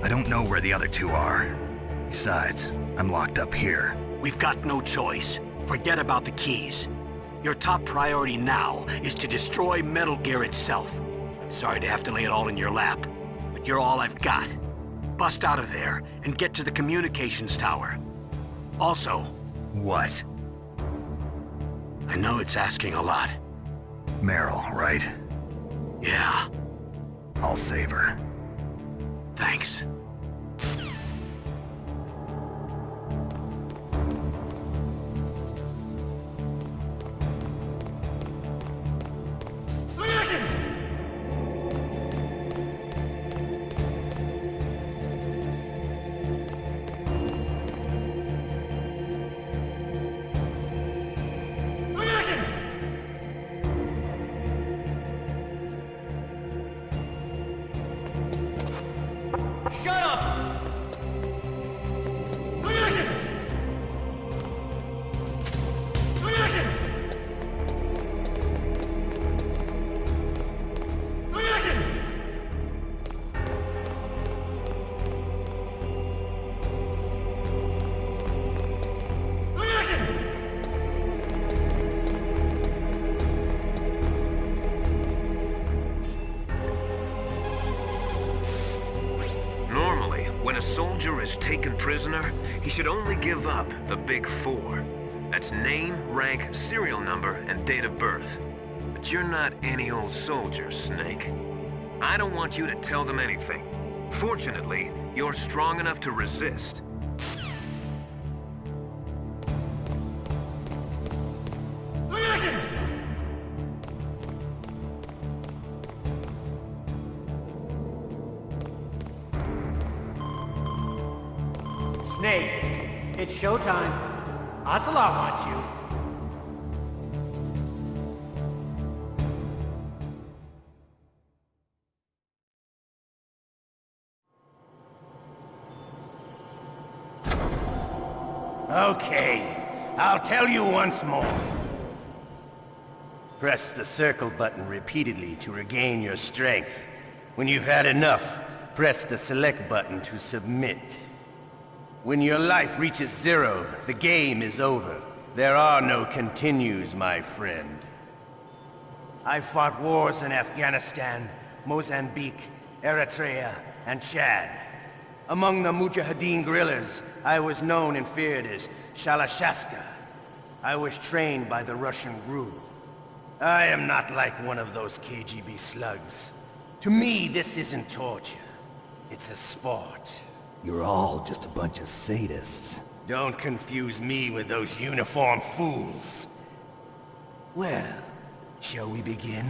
I don't know where the other 2 are. Besides, I'm locked up here. We've got no choice. Forget about the keys. Your top priority now is to destroy Metal Gear itself. I'm sorry to have to lay it all in your lap, but you're all I've got. Bust out of there and get to the communications tower. Also... What? I know it's asking a lot. Meryl, right? Yeah. I'll save her. Thanks. Shut up! When a soldier is taken prisoner, he should only give up the big 4. That's name, rank, serial number, and date of birth. But you're not any old soldier, Snake. I don't want you to tell them anything. Fortunately, you're strong enough to resist. Snake, it's showtime. Ocelot wants you. Okay, I'll tell you once more. Press the circle button repeatedly to regain your strength. When you've had enough, press the select button to submit. When your life reaches 0, the game is over. There are no continues, my friend. I fought wars in Afghanistan, Mozambique, Eritrea, and Chad. Among the Mujahideen guerrillas, I was known and feared as Shalashaska. I was trained by the Russian GRU. I am not like one of those KGB slugs. To me, this isn't torture. It's a sport. You're all just a bunch of sadists. Don't confuse me with those uniformed fools. Well, shall we begin?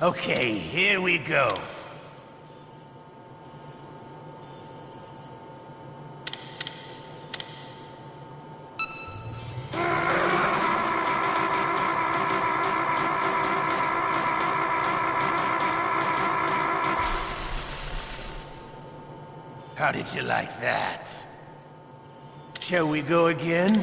Okay, here we go. How did you like that? Shall we go again?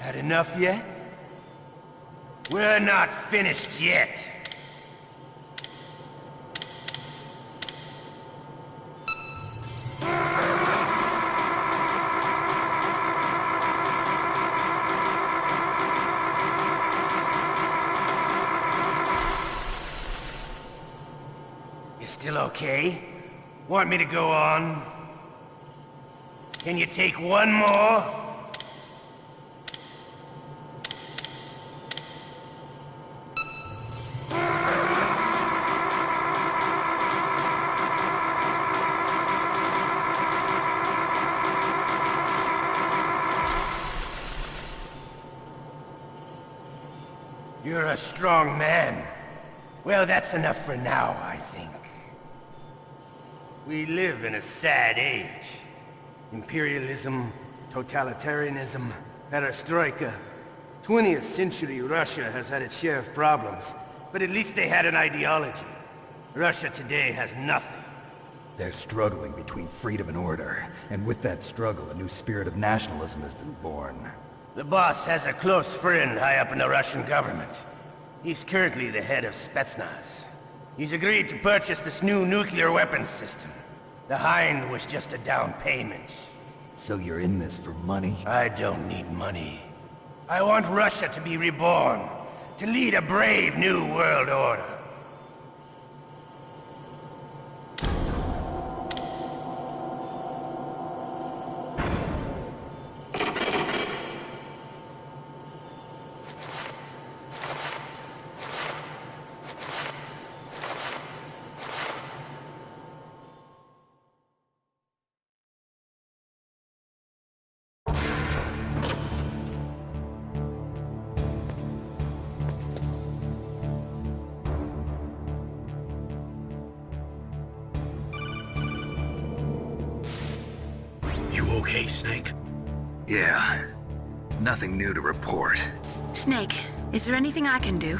Had enough yet? We're not finished yet. Still okay? Want me to go on? Can you take one more? a strong man. Well, that's enough for now, I think. We live in a sad age. Imperialism, totalitarianism, perestroika. 20th century Russia has had its share of problems, but at least they had an ideology. Russia today has nothing. They're struggling between freedom and order, and with that struggle, a new spirit of nationalism has been born. The boss has a close friend high up in the Russian government. He's currently the head of Spetsnaz. He's agreed to purchase this new nuclear weapons system. The Hind was just a down payment. So you're in this for money? I don't need money. I want Russia to be reborn, to lead a brave new world order. Okay, Snake? Yeah. Nothing new to report. Snake, is there anything I can do?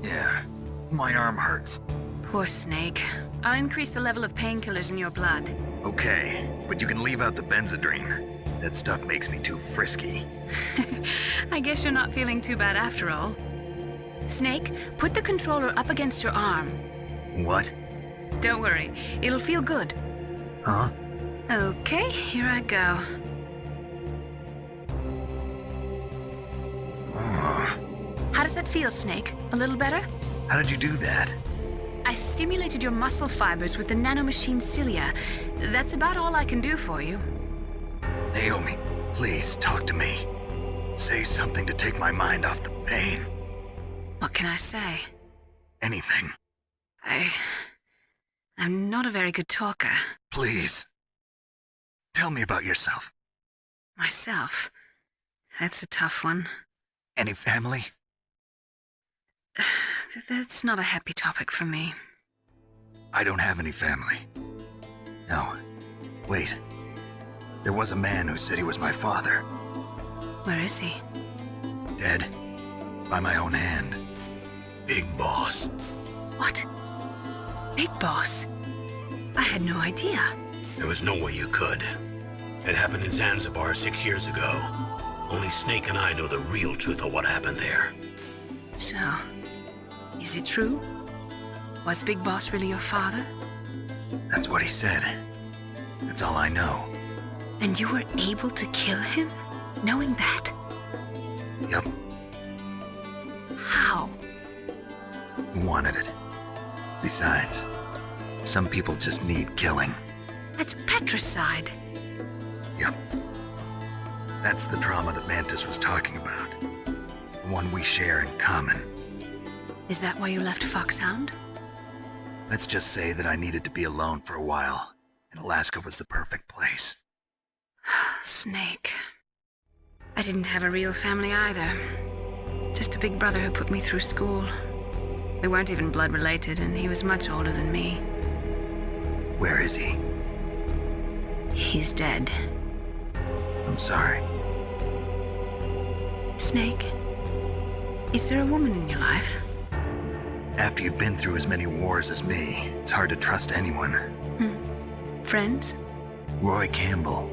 Yeah. My arm hurts. Poor Snake. I'll increase the level of painkillers in your blood. Okay, but you can leave out the Benzedrine. That stuff makes me too frisky. I guess you're not feeling too bad after all. Snake, put the controller up against your arm. What? Don't worry, it'll feel good. Huh? Okay, here I go. How does that feel, Snake? A little better? How did you do that? I stimulated your muscle fibers with the nanomachine cilia. That's about all I can do for you. Naomi, please talk to me. Say something to take my mind off the pain. What can I say? Anything. I'm not a very good talker. Please. Tell me about yourself. Myself? That's a tough one. Any family? That's not a happy topic for me. I don't have any family. No. Wait. There was a man who said he was my father. Where is he? Dead. By my own hand. Big Boss. What? Big Boss? I had no idea. There was no way you could. It happened in Zanzibar 6 years ago. Only Snake and I know the real truth of what happened there. So, is it true? Was Big Boss really your father? That's what he said. That's all I know. And you were able to kill him, knowing that? Yep. How? He wanted it. Besides, some people just need killing. That's patricide. Yep. That's the trauma that Mantis was talking about. The one we share in common. Is that why you left Foxhound? Let's just say that I needed to be alone for a while, and Alaska was the perfect place. Snake. I didn't have a real family either. Just a big brother who put me through school. We weren't even blood related, and he was much older than me. Where is he? He's dead. I'm sorry. Snake, is there a woman in your life? After you've been through as many wars as me, it's hard to trust anyone. Friends? Roy Campbell.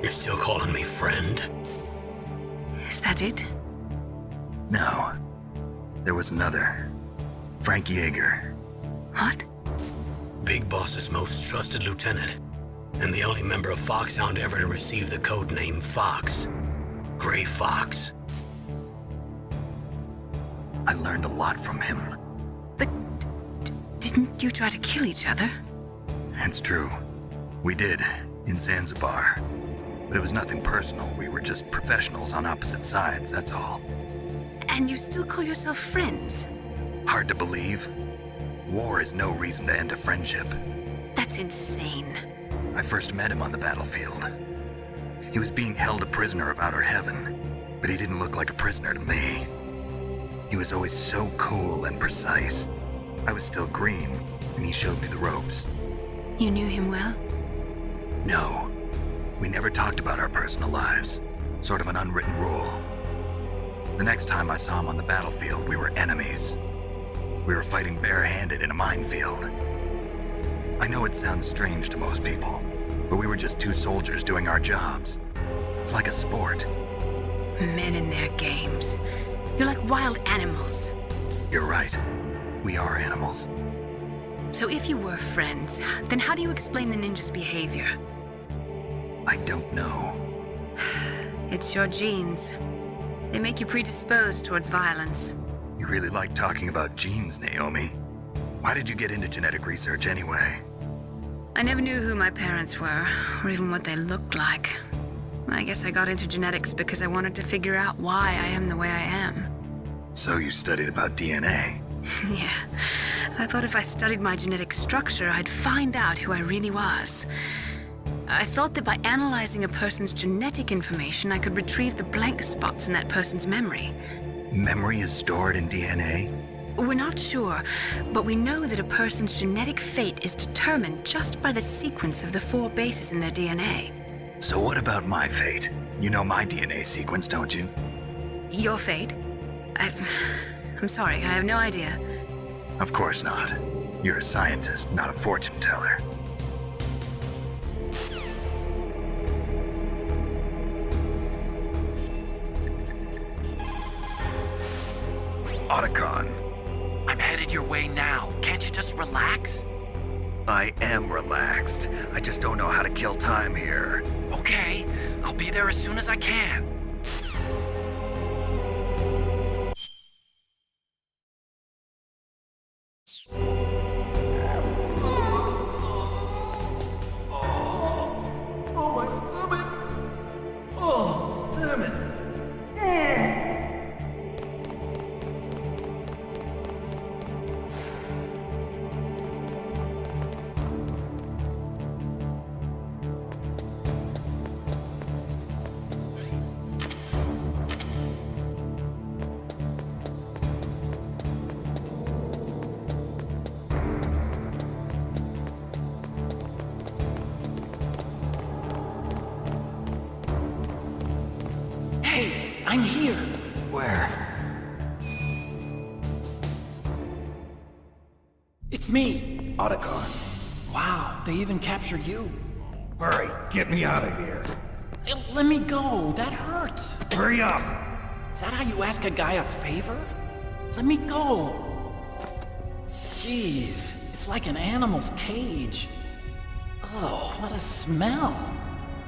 You're still calling me friend? Is that it? No. There was another. Frank Yeager. What? Big Boss's most trusted lieutenant, and the only member of Foxhound ever to receive the code name Fox. Gray Fox. I learned a lot from him. But didn't you try to kill each other? It's true. We did, in Zanzibar. But it was nothing personal. We were just professionals on opposite sides, that's all. And you still call yourself friends? Hard to believe. War is no reason to end a friendship. That's insane. I first met him on the battlefield. He was being held a prisoner of outer heaven, but he didn't look like a prisoner to me. He was always so cool and precise. I was still green, and he showed me the ropes. You knew him well? No. We never talked about our personal lives. Sort of an unwritten rule. The next time I saw him on the battlefield, we were enemies. We were fighting barehanded in a minefield. I know it sounds strange to most people, but we were just two soldiers doing our jobs. It's like a sport. Men in their games. You're like wild animals. You're right. We are animals. So if you were friends, then how do you explain the ninja's behavior? I don't know. It's your genes. They make you predisposed towards violence. You really like talking about genes, Naomi. Why did you get into genetic research anyway? I never knew who my parents were, or even what they looked like. I guess I got into genetics because I wanted to figure out why I am the way I am. So you studied about DNA? Yeah. I thought if I studied my genetic structure, I'd find out who I really was. I thought that by analyzing a person's genetic information, I could retrieve the blank spots in that person's memory. Memory is stored in DNA? We're not sure, but we know that a person's genetic fate is determined just by the sequence of the 4 bases in their DNA. So what about my fate? You know my DNA sequence, don't you? Your fate? I'm sorry, I have no idea. Of course not. You're a scientist, not a fortune teller. Otacon. I'm headed your way now. Can't you just relax? I am relaxed. I just don't know how to kill time here. Okay, I'll be there as soon as I can. Oh, my stomach! Oh, damn it! Hey, I'm here. Where? It's me. Otacon. Wow, they even captured you. Hurry, get me out of here. Hey, let me go. That hurts. Hurry up. Is that how you ask a guy a favor? Let me go. Jeez, it's like an animal's cage. Oh, what a smell.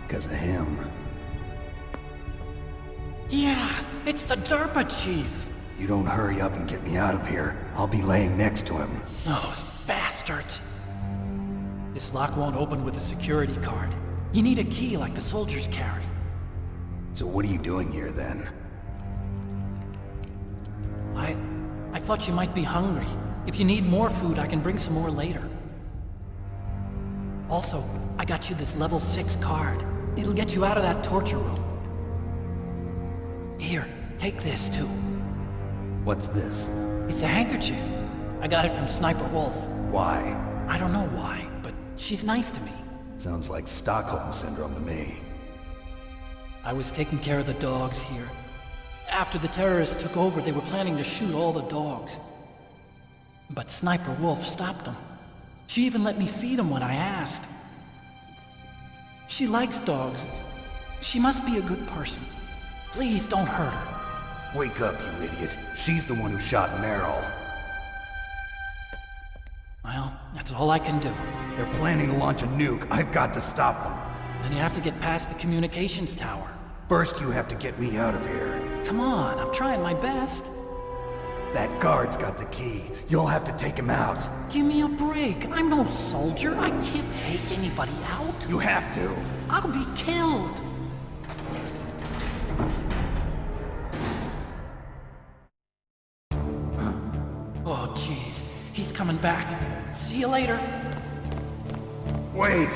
Because of him. Yeah, it's the DARPA chief. You don't hurry up and get me out of here, I'll be laying next to him. Those bastards. This lock won't open with a security card. You need a key like the soldiers carry. So what are you doing here then? I thought you might be hungry. If you need more food, I can bring some more later. Also, I got you this level 6 card. It'll get you out of that torture room. Here, take this too. What's this? It's a handkerchief. I got it from Sniper Wolf. Why? I don't know why, but she's nice to me. Sounds like Stockholm Syndrome to me. I was taking care of the dogs here. After the terrorists took over, they were planning to shoot all the dogs. But Sniper Wolf stopped them. She even let me feed them when I asked. She likes dogs. She must be a good person. Please don't hurt her. Wake up, you idiot. She's the one who shot Meryl. Well, that's all I can do. They're planning to launch a nuke. I've got to stop them. Then you have to get past the communications tower. First, you have to get me out of here. Come on, I'm trying my best. That guard's got the key. You'll have to take him out. Give me a break. I'm no soldier. I can't take anybody out. You have to. I'll be killed. Oh, jeez. He's coming back. See you later. Wait!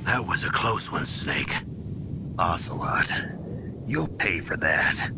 That was a close one, Snake. Ocelot, you'll pay for that.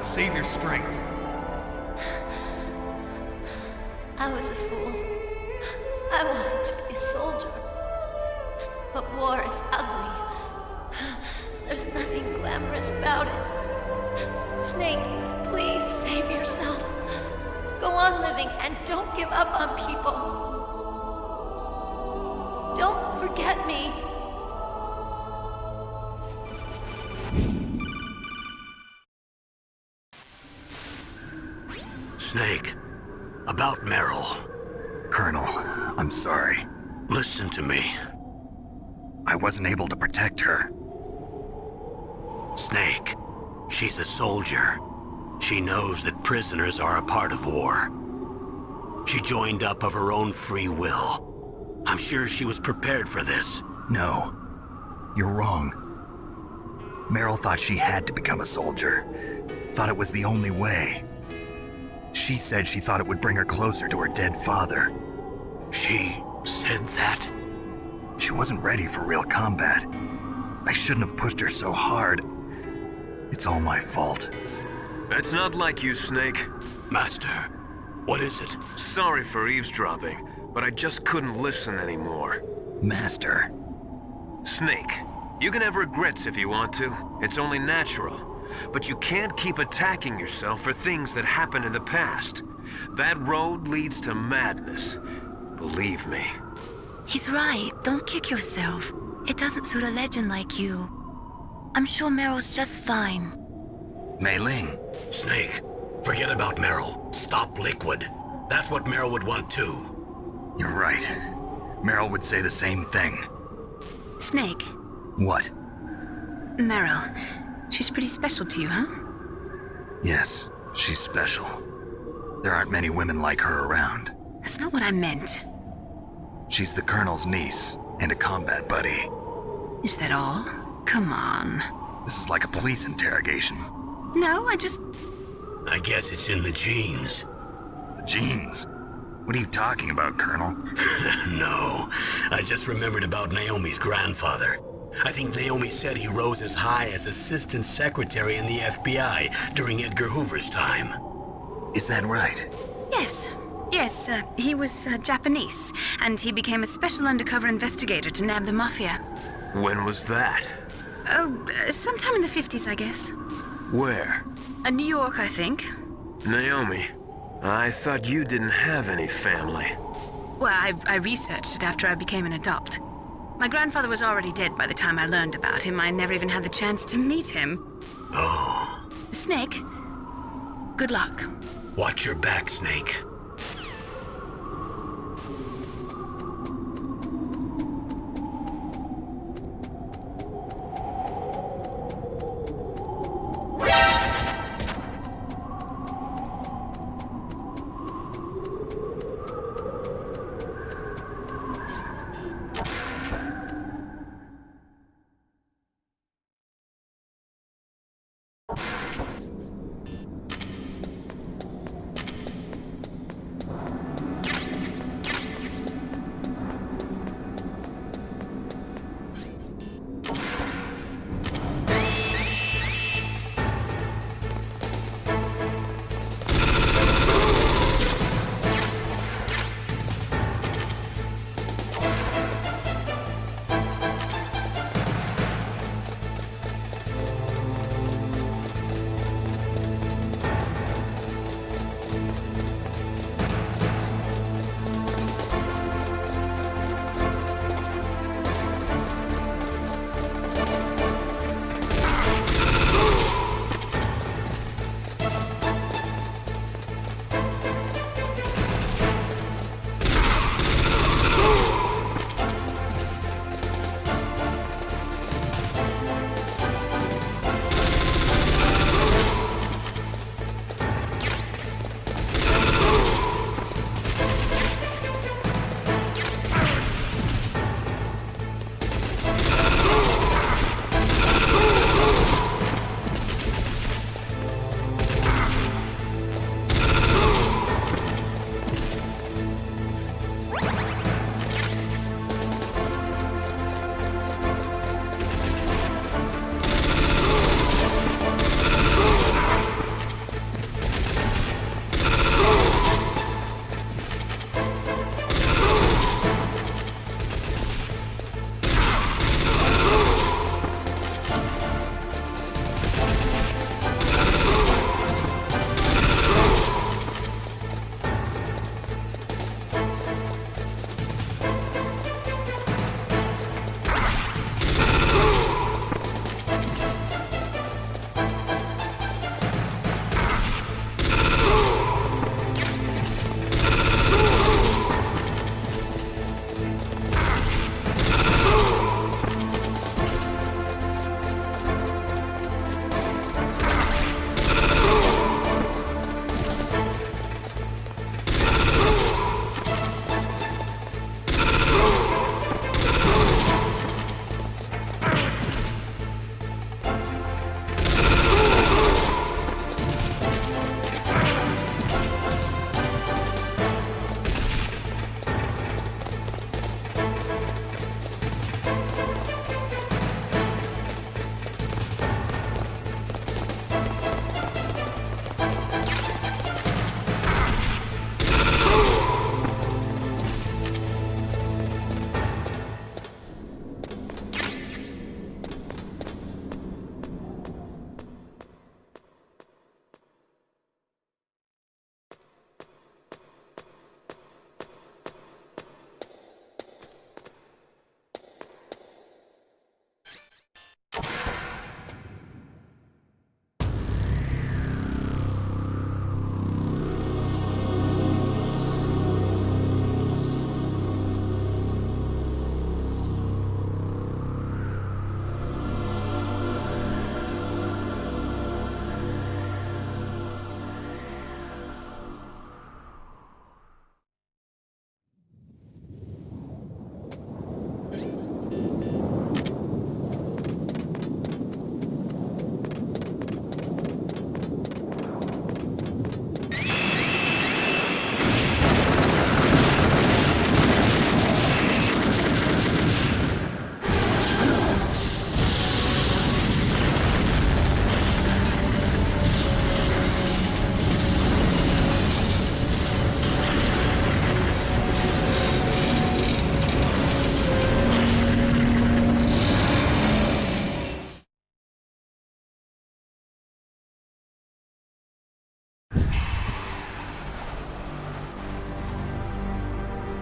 Save your strength. I was a fool. I wanted to be a soldier. But war is ugly. There's nothing glamorous about it. Snake, please save yourself. Go on living and don't give up on people. Don't forget me. Snake, about Meryl. Colonel, I'm sorry. Listen to me. I wasn't able to protect her. Snake, she's a soldier. She knows that prisoners are a part of war. She joined up of her own free will. I'm sure she was prepared for this. No, you're wrong. Meryl thought she had to become a soldier. Thought it was the only way. She said she thought it would bring her closer to her dead father. She said that? She wasn't ready for real combat. I shouldn't have pushed her so hard. It's all my fault. That's not like you, Snake. Master, what is it? Sorry for eavesdropping, but I just couldn't listen anymore. Master. Snake, you can have regrets if you want to. It's only natural. But you can't keep attacking yourself for things that happened in the past. That road leads to madness. Believe me. He's right. Don't kick yourself. It doesn't suit a legend like you. I'm sure Meryl's just fine. Mei Ling. Snake, forget about Meryl. Stop Liquid. That's what Meryl would want too. You're right. Meryl would say the same thing. Snake. What? Meryl. She's pretty special to you, huh? Yes, she's special. There aren't many women like her around. That's not what I meant. She's the Colonel's niece and a combat buddy. Is that all? Come on. This is like a police interrogation. No, I guess it's in the genes. The genes? What are you talking about, Colonel? No, I just remembered about Naomi's grandfather. I think Naomi said he rose as high as assistant secretary in the FBI during Edgar Hoover's time. Is that right? Yes. Yes, he was Japanese, and he became a special undercover investigator to nab the Mafia. When was that? Oh, sometime in the 50s, I guess. Where? New York, I think. Naomi, I thought you didn't have any family. Well, I researched it after I became an adopt. My grandfather was already dead by the time I learned about him. I never even had the chance to meet him. Oh. Snake, good luck. Watch your back, Snake.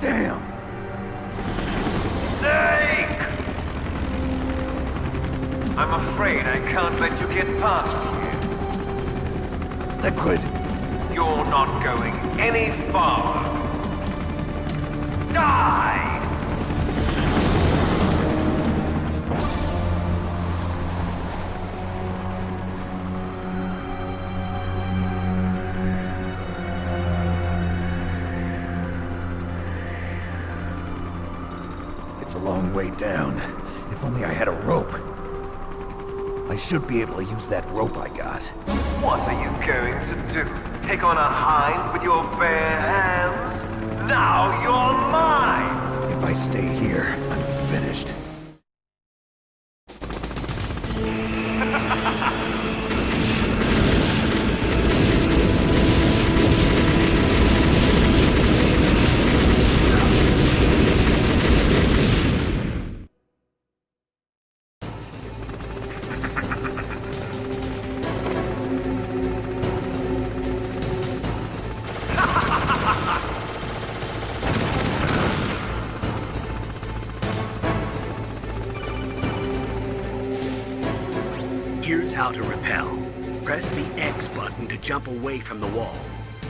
Damn! Snake! I'm afraid I can't let you get past here. Liquid! You're not going any farther. Die! It's a long way down. If only I had a rope. I should be able to use that rope I got. What are you going to do? Take on a hind with your bare hands? Now you're mine! If I stay here, I'm finished. Here's how to rappel. Press the X button to jump away from the wall.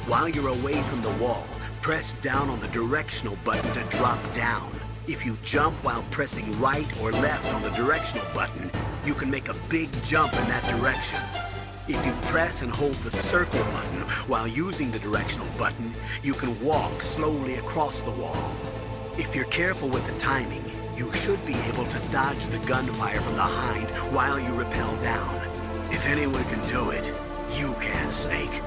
While you're away from the wall, press down on the directional button to drop down. If you jump while pressing right or left on the directional button, you can make a big jump in that direction. If you press and hold the circle button while using the directional button, you can walk slowly across the wall. If you're careful with the timing, you should be able to dodge the gunfire from the hind while you rappel down. If anyone can do it, you can, Snake.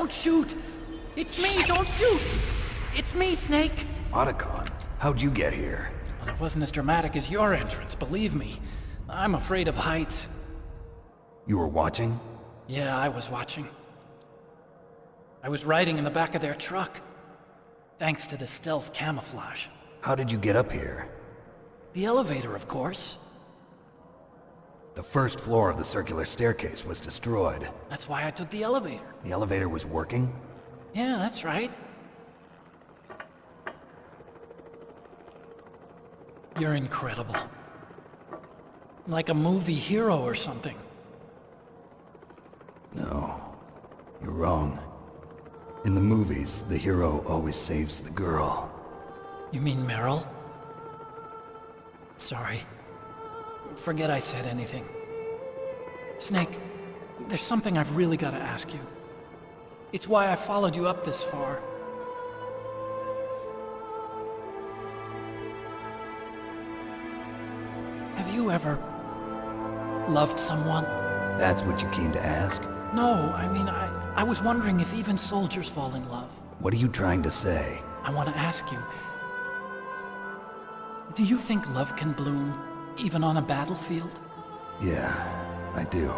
Don't shoot! It's me, don't shoot! It's me, Snake! Otacon, how'd you get here? Well, it wasn't as dramatic as your entrance, believe me. I'm afraid of heights. You were watching? Yeah, I was watching. I was riding in the back of their truck. Thanks to the stealth camouflage. How did you get up here? The elevator, of course. The first floor of the circular staircase was destroyed. That's why I took the elevator. The elevator was working? Yeah, that's right. You're incredible. Like a movie hero or something. No, you're wrong. In the movies, the hero always saves the girl. You mean Meryl? Sorry. Forget I said anything. Snake, there's something I've really got to ask you. It's why I followed you up this far. Have you ever loved someone? That's what you came to ask? No, I mean, I was wondering if even soldiers fall in love. What are you trying to say? I want to ask you, do you think love can bloom, even on a battlefield? Yeah, I do.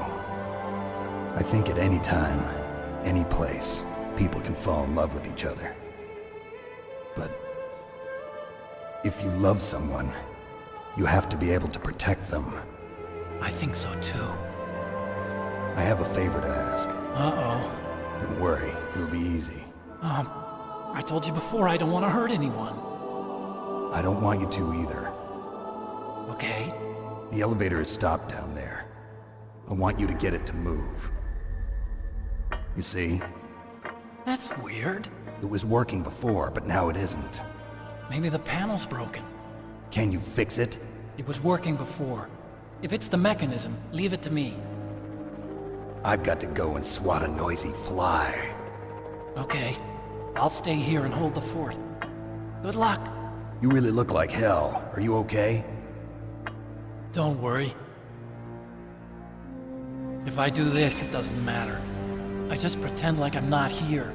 I think at any time, any place, people can fall in love with each other. But if you love someone, you have to be able to protect them. I think so too. I have a favor to ask. Uh-oh. Don't worry, it'll be easy. I told you before I don't want to hurt anyone. I don't want you to either. Okay. The elevator is stopped down there. I want you to get it to move. You see? That's weird. It was working before, but now it isn't. Maybe the panel's broken. Can you fix it? It was working before. If it's the mechanism, leave it to me. I've got to go and swat a noisy fly. Okay. I'll stay here and hold the fort. Good luck. You really look like hell. Are you okay? Don't worry. If I do this, it doesn't matter. I just pretend like I'm not here,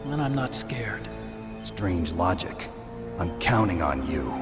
and then I'm not scared. Strange logic. I'm counting on you.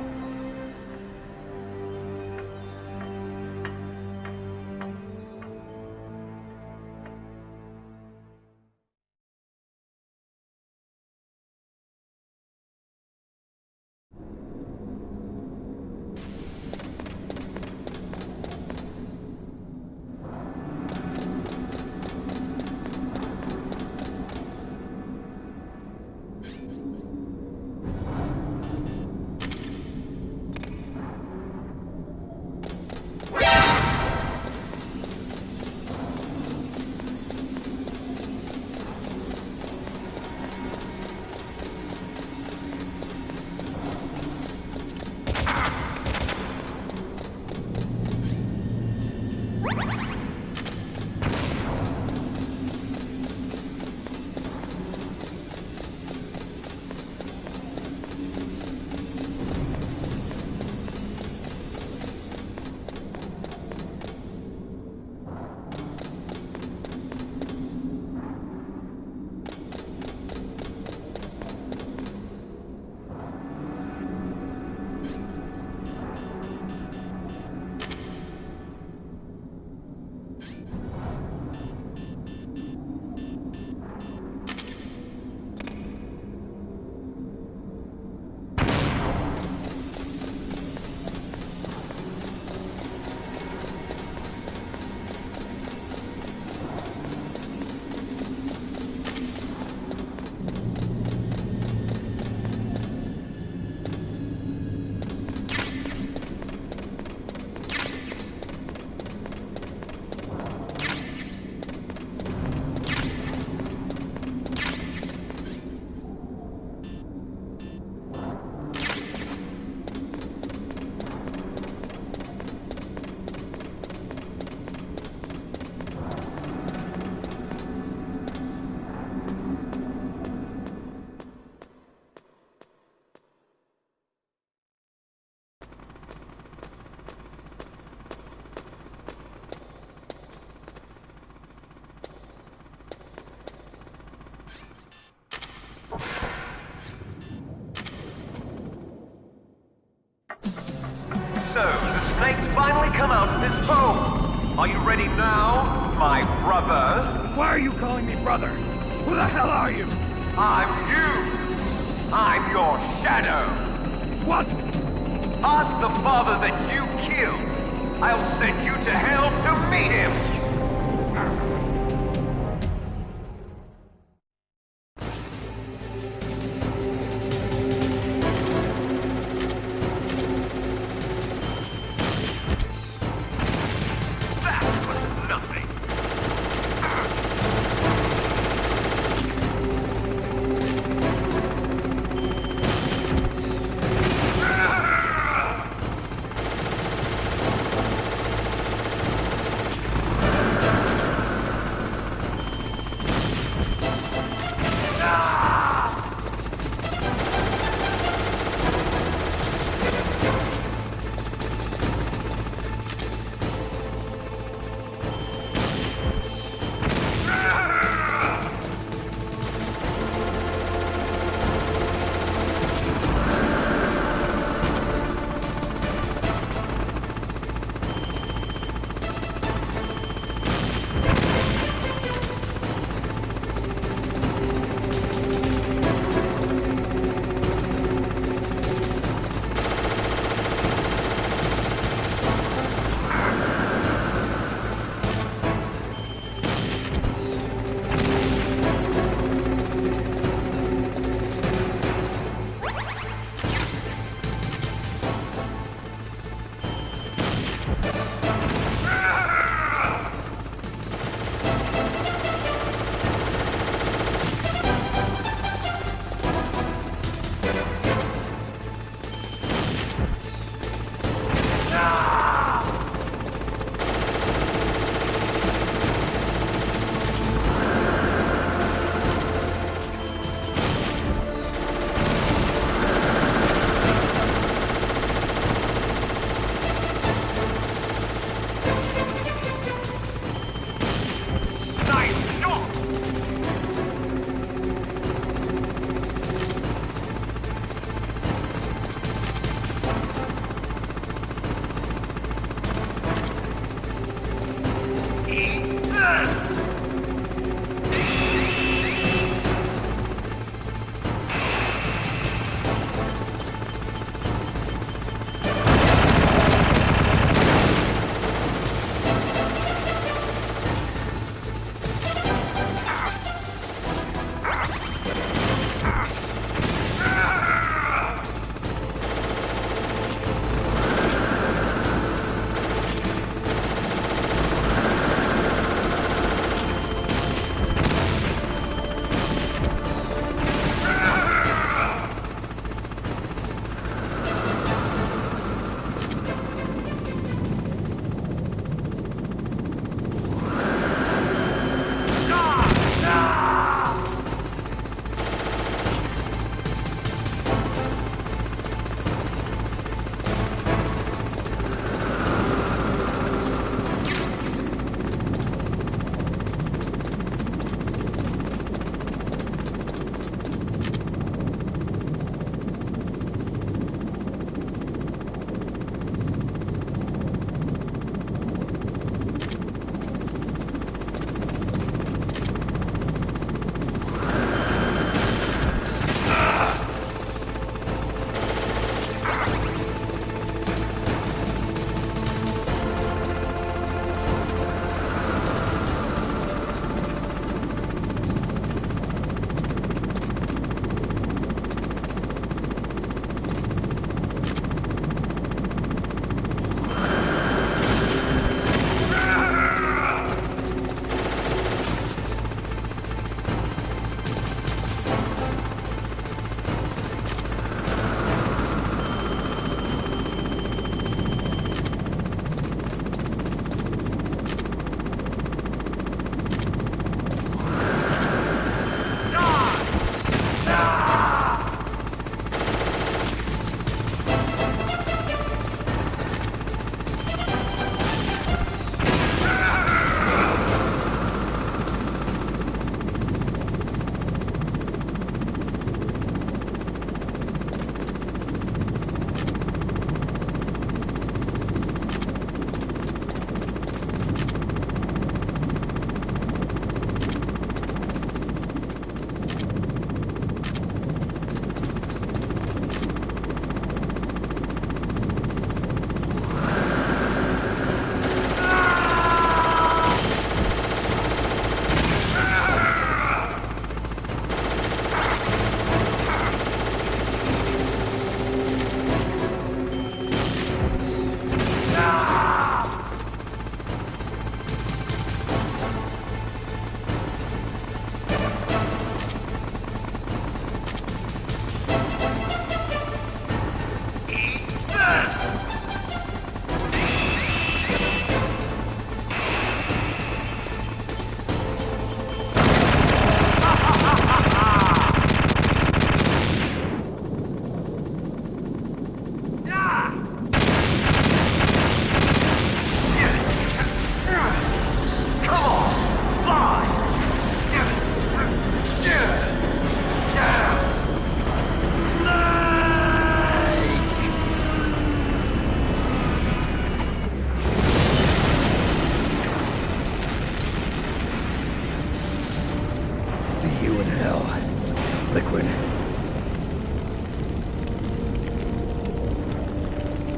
come out of this home. Are you ready now, my brother? Why are you calling me brother? Who the hell are you? I'm you. I'm your shadow. What? Ask the father that you killed. I'll send you to hell to meet him.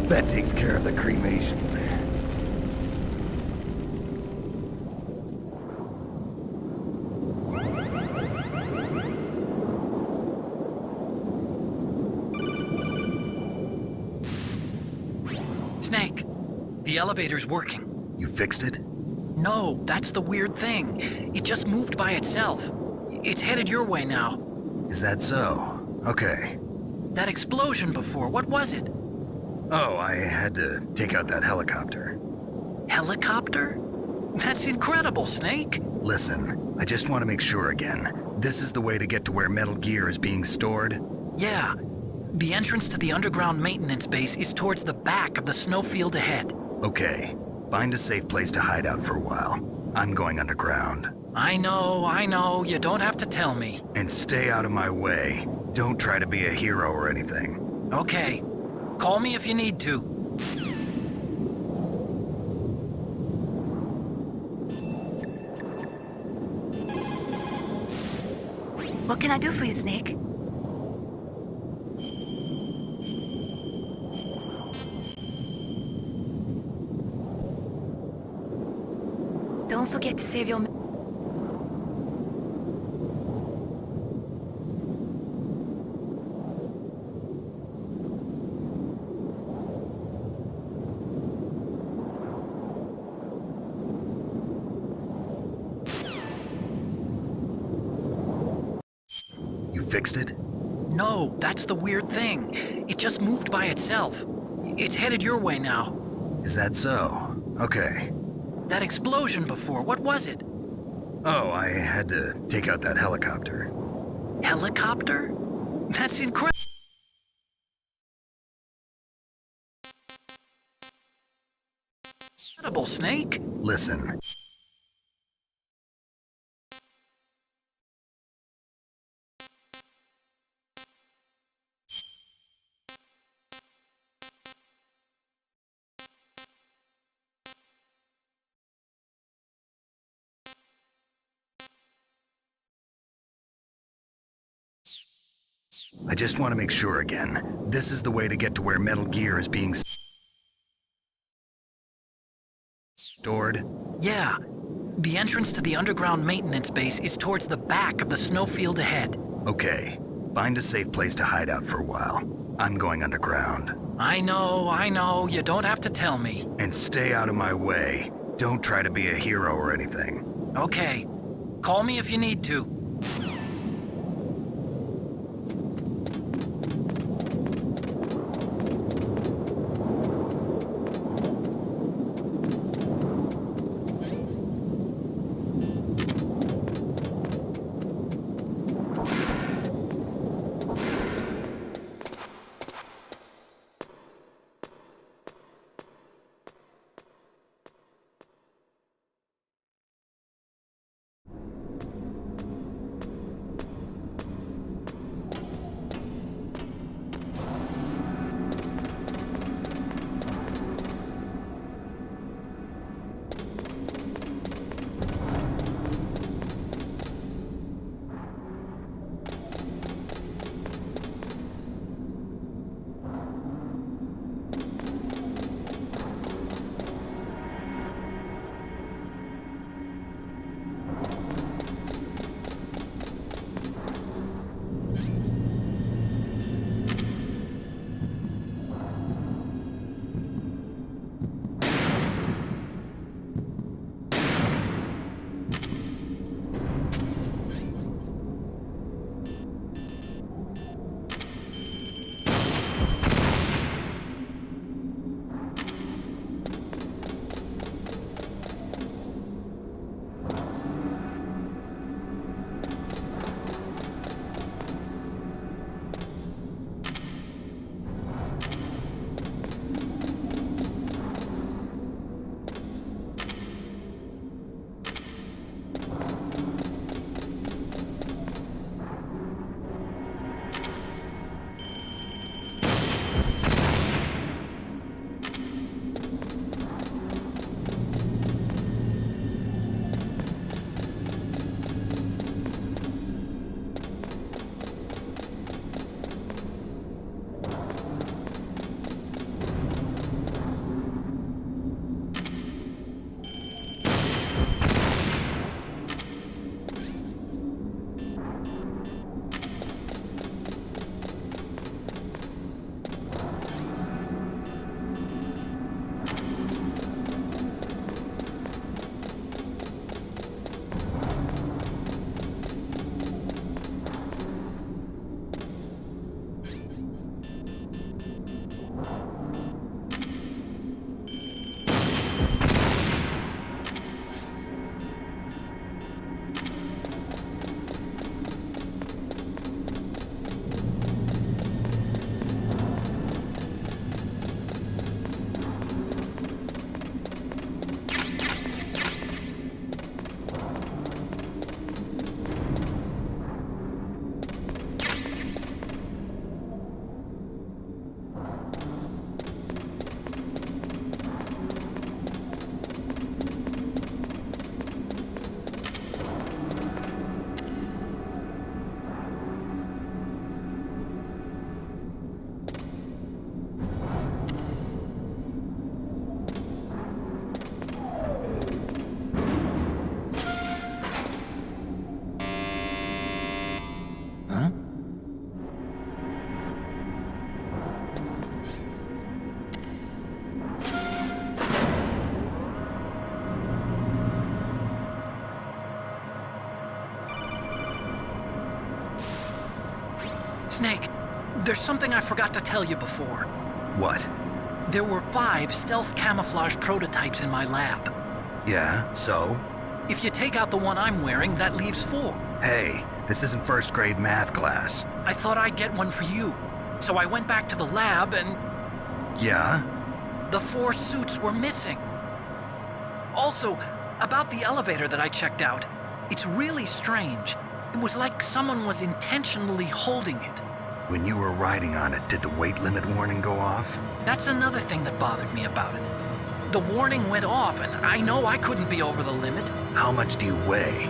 That takes care of the cremation. Snake, the elevator's working. You fixed it? No, that's the weird thing. It just moved by itself. It's headed your way now. Is that so? Okay. That explosion before, what was it? Oh, I had to take out that helicopter. Helicopter? That's incredible, Snake. Listen, I just want to make sure again. This is the way to get to where Metal Gear is being stored? Yeah. The entrance to the underground maintenance base is towards the back of the snowfield ahead. Okay. Find a safe place to hide out for a while. I'm going underground. I know. You don't have to tell me. And stay out of my way. Don't try to be a hero or anything. Okay. Call me if you need to. What can I do for you, Snake? Don't forget to save your... You fixed it? No, that's the weird thing. It just moved by itself. It's headed your way now. Is that so? Okay. That explosion before, what was it? Oh, I had to take out that helicopter. Helicopter? That's incredible. Snake. Listen. I just want to make sure again. This is the way to get to where Metal Gear is being stored? Yeah. The entrance to the underground maintenance base is towards the back of the snowfield ahead. Okay. Find a safe place to hide out for a while. I'm going underground. I know. You don't have to tell me. And stay out of my way. Don't try to be a hero or anything. Okay. Call me if you need to. Snake, there's something I forgot to tell you before. What? There were 5 stealth camouflage prototypes in my lab. Yeah, so? If you take out the one I'm wearing, that leaves 4. Hey, this isn't first grade math class. I thought I'd get one for you. So I went back to the lab and... Yeah? The 4 suits were missing. Also, about the elevator that I checked out, it's really strange. It was like someone was intentionally holding it. When you were riding on it, did the weight limit warning go off? That's another thing that bothered me about it. The warning went off, and I know I couldn't be over the limit. How much do you weigh?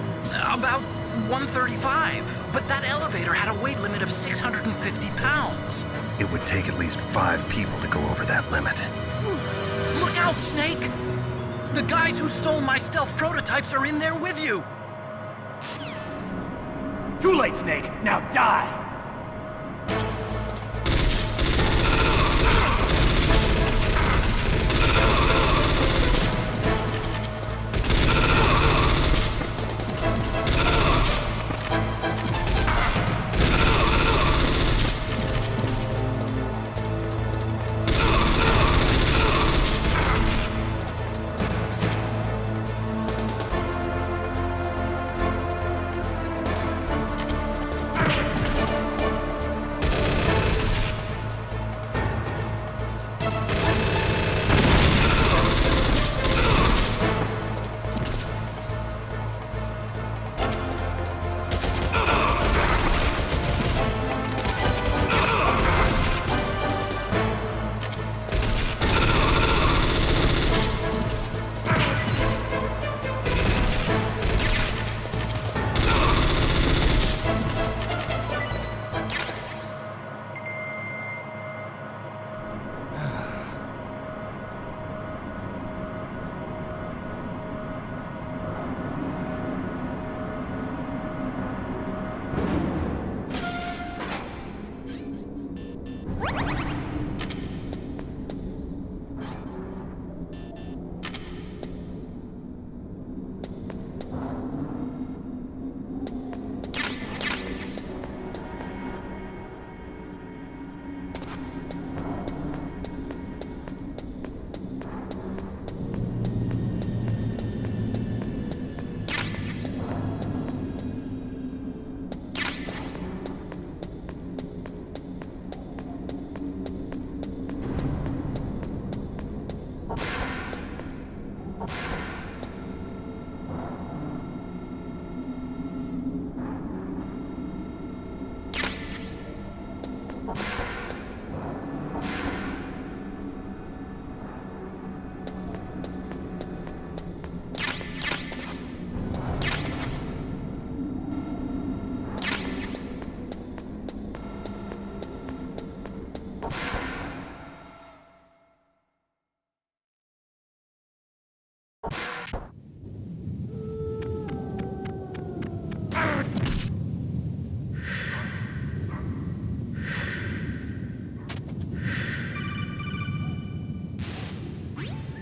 About 135, but that elevator had a weight limit of 650 pounds. It would take at least 5 people to go over that limit. Look out, Snake! The guys who stole my stealth prototypes are in there with you! Too late, Snake! Now die!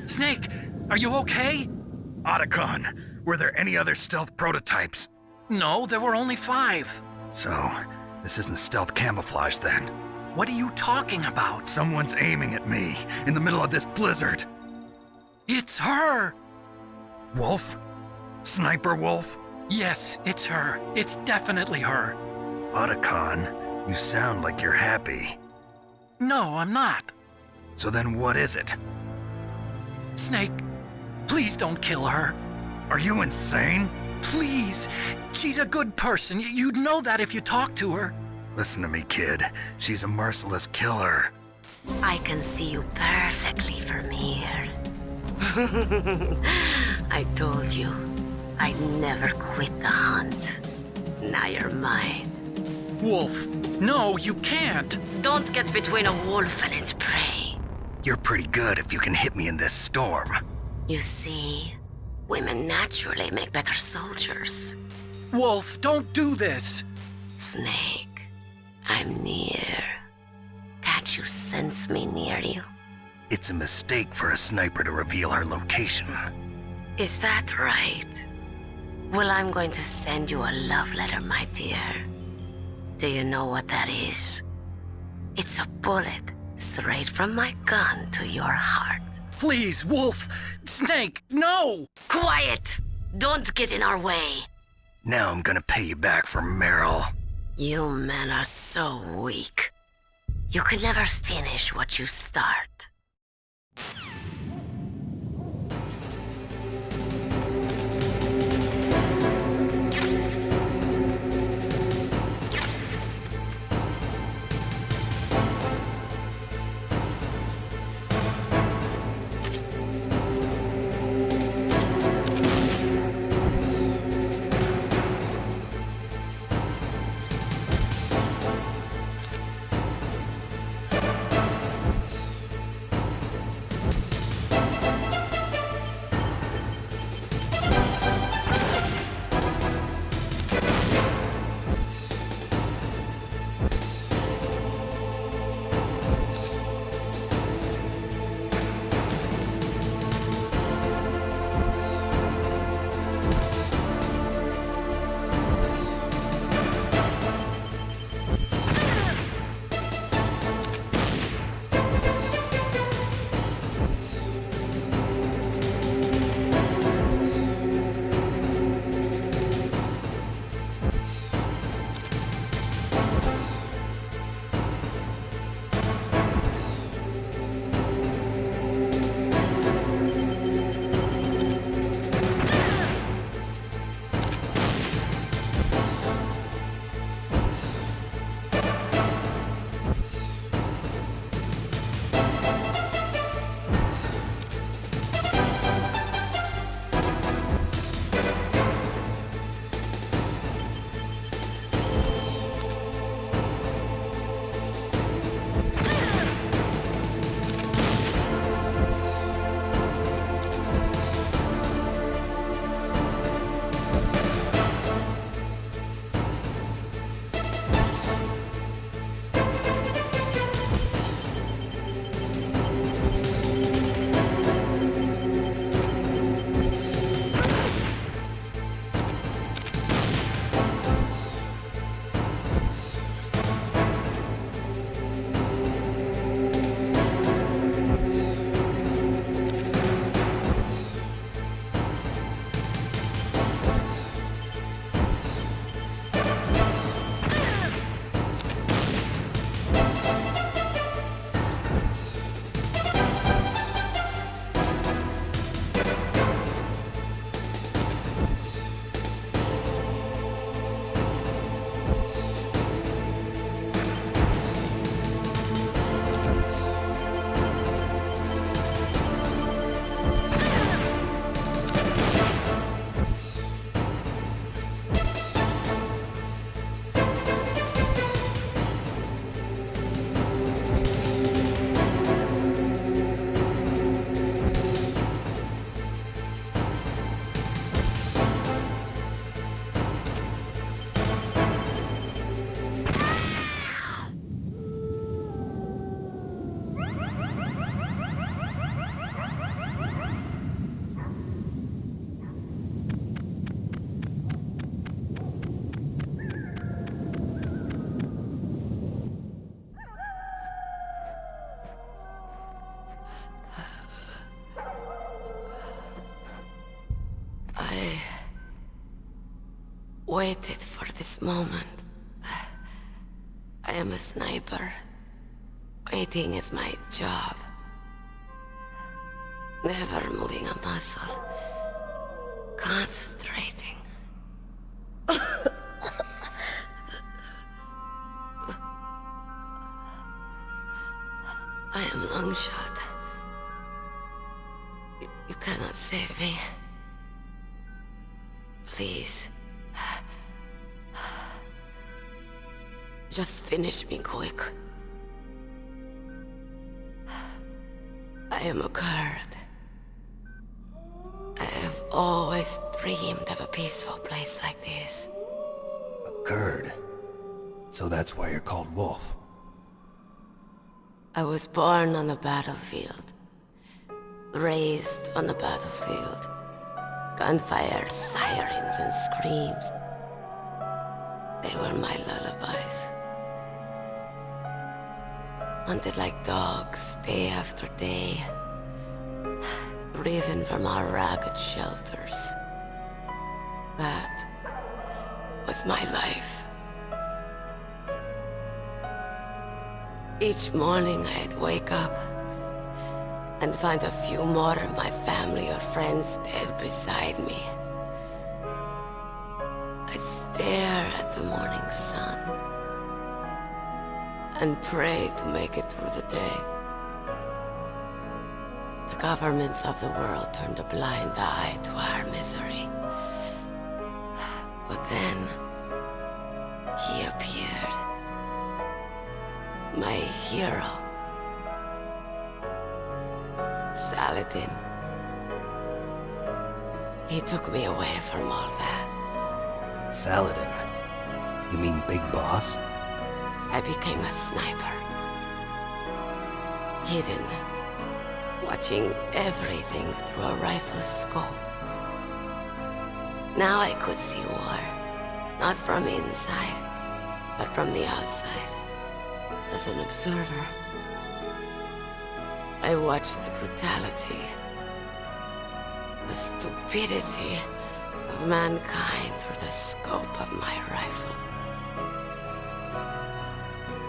Snake, are you okay? Otacon, were there any other stealth prototypes? No, there were only 5. So, this isn't stealth camouflage then? What are you talking about? Someone's aiming at me, in the middle of this blizzard. It's her! Wolf? Sniper Wolf? Yes, it's her. It's definitely her. Otacon, you sound like you're happy. No, I'm not. So then what is it? Snake, please don't kill her. Are you insane? Please. She's a good person. You'd know that if you talked to her. Listen to me, kid. She's a merciless killer. I can see you perfectly from here. I told you, I'd never quit the hunt. Now you're mine. Wolf, no, you can't. Don't get between a wolf and its prey. You're pretty good if you can hit me in this storm. You see, women naturally make better soldiers. Wolf, don't do this. Snake, I'm near. Can't you sense me near you? It's a mistake for a sniper to reveal her location. Is that right? Well, I'm going to send you a love letter, my dear. Do you know what that is? It's a bullet straight from my gun to your heart. Please, Wolf! Snake, no! Quiet! Don't get in our way. Now I'm gonna pay you back for Meryl. You men are so weak. You can never finish what you start. Waited for this moment. I am a sniper. Waiting is my job. Never moving a muscle. Concentrating. I am Longshot. You cannot save me. Please. Just finish me quick. I am a Kurd. I have always dreamed of a peaceful place like this. A Kurd? So that's why you're called Wolf. I was born on the battlefield. Raised on the battlefield. Gunfire, sirens, and screams. They were my lullabies. Hunted like dogs, day after day. Driven from our ragged shelters. That was my life. Each morning I'd wake up and find a few more of my family or friends dead beside me. I'd stare at the morning sun and pray to make it through the day. The governments of the world turned a blind eye to our misery. But then, he appeared. My hero. Saladin. He took me away from all that. Saladin? You mean Big Boss? I became a sniper. Hidden. Watching everything through a rifle's scope. Now I could see war. Not from inside, but from the outside. As an observer. I watched the brutality, the stupidity of mankind through the scope of my rifle.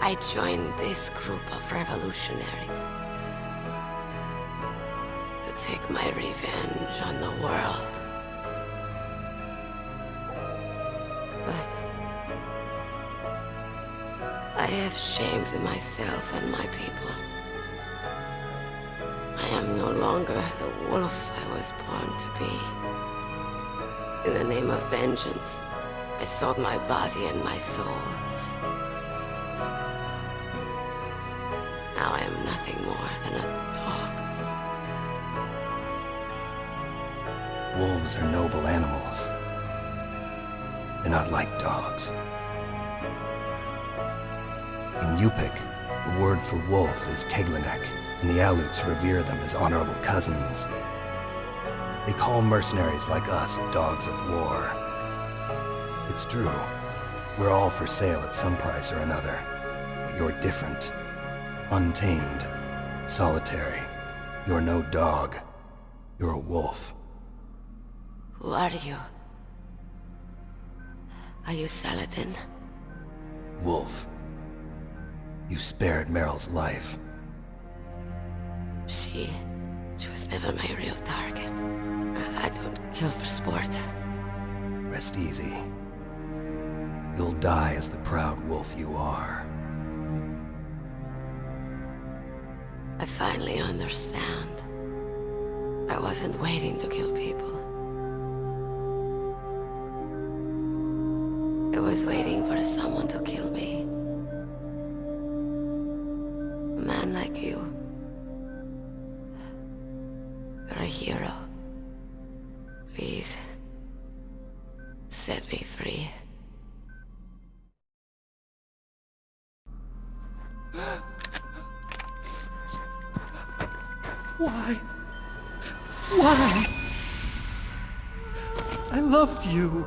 I joined this group of revolutionaries to take my revenge on the world. But I have shamed myself and my people. I am no longer the wolf I was born to be. In the name of vengeance, I sold my body and my soul. Now I am nothing more than a dog. Wolves are noble animals. They're not like dogs. In Yupik, the word for wolf is Keglanek, and the Aleuts revere them as honorable cousins. They call mercenaries like us dogs of war. It's true, we're all for sale at some price or another, but you're different. Untamed, solitary. You're no dog. You're a wolf. Who are you? Are you Saladin? Wolf. You spared Meryl's life. She was never my real target. I don't kill for sport. Rest easy. You'll die as the proud wolf you are. I finally understand. I wasn't waiting to kill people. I was waiting for someone to kill me. A man like you. You're a hero. Please, set me free. Why? Why? I loved you.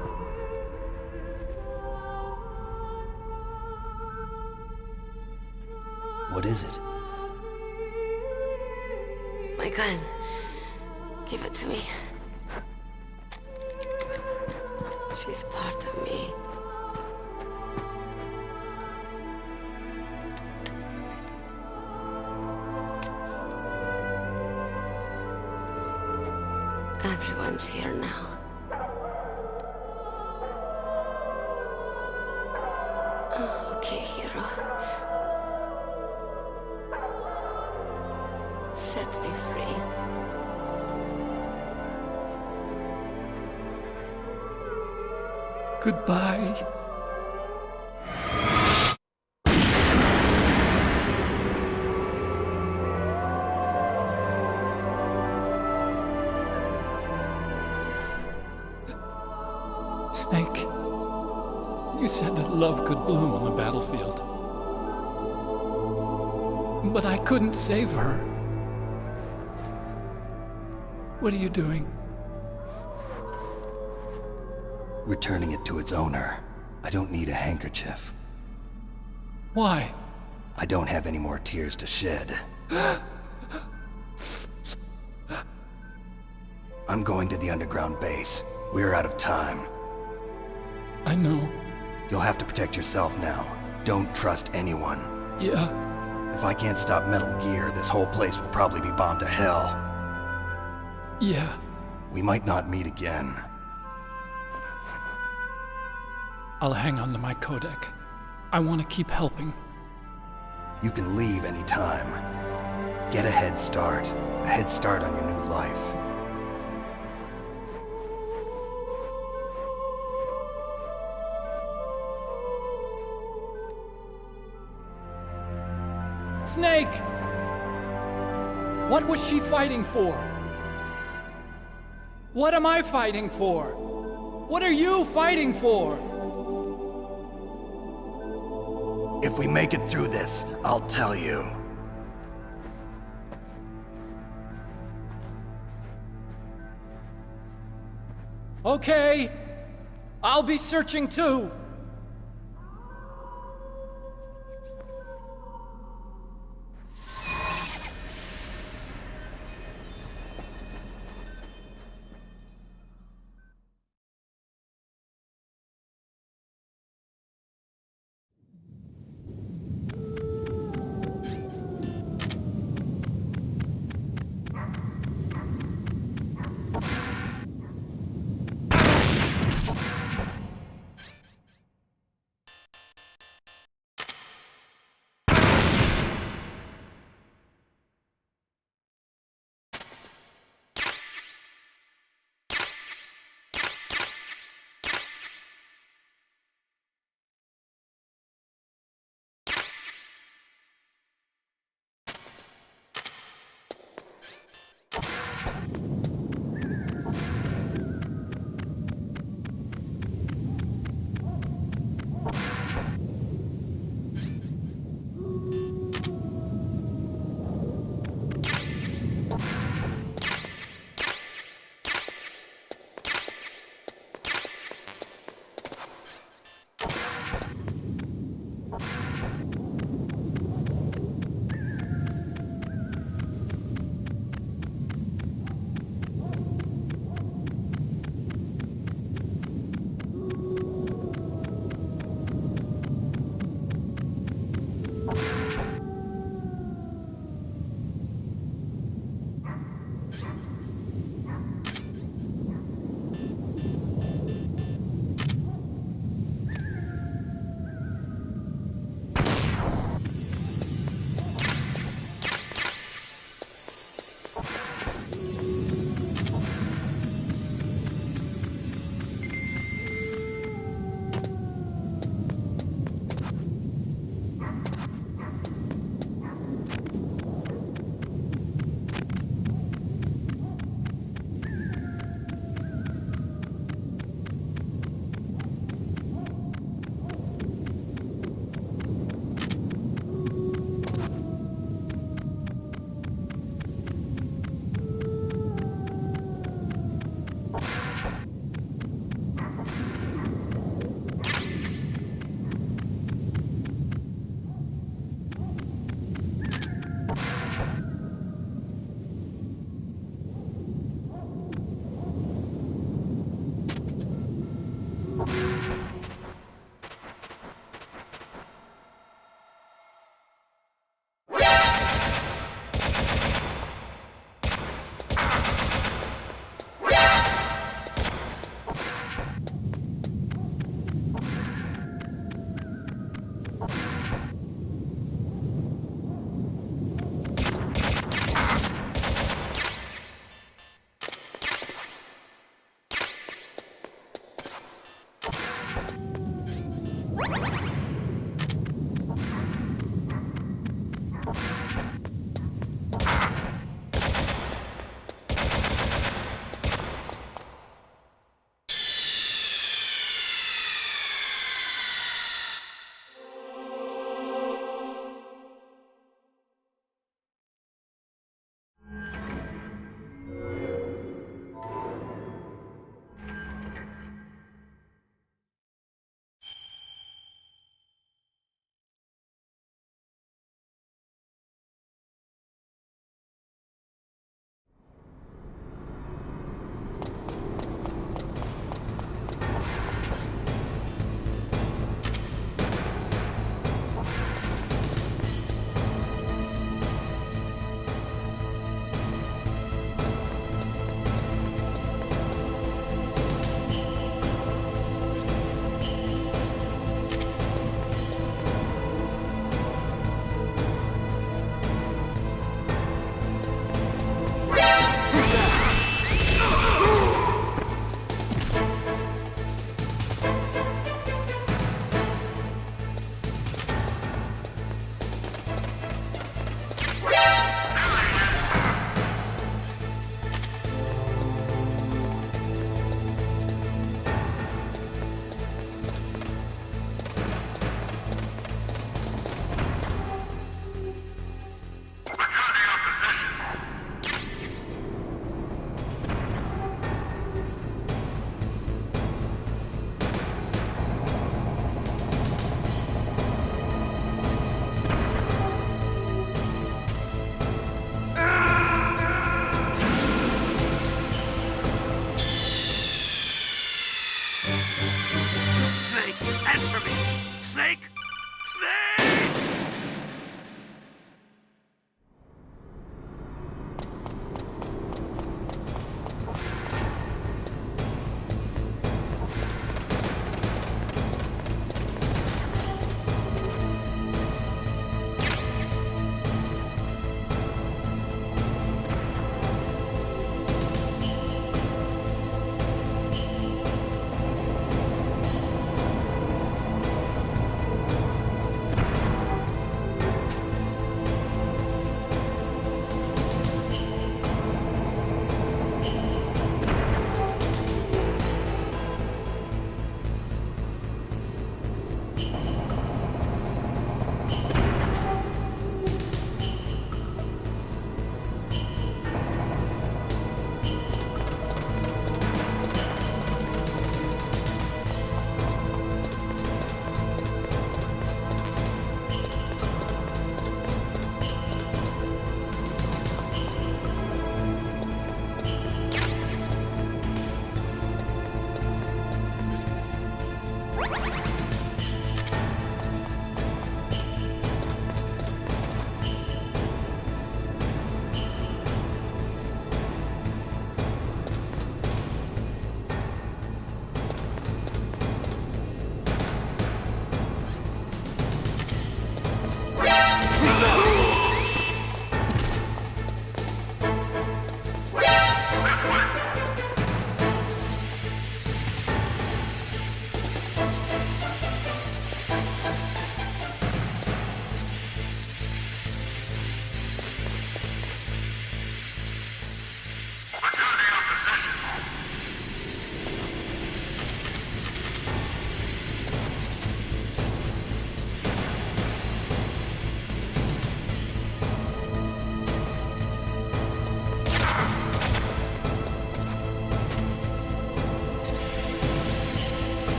What is it? My gun. Give it to me. She's part of me. Everyone's here now. Oh, okay, hero. Set me free. Goodbye. Snake, you said that love could bloom on the battlefield. But I couldn't save her. What are you doing? Returning it to its owner. I don't need a handkerchief. Why? I don't have any more tears to shed. I'm going to the underground base. We're out of time. I know. You'll have to protect yourself now. Don't trust anyone. Yeah. If I can't stop Metal Gear, this whole place will probably be bombed to hell. Yeah. We might not meet again. I'll hang on to my codec. I want to keep helping. You can leave anytime. Get a head start. A head start on your new life. Snake! What was she fighting for? What am I fighting for? What are you fighting for? If we make it through this, I'll tell you. Okay. I'll be searching too.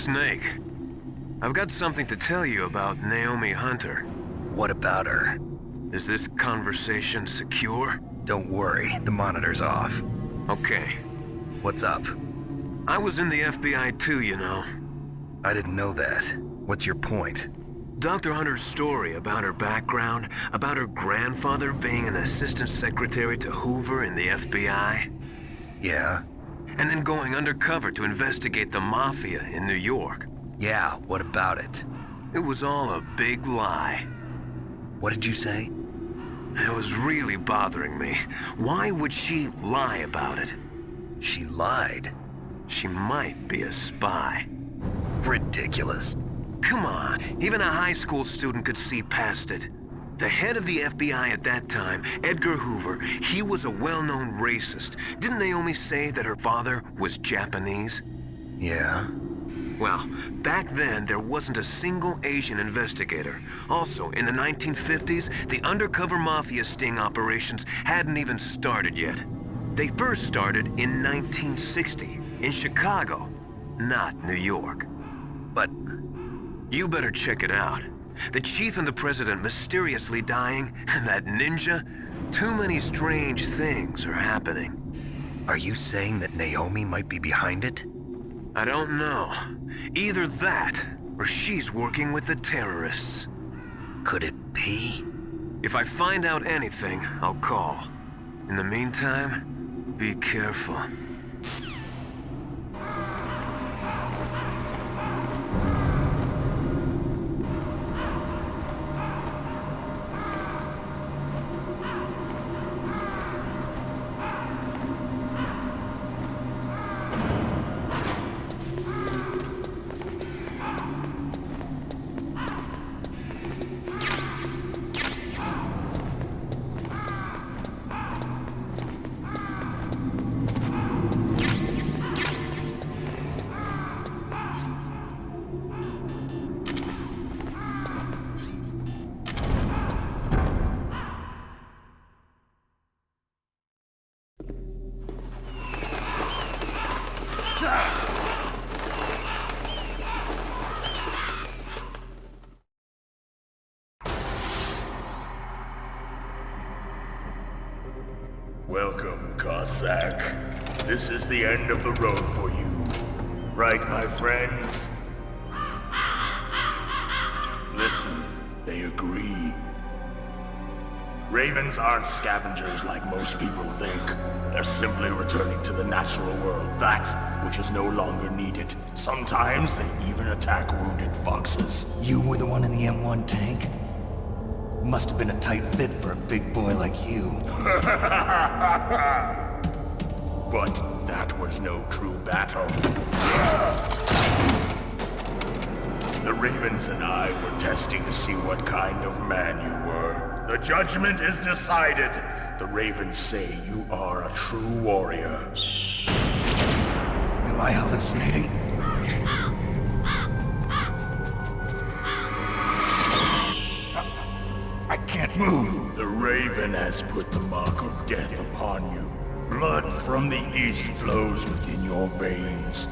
Snake, I've got something to tell you about Naomi Hunter. What about her? Is this conversation secure? Don't worry, the monitor's off. Okay. What's up? I was in the FBI too, you know. I didn't know that. What's your point? Dr. Hunter's story about her background, about her grandfather being an assistant secretary to Hoover in the FBI. Yeah? And then going undercover to investigate the Mafia in New York. Yeah, what about it? It was all a big lie. What did you say? It was really bothering me. Why would she lie about it? She lied? She might be a spy. Ridiculous. Come on, even a high school student could see past it. The head of the FBI at that time, Edgar Hoover, he was a well-known racist. Didn't Naomi say that her father was Japanese? Yeah. Well, back then, there wasn't a single Asian investigator. Also, in the 1950s, the undercover mafia sting operations hadn't even started yet. They first started in 1960, in Chicago, not New York. But you better check it out. The chief and the president mysteriously dying, and that ninja? Too many strange things are happening. Are you saying that Naomi might be behind it? I don't know. Either that, or she's working with the terrorists. Could it be? If I find out anything, I'll call. In the meantime, be careful. Welcome, Cossack. This is the end of the road for you. Right, my friends? Listen, they agree. Ravens aren't scavengers like most people think. They're simply returning to the natural world, that which is no longer needed. Sometimes they even attack wounded foxes. You were the one in the M1 tank? Must have been a tight fit for a big boy like you. But that was no true battle. The Ravens and I were testing to see what kind of man you were. The judgment is decided. The Ravens say you are a true warrior. Am I hallucinating? I can't move. The Raven has put the mark of death upon you. Blood from the east flows within your veins.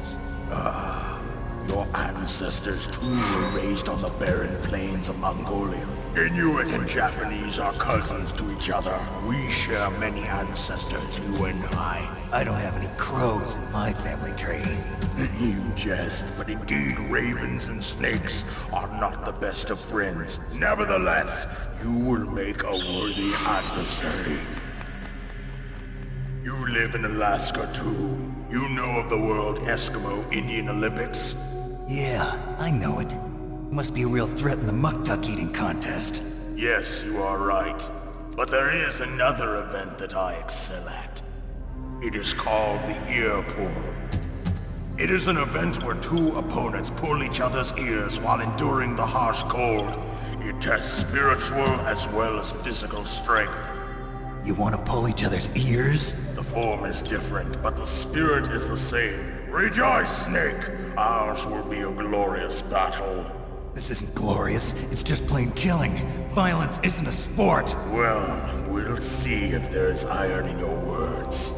Your ancestors too were raised on the barren plains of Mongolia. Inuit and Japanese are cousins to each other. We share many ancestors, you and I. I don't have any crows in my family tree. You jest, but indeed ravens and snakes are not the best of friends. Nevertheless, you will make a worthy adversary. You live in Alaska too. You know of the World Eskimo Indian Olympics? Yeah, I know it. Must be a real threat in the muck-duck eating contest. Yes, you are right. But there is another event that I excel at. It is called the ear pull. It is an event where two opponents pull each other's ears while enduring the harsh cold. It tests spiritual as well as physical strength. You want to pull each other's ears? The form is different, but the spirit is the same. Rejoice, Snake! Ours will be a glorious battle. This isn't glorious. It's just plain killing. Violence isn't a sport. Well, we'll see if there's iron in your words.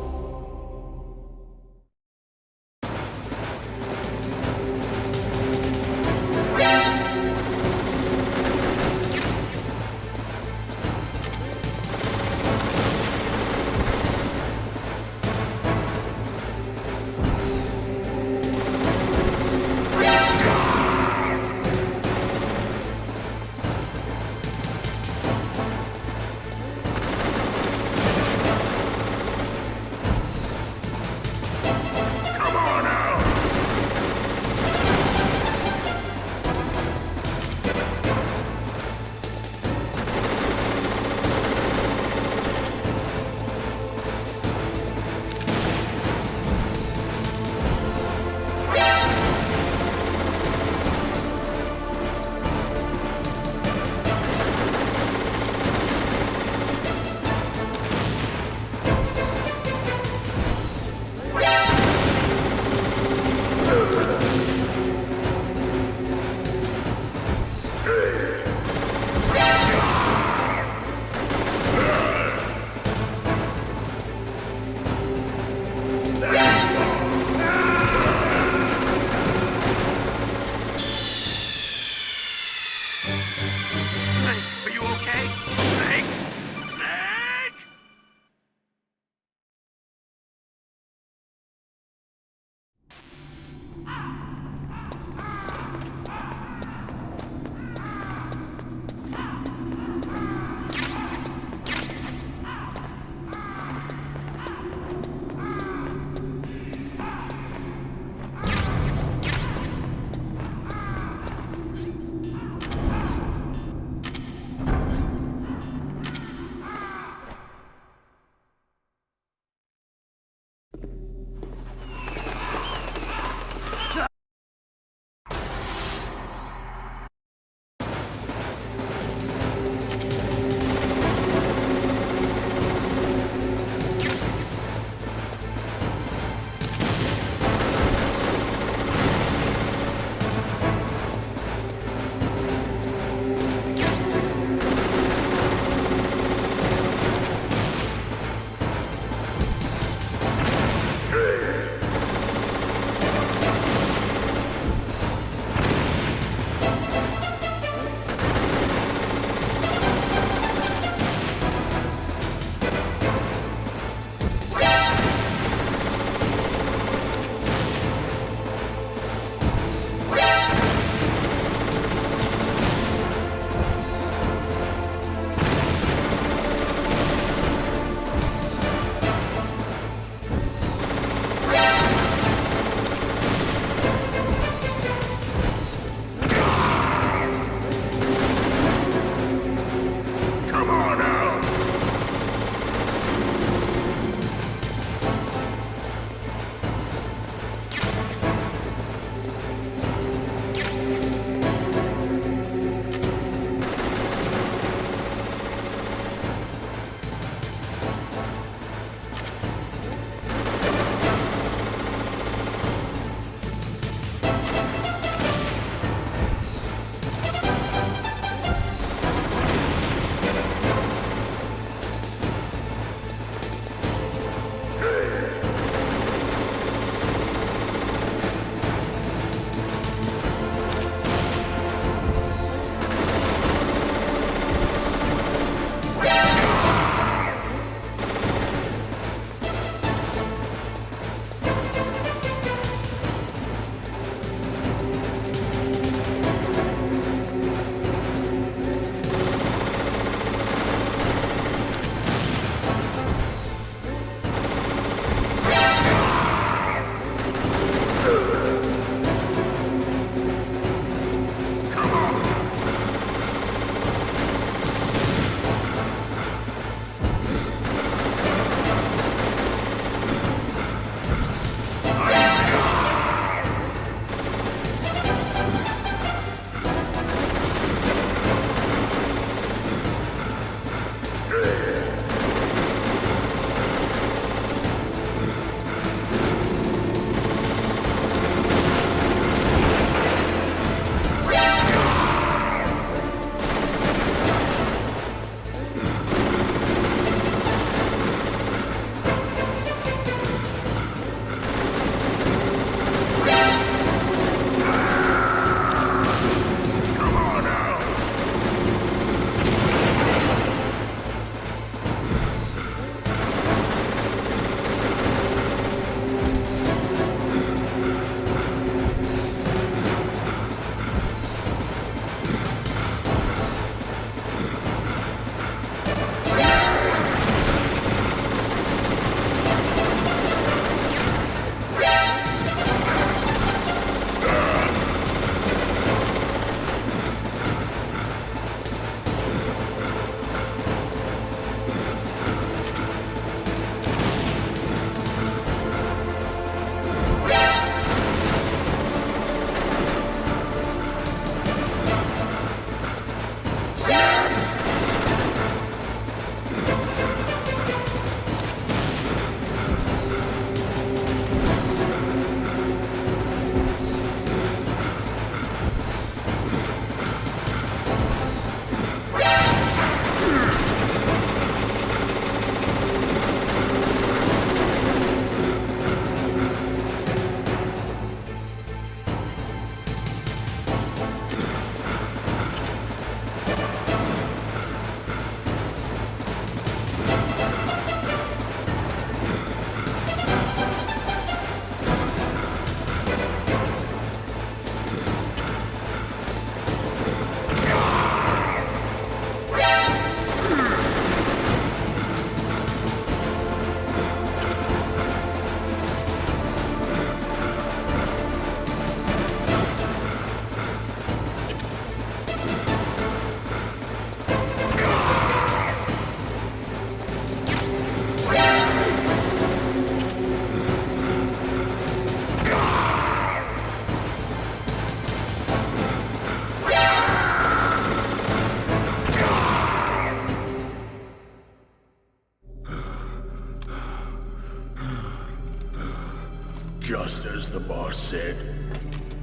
Just as the boss said,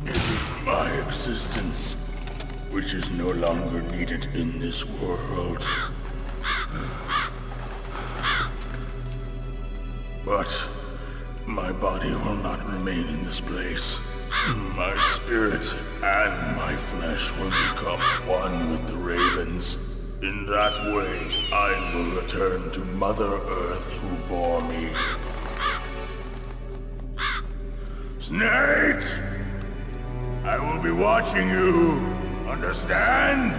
it is my existence which is no longer needed in this world. But my body will not remain in this place. My spirit and my flesh will become one with the ravens. In that way, I will return to Mother Earth who bore me. Snake! I will be watching you. Understand?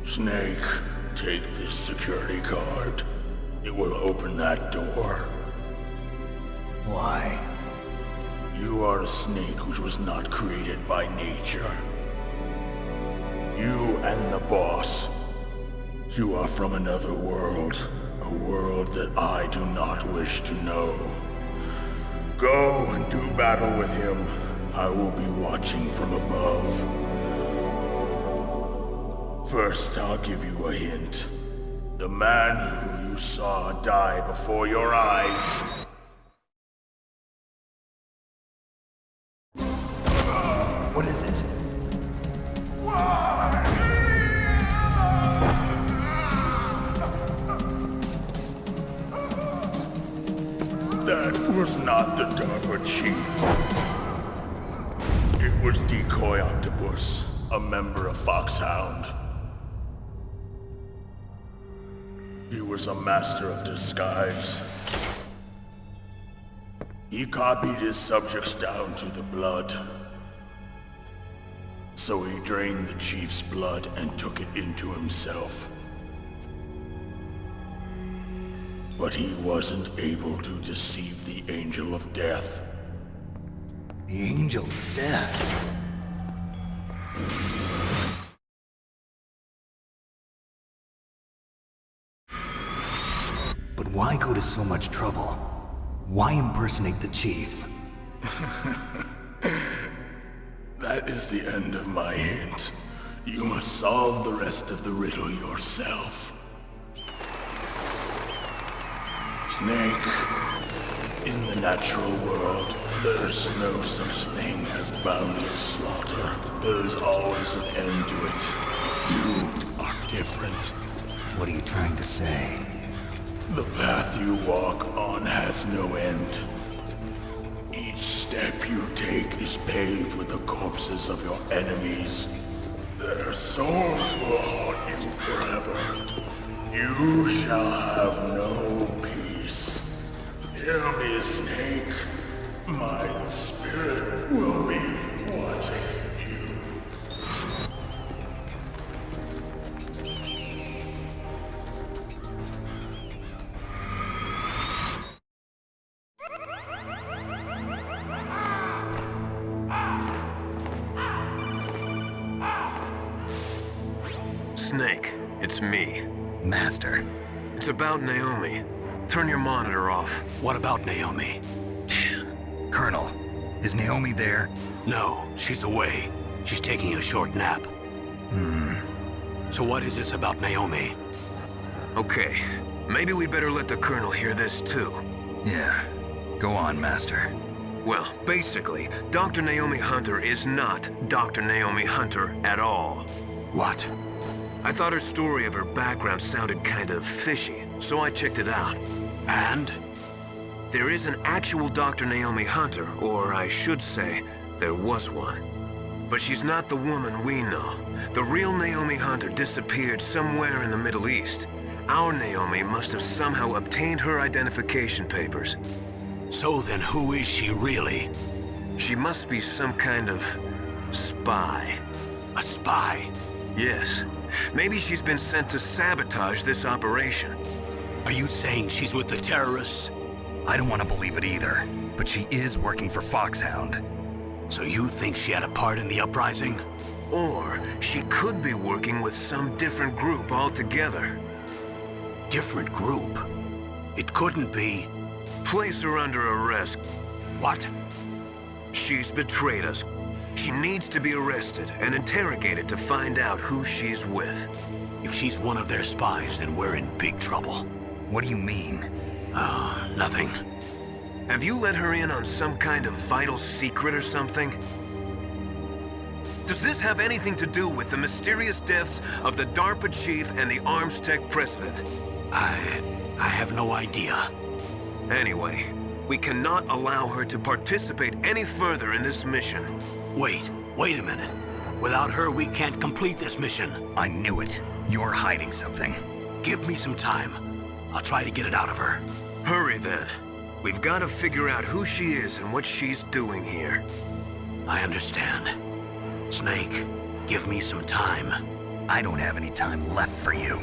Snake, take this security card. It will open that door. Why? You are a snake which was not created by nature. You and the boss. You are from another world. A world that I do not wish to know. Go and do battle with him. I will be watching from above. First, I'll give you a hint. The man who you saw die before your eyes. What is it? That was not the DARPA chief. It was Decoy Octopus, a member of Foxhound. He was a master of disguise. He copied his subjects down to the blood. So he drained the chief's blood and took it into himself. But he wasn't able to deceive the Angel of Death. The Angel of Death? But why go to so much trouble? Why impersonate the chief? That is the end of my hint. You must solve the rest of the riddle yourself. Snake, in the natural world, there's no such thing as boundless slaughter. There's always an end to it. But you are different. What are you trying to say? The path you walk on has no end. Each step you take is paved with the corpses of your enemies. Their souls will haunt you forever. You shall have no peace. Hear me, Snake. My spirit will be watching you. Snake, it's me. Master. It's about Naomi. Turn your monitor off. What about Naomi? Colonel, is Naomi there? No, she's away. She's taking a short nap. So what is this about Naomi? Okay, maybe we'd better let the Colonel hear this too. Yeah, go on, Master. Well, basically, Dr. Naomi Hunter is not Dr. Naomi Hunter at all. What? I thought her story of her background sounded kind of fishy, so I checked it out. And? There is an actual Dr. Naomi Hunter, or I should say, there was one. But she's not the woman we know. The real Naomi Hunter disappeared somewhere in the Middle East. Our Naomi must have somehow obtained her identification papers. So then who is she really? She must be some kind of spy. A spy? Yes. Maybe she's been sent to sabotage this operation. Are you saying she's with the terrorists? I don't want to believe it either, but she is working for Foxhound. So you think she had a part in the uprising? Or she could be working with some different group altogether. Different group? It couldn't be. Place her under arrest. What? She's betrayed us. She needs to be arrested and interrogated to find out who she's with. If she's one of their spies, then we're in big trouble. What do you mean? Oh, nothing. Have you let her in on some kind of vital secret or something? Does this have anything to do with the mysterious deaths of the DARPA chief and the arms tech president? I have no idea. Anyway, we cannot allow her to participate any further in this mission. Wait a minute. Without her, we can't complete this mission. I knew it. You're hiding something. Give me some time. I'll try to get it out of her. Hurry then. We've got to figure out who she is and what she's doing here. I understand. Snake, give me some time. I don't have any time left for you.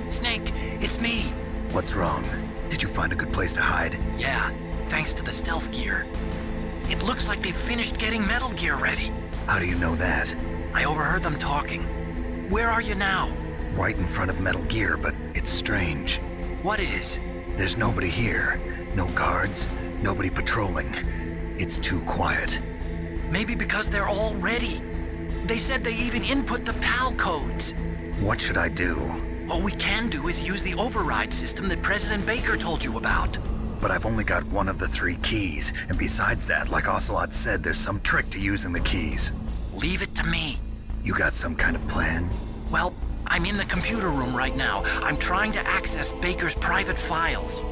Snake, it's me. What's wrong? Did you find a good place to hide? Yeah, thanks to the stealth gear. It looks like they've finished getting Metal Gear ready. How do you know that? I overheard them talking. Where are you now? Right in front of Metal Gear, but it's strange. What is? There's nobody here. No guards, nobody patrolling. It's too quiet. Maybe because they're all ready. They said they even input the PAL codes. What should I do? All we can do is use the override system that President Baker told you about. But I've only got one of the 3 keys, and besides that, like Ocelot said, there's some trick to using the keys. Leave it to me. You got some kind of plan? Well, I'm in the computer room right now. I'm trying to access Baker's private files.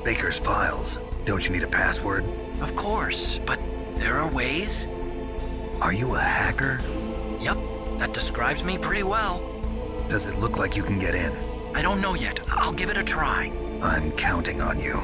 Baker's files? Don't you need a password? Of course, but there are ways. Are you a hacker? Yup, that describes me pretty well. Does it look like you can get in? I don't know yet. I'll give it a try. I'm counting on you.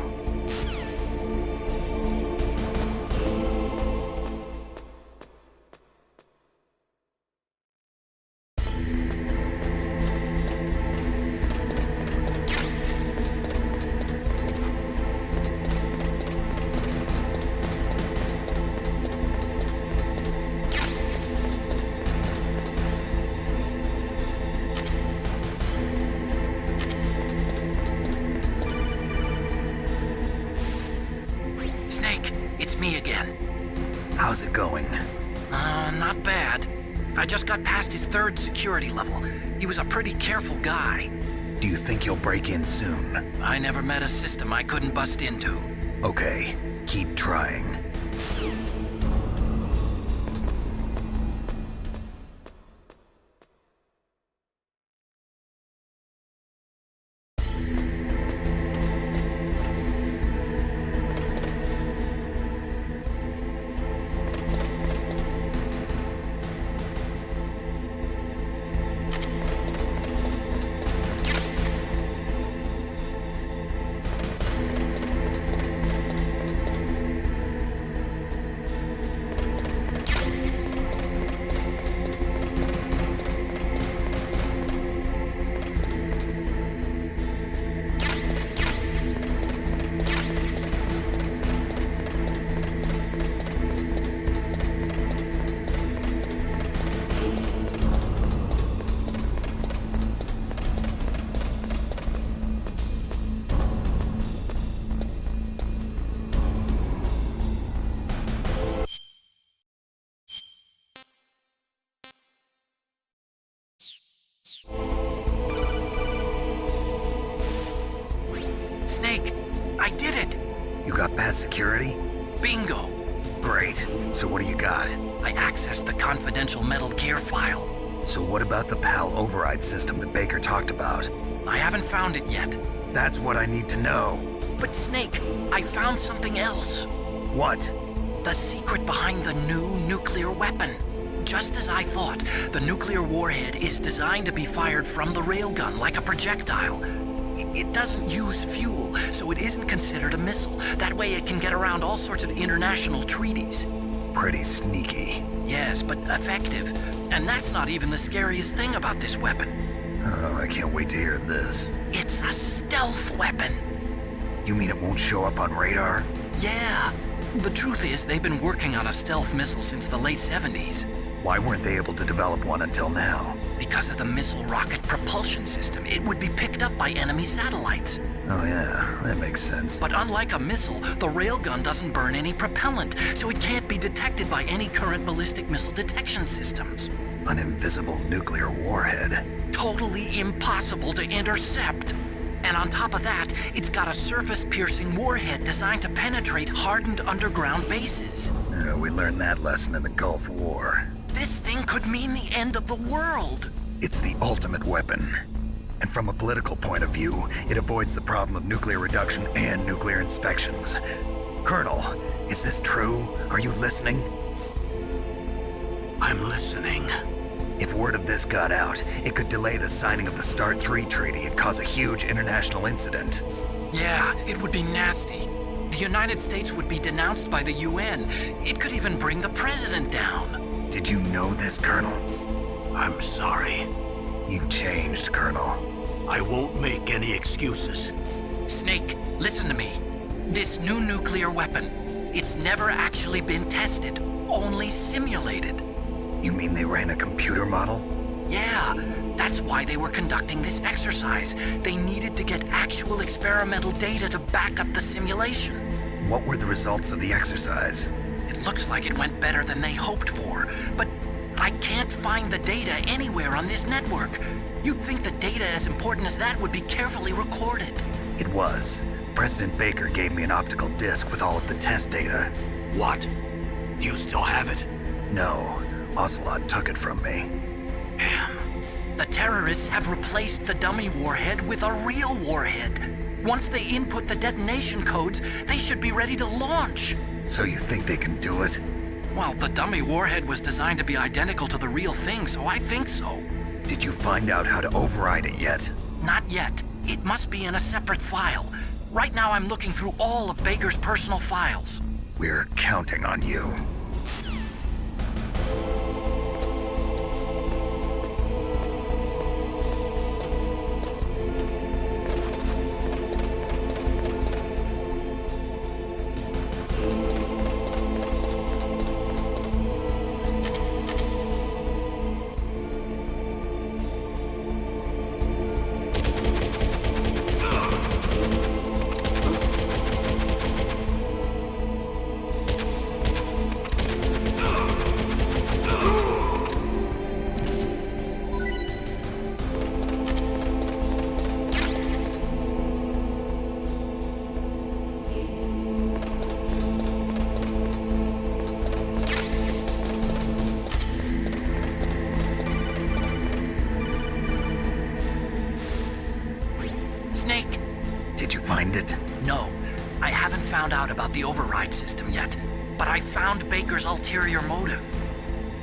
It's me again. How's it going? Not bad. I just got past his 3rd security level. He was a pretty careful guy. Do you think you'll break in soon? I never met a system I couldn't bust into. Okay, keep trying. You got past security? Bingo! Great. So what do you got? I accessed the confidential Metal Gear file. So what about the PAL override system that Baker talked about? I haven't found it yet. That's what I need to know. But Snake, I found something else. What? The secret behind the new nuclear weapon. Just as I thought, the nuclear warhead is designed to be fired from the railgun like a projectile. It doesn't use fuel, so it isn't considered a missile. That way it can get around all sorts of international treaties. Pretty sneaky. Yes, but effective. And that's not even the scariest thing about this weapon. Oh, I can't wait to hear this. It's a stealth weapon. You mean it won't show up on radar? Yeah. The truth is, they've been working on a stealth missile since the late 70s. Why weren't they able to develop one until now? Because of the missile rocket propulsion system. It would be picked up by enemy satellites. Oh yeah, that makes sense. But unlike a missile, the railgun doesn't burn any propellant, so it can't be detected by any current ballistic missile detection systems. An invisible nuclear warhead. Totally impossible to intercept. And on top of that, it's got a surface-piercing warhead designed to penetrate hardened underground bases. Yeah, we learned that lesson in the Gulf War. This thing could mean the end of the world. It's the ultimate weapon. And from a political point of view, it avoids the problem of nuclear reduction and nuclear inspections. Colonel, is this true? Are you listening? I'm listening. If word of this got out, it could delay the signing of the START 3 treaty and cause a huge international incident. Yeah, it would be nasty. The United States would be denounced by the UN. It could even bring the president down. Did you know this, Colonel? I'm sorry. You've changed, Colonel. I won't make any excuses. Snake, listen to me. This new nuclear weapon, it's never actually been tested, only simulated. You mean they ran a computer model? Yeah, that's why they were conducting this exercise. They needed to get actual experimental data to back up the simulation. What were the results of the exercise? It looks like it went better than they hoped for, but I can't find the data anywhere on this network. You'd think the data as important as that would be carefully recorded. It was. President Baker gave me an optical disc with all of the test data. What? Do you still have it? No. Ocelot took it from me. Damn. The terrorists have replaced the dummy warhead with a real warhead. Once they input the detonation codes, they should be ready to launch. So you think they can do it? Well, the dummy warhead was designed to be identical to the real thing, so I think so. Did you find out how to override it yet? Not yet. It must be in a separate file. Right now I'm looking through all of Baker's personal files. We're counting on you. Snake! Did you find it? No. I haven't found out about the override system yet, but I found Baker's ulterior motive.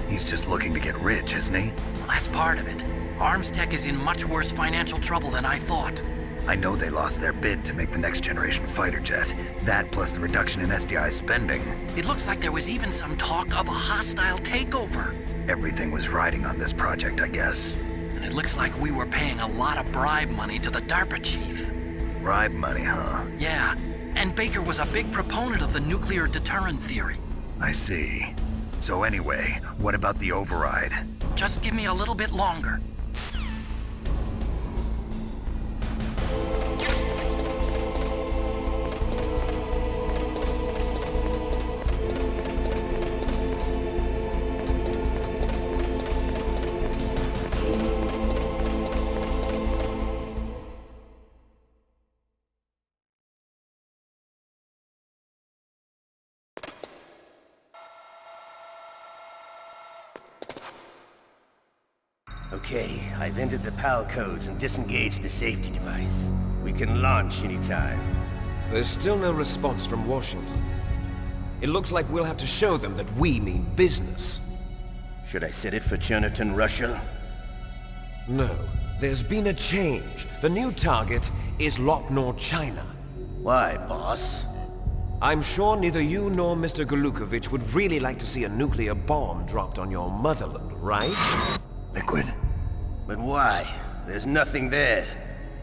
He's just looking to get rich, isn't he? Well, that's part of it. Arms Tech is in much worse financial trouble than I thought. I know they lost their bid to make the next generation fighter jet. That plus the reduction in SDI spending. It looks like there was even some talk of a hostile takeover. Everything was riding on this project, I guess. And it looks like we were paying a lot of bribe money to the DARPA chief. Bribe money, huh? Yeah, and Baker was a big proponent of the nuclear deterrent theory. I see. So anyway, what about the override? Just give me a little bit longer. Okay, I've entered the PAL codes and disengaged the safety device. We can launch anytime. There's still no response from Washington. It looks like we'll have to show them that we mean business. Should I set it for Cherniton, Russia? No. There's been a change. The new target is Lopnor, China. Why, boss? I'm sure neither you nor Mr. Golukovich would really like to see a nuclear bomb dropped on your motherland, right? Liquid. But why? There's nothing there.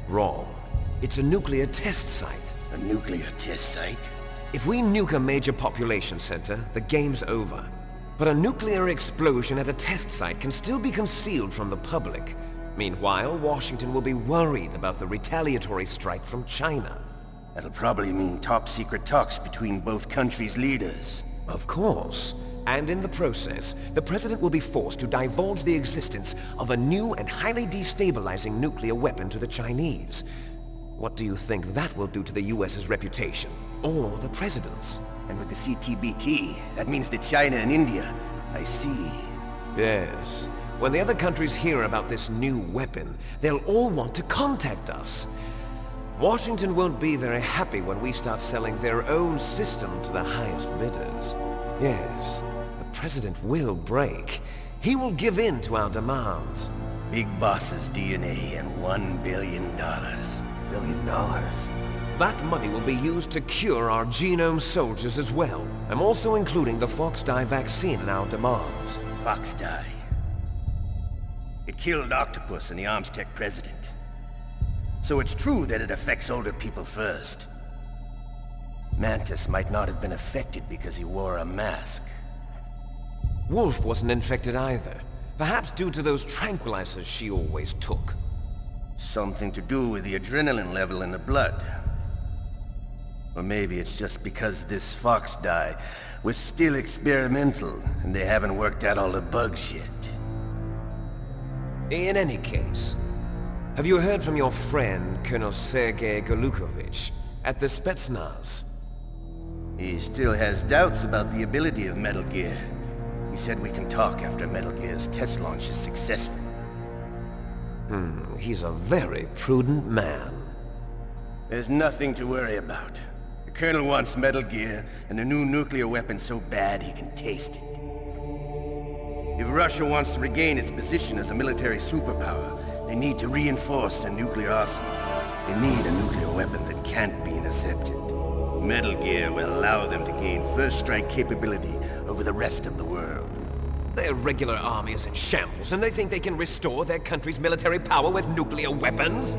Wrong. It's a nuclear test site. A nuclear test site? If we nuke a major population center, the game's over. But a nuclear explosion at a test site can still be concealed from the public. Meanwhile, Washington will be worried about the retaliatory strike from China. That'll probably mean top-secret talks between both countries' leaders. Of course. And in the process, the President will be forced to divulge the existence of a new and highly destabilizing nuclear weapon to the Chinese. What do you think that will do to the US's reputation? Or the President's? And with the CTBT, that means that China and India. I see. Yes. When the other countries hear about this new weapon, they'll all want to contact us. Washington won't be very happy when we start selling their own system to the highest bidders. Yes, the President will break. He will give in to our demands. Big Boss's DNA and $1 billion. $1 billion? That money will be used to cure our genome soldiers as well. I'm also including the Fox-Die vaccine in our demands. Fox-Die? It killed Octopus and the Armstech president. So it's true that it affects older people first. Mantis might not have been affected because he wore a mask. Wolf wasn't infected either. Perhaps due to those tranquilizers she always took. Something to do with the adrenaline level in the blood. Or maybe it's just because this Fox-Die was still experimental and they haven't worked out all the bugs yet. In any case, have you heard from your friend, Colonel Sergei Golukovich, at the Spetsnaz? He still has doubts about the ability of Metal Gear. He said we can talk after Metal Gear's test launch is successful. He's a very prudent man. There's nothing to worry about. The Colonel wants Metal Gear and a new nuclear weapon so bad he can taste it. If Russia wants to regain its position as a military superpower, they need to reinforce their nuclear arsenal. They need a nuclear weapon that can't be intercepted. Metal Gear will allow them to gain first strike capability over the rest of the world. Their regular army is in shambles, and they think they can restore their country's military power with nuclear weapons?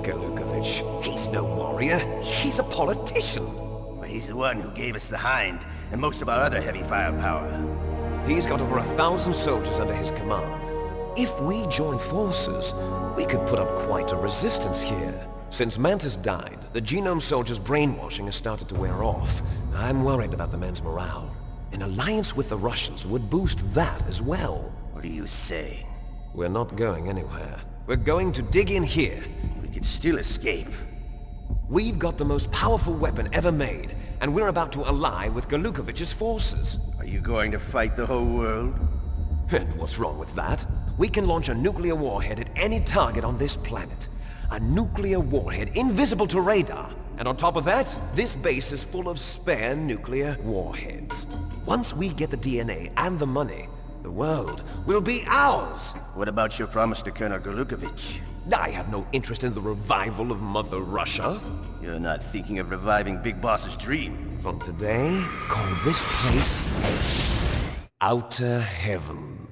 Golukovich, he's no warrior. He's a politician. Well, he's the one who gave us the Hind and most of our other heavy firepower. He's got over 1,000 soldiers under his command. If we join forces, we could put up quite a resistance here. Since Mantis died, the genome soldiers' brainwashing has started to wear off. I'm worried about the men's morale. An alliance with the Russians would boost that as well. What are you saying? We're not going anywhere. We're going to dig in here. We could still escape. We've got the most powerful weapon ever made, and we're about to ally with Golukovich's forces. Are you going to fight the whole world? And what's wrong with that? We can launch a nuclear warhead at any target on this planet. A nuclear warhead invisible to radar. And on top of that, this base is full of spare nuclear warheads. Once we get the DNA and the money, the world will be ours! What about your promise to Colonel Golukovich? I have no interest in the revival of Mother Russia. You're not thinking of reviving Big Boss's dream. From today, call this place Outer Heaven.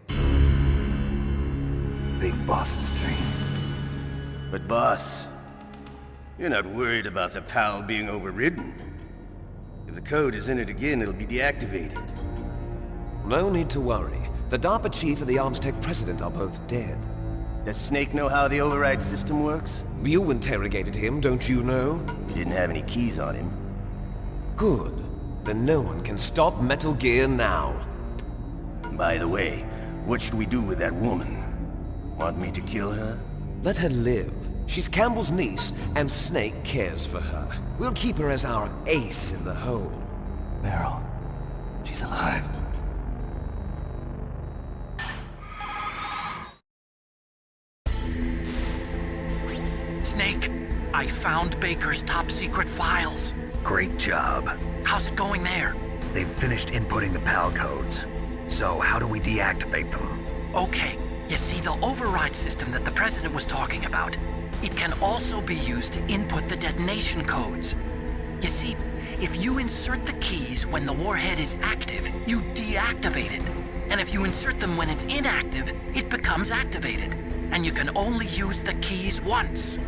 Big Boss's dream. But boss, you're not worried about the PAL being overridden. If the code is entered again, it'll be deactivated. No need to worry. The DARPA chief and the Armstech president are both dead. Does Snake know how the override system works? You interrogated him, don't you know? He didn't have any keys on him. Good. Then no one can stop Metal Gear now. By the way, what should we do with that woman? Want me to kill her? Let her live. She's Campbell's niece, and Snake cares for her. We'll keep her as our ace in the hole. Meryl, she's alive. found Baker's top-secret files. Great job. How's it going there? They've finished inputting the PAL codes. So how do we deactivate them? Okay, you see the override system that the President was talking about. It can also be used to input the detonation codes. You see, if you insert the keys when the warhead is active, you deactivate it. And if you insert them when it's inactive, it becomes activated. And you can only use the keys once.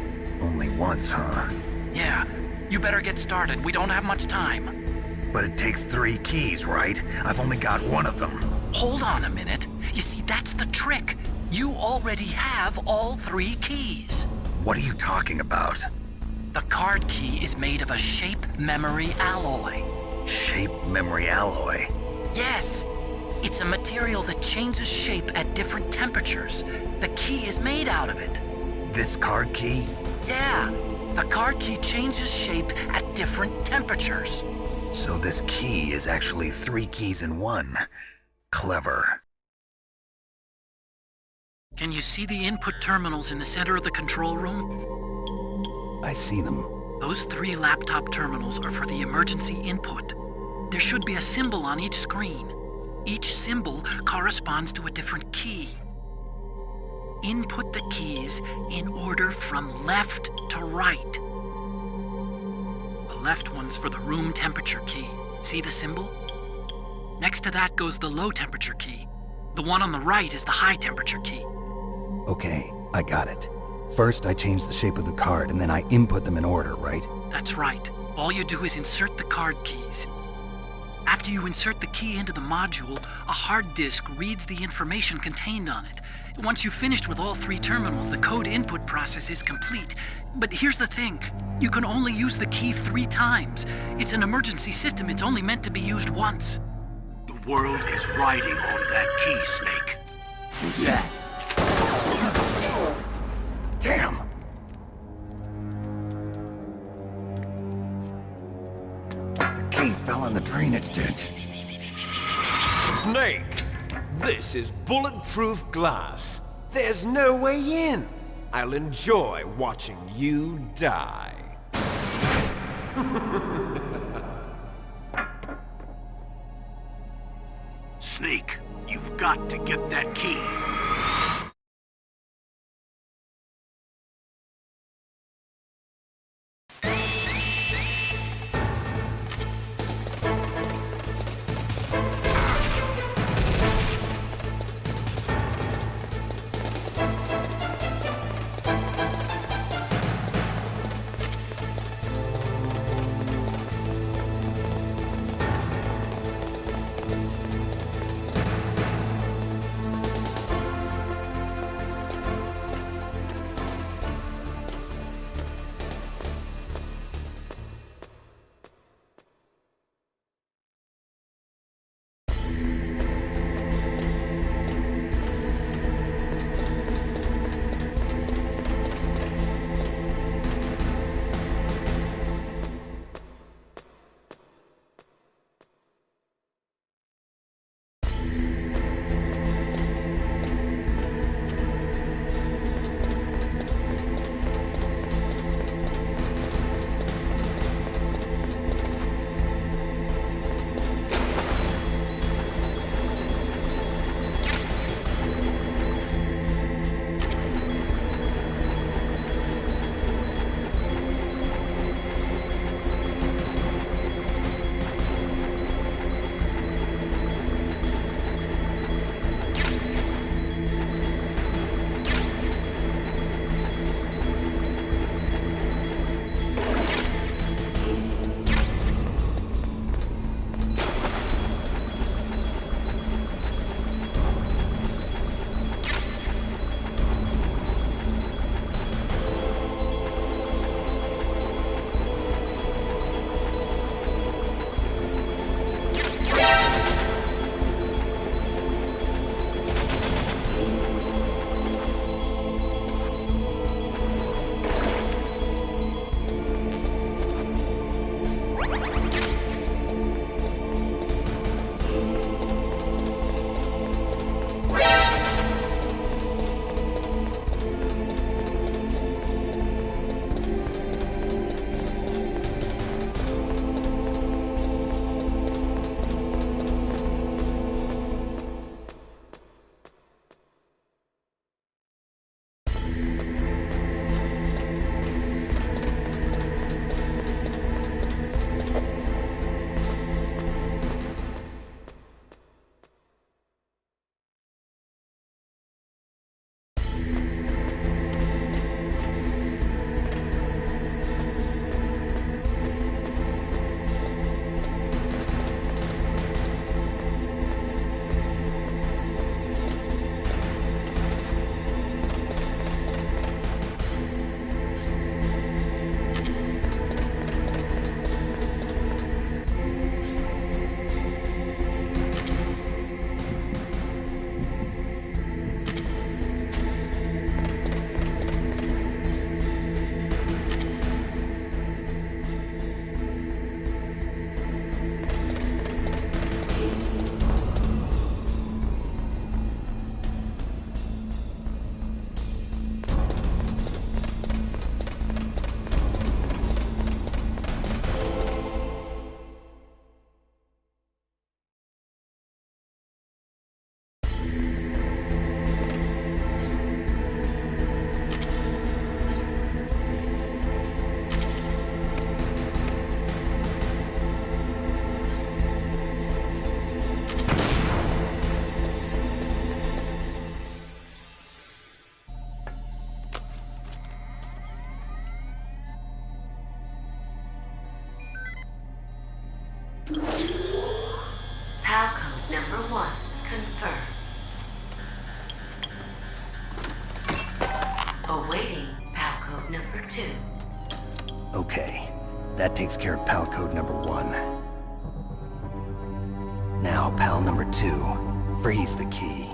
Only once, huh? Yeah, you better get started. We don't have much time. But it takes 3 keys, right? I've only got 1 of them. Hold on a minute. You see, that's the trick. You already have all 3 keys. What are you talking about? The card key is made of a shape memory alloy. Shape memory alloy? Yes. It's a material that changes shape at different temperatures. The key is made out of it. This card key? Yeah. The card key changes shape at different temperatures. So this key is actually 3 keys in 1. Clever. Can you see the input terminals in the center of the control room? I see them. Those 3 laptop terminals are for the emergency input. There should be a symbol on each screen. Each symbol corresponds to a different key. Input the keys in order from left to right. The left one's for the room temperature key. See the symbol? Next to that goes the low temperature key. The one on the right is the high temperature key. Okay, I got it. First, I change the shape of the card, and then I input them in order, right? That's right. All you do is insert the card keys. After you insert the key into the module, a hard disk reads the information contained on it. Once you've finished with all 3 terminals, the code input process is complete. But here's the thing. You can only use the key 3 times. It's an emergency system. It's only meant to be used once. The world is riding on that key, Snake. Who's that? Damn! The key fell in the drainage ditch. Snake! This is bulletproof glass. There's no way in. I'll enjoy watching you die. Snake, you've got to get that key. number 1 confirmed. Awaiting PAL code number 2. Okay, that takes care of PAL code number 1. Now, PAL number 2, freeze the key.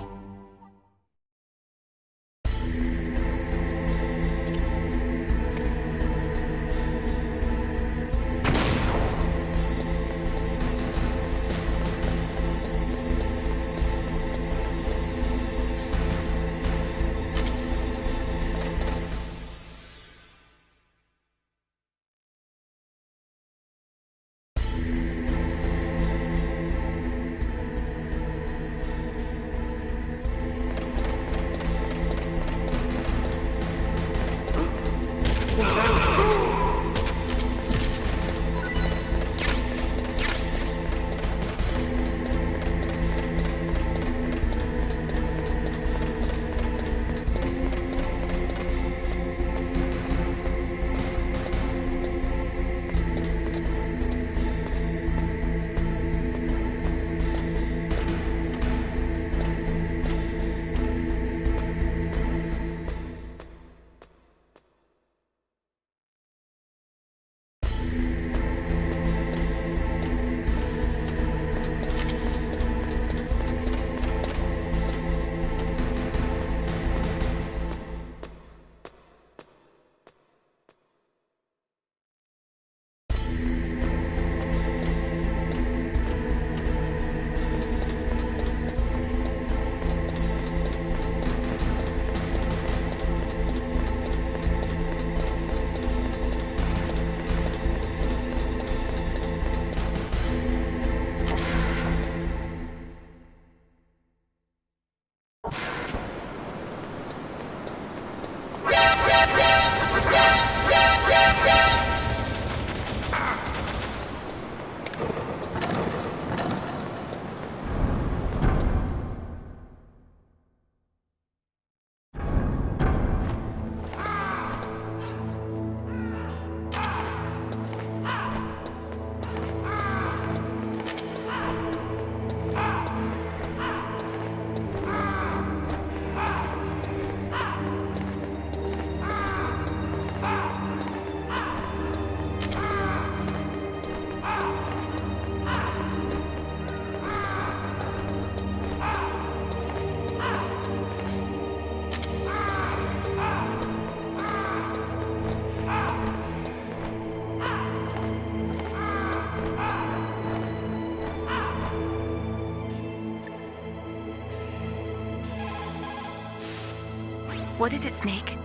What is it, Snake?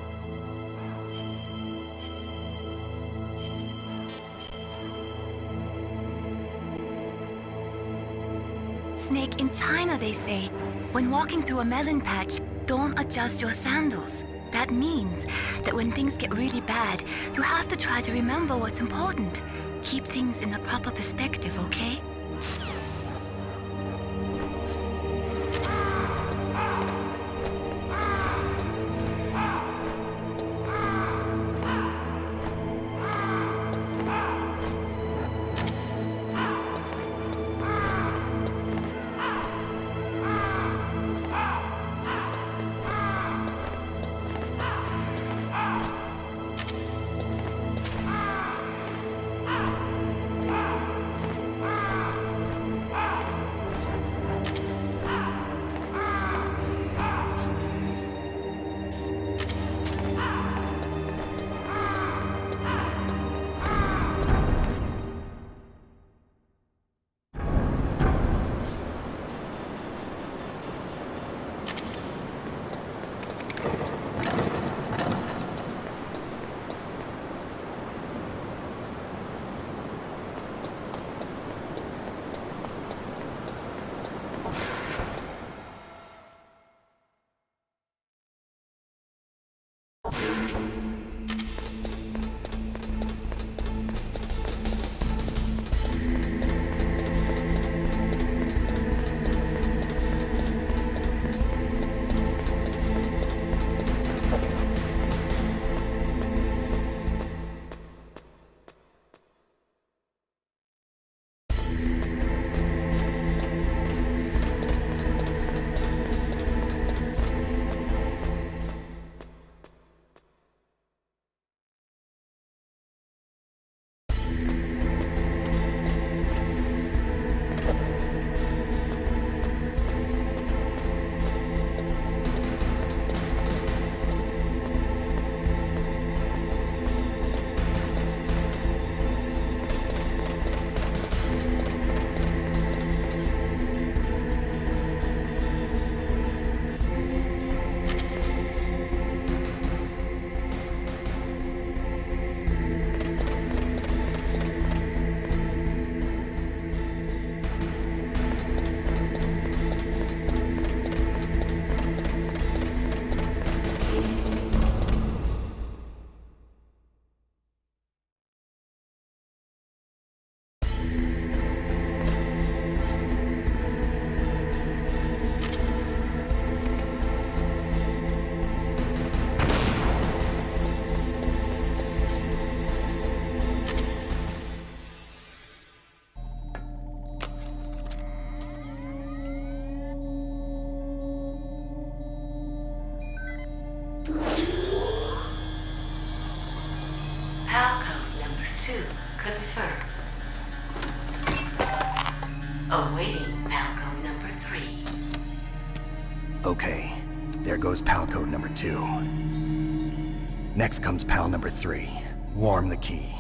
Snake, in China they say, when walking through a melon patch, don't adjust your sandals. That means that when things get really bad, you have to try to remember what's important. Keep things in the proper perspective, okay? Awaiting Palco number 3. Okay, there goes pal code number 2. Next comes pal number 3. Warm the key.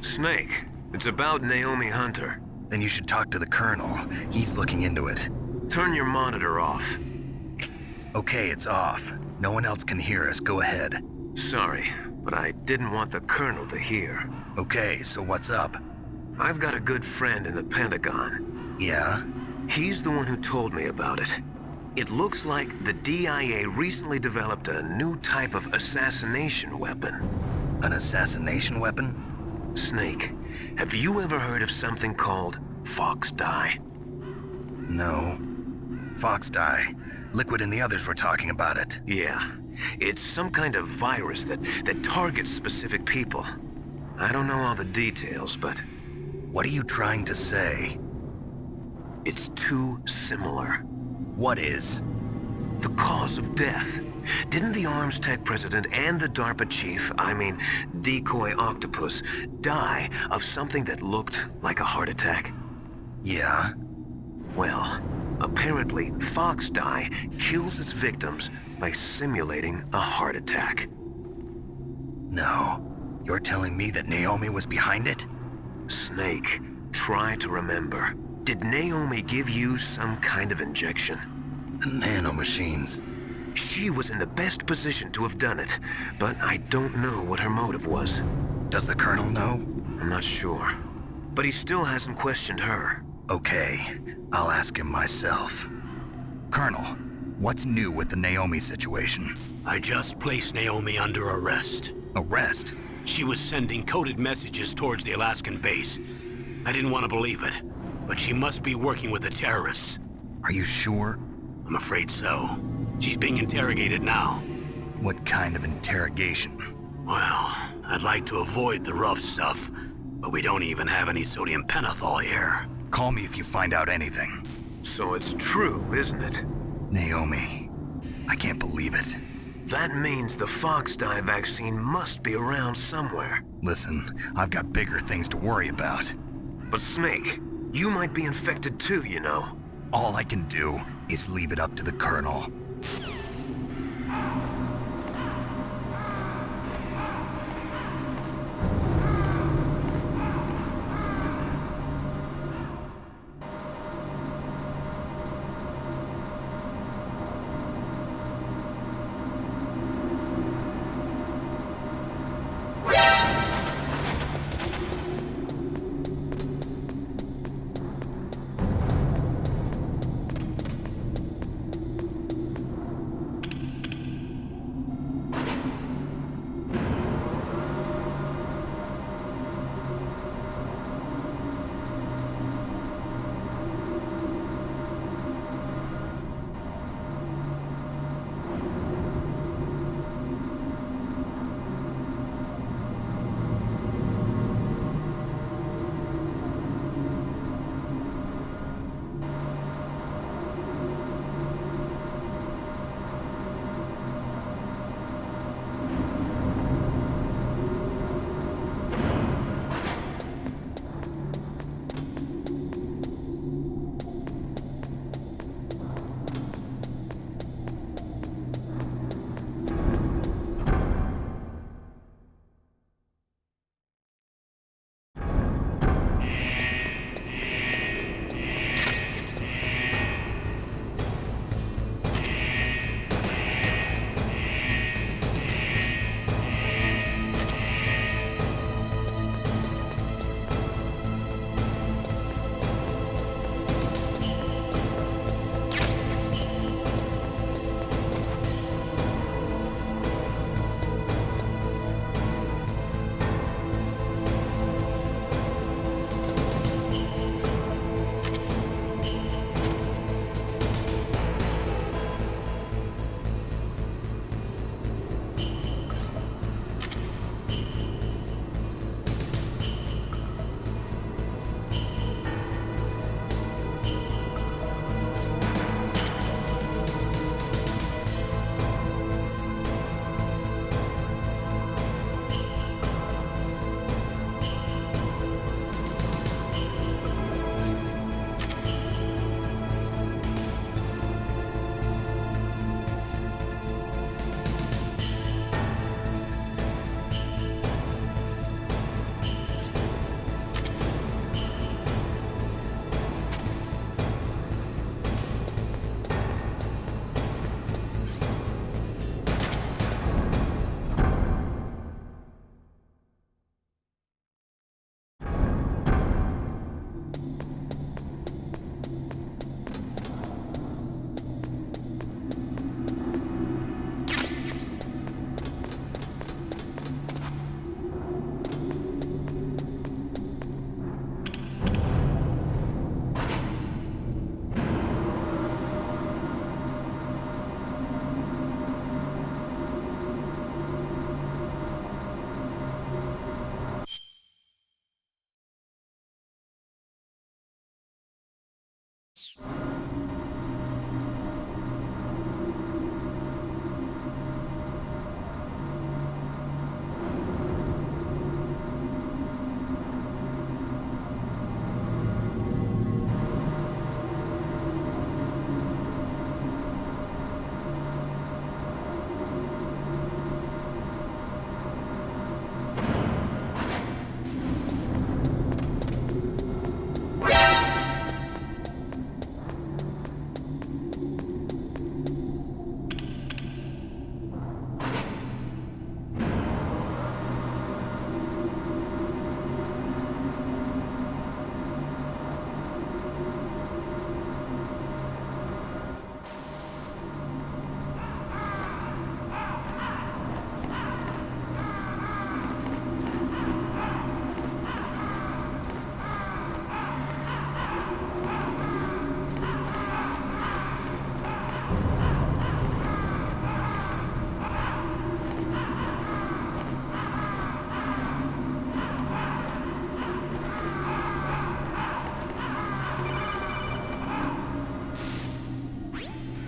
Snake, it's about Naomi Hunter. Then you should talk to the Colonel. He's looking into it. Turn your monitor off. Okay, it's off. No one else can hear us. Go ahead. Sorry, but I didn't want the Colonel to hear. Okay, so what's up? I've got a good friend in the Pentagon. Yeah? He's the one who told me about it. It looks like the DIA recently developed a new type of assassination weapon. An assassination weapon? Snake, have you ever heard of something called Fox Dye? No. Fox Dye. Liquid and the others were talking about it. Yeah. It's some kind of virus that targets specific people. I don't know all the details, but... What are you trying to say? It's too similar. What is? The cause of death. Didn't the Arms Tech president and the DARPA chief, Decoy Octopus, die of something that looked like a heart attack? Yeah? Well, apparently Fox Dye kills its victims by simulating a heart attack. No. You're telling me that Naomi was behind it? Snake, try to remember. Did Naomi give you some kind of injection? The nanomachines. She was in the best position to have done it, but I don't know what her motive was. Does the Colonel know? I'm not sure. But he still hasn't questioned her. Okay, I'll ask him myself. Colonel, what's new with the Naomi situation? I just placed Naomi under arrest. Arrest? She was sending coded messages towards the Alaskan base. I didn't want to believe it, but she must be working with the terrorists. Are you sure? I'm afraid so. She's being interrogated now. What kind of interrogation? Well, I'd like to avoid the rough stuff, but we don't even have any sodium pentothal here. Call me if you find out anything. So it's true, isn't it? Naomi, I can't believe it. That means the Fox dye vaccine must be around somewhere. Listen, I've got bigger things to worry about. But Snake, you might be infected too, you know. All I can do is leave it up to the Colonel.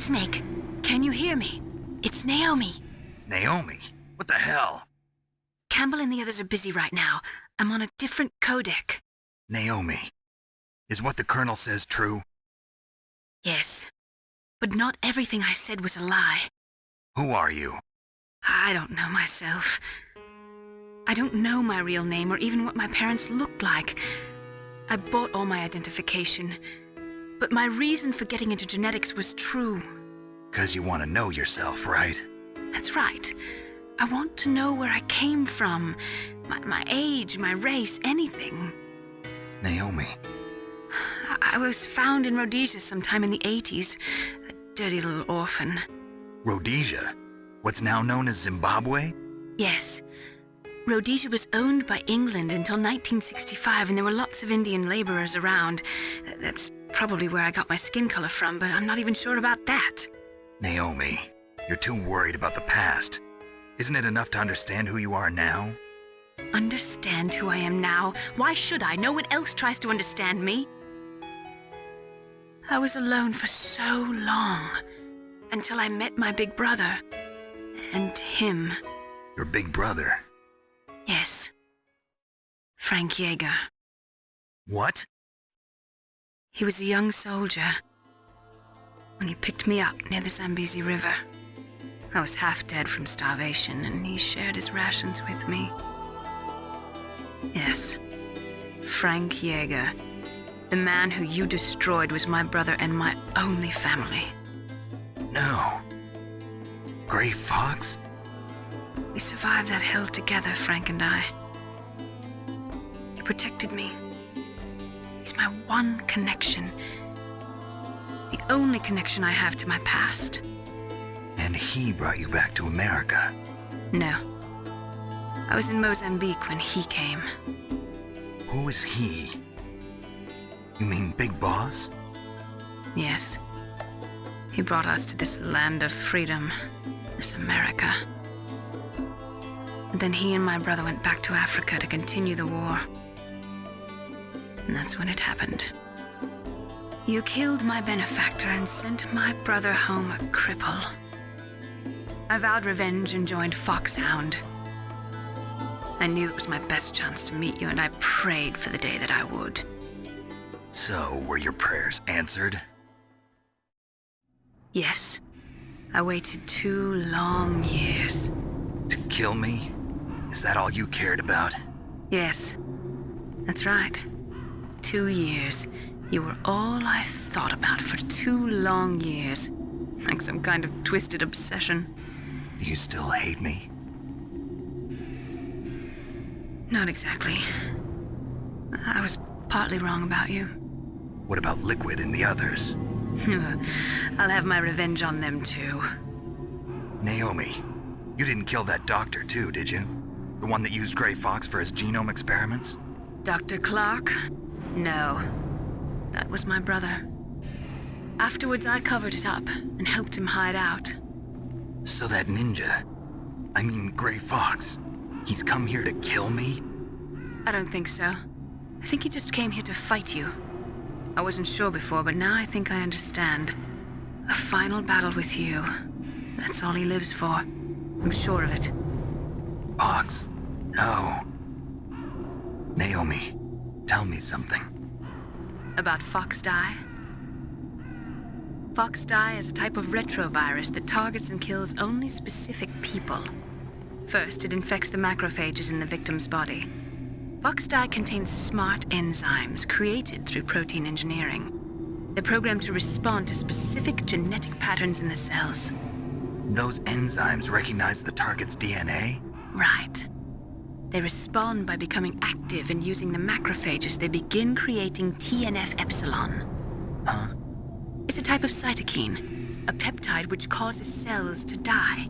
Snake, can you hear me? It's Naomi. Naomi? What the hell? Campbell and the others are busy right now. I'm on a different codec. Naomi, is what the Colonel says true? Yes, but not everything I said was a lie. Who are you? I don't know myself. I don't know my real name or even what my parents looked like. I bought all my identification, but my reason for getting into genetics was true. 'Cause you want to know yourself, right? That's right. I want to know where I came from, my age, my race, anything. Naomi. I was found in Rhodesia sometime in the 80s, a dirty little orphan. Rhodesia? What's now known as Zimbabwe? Yes. Rhodesia was owned by England until 1965, and there were lots of Indian laborers around. That's probably where I got my skin color from, but I'm not even sure about that. Naomi, you're too worried about the past. Isn't it enough to understand who you are now? Understand who I am now? Why should I? No one else tries to understand me. I was alone for so long, until I met my big brother. And him. Your big brother? Yes. Frank Yeager. What? He was a young soldier when he picked me up near the Zambezi River. I was half dead from starvation, and he shared his rations with me. Yes, Frank Yeager. The man who you destroyed was my brother and my only family. No. Gray Fox? We survived that hell together, Frank and I. He protected me. He's my one connection. The only connection I have to my past. And he brought you back to America? No. I was in Mozambique when he came. Who is he? You mean Big Boss? Yes. He brought us to this land of freedom, this America. And then he and my brother went back to Africa to continue the war. And that's when it happened. You killed my benefactor and sent my brother home a cripple. I vowed revenge and joined Foxhound. I knew it was my best chance to meet you, and I prayed for the day that I would. So, were your prayers answered? Yes. I waited 2 long years. To kill me? Is that all you cared about? Yes. That's right. 2 years. You were all I thought about for 2 long years. Like some kind of twisted obsession. Do you still hate me? Not exactly. I was partly wrong about you. What about Liquid and the others? I'll have my revenge on them too. Naomi, you didn't kill that doctor too, did you? The one that used Gray Fox for his genome experiments? Dr. Clark? No. That was my brother. Afterwards, I covered it up and helped him hide out. So that ninja, I mean Gray Fox, he's come here to kill me? I don't think so. I think he just came here to fight you. I wasn't sure before, but now I think I understand. A final battle with you. That's all he lives for. I'm sure of it. Fox? No. Naomi, tell me something. About Fox Die? Fox Die is a type of retrovirus that targets and kills only specific people. First, it infects the macrophages in the victim's body. Fox Die contains smart enzymes created through protein engineering. They're programmed to respond to specific genetic patterns in the cells. Those enzymes recognize the target's DNA? Right. They respond by becoming active and using the macrophages. They begin creating TNF-epsilon. Huh? It's a type of cytokine, a peptide which causes cells to die.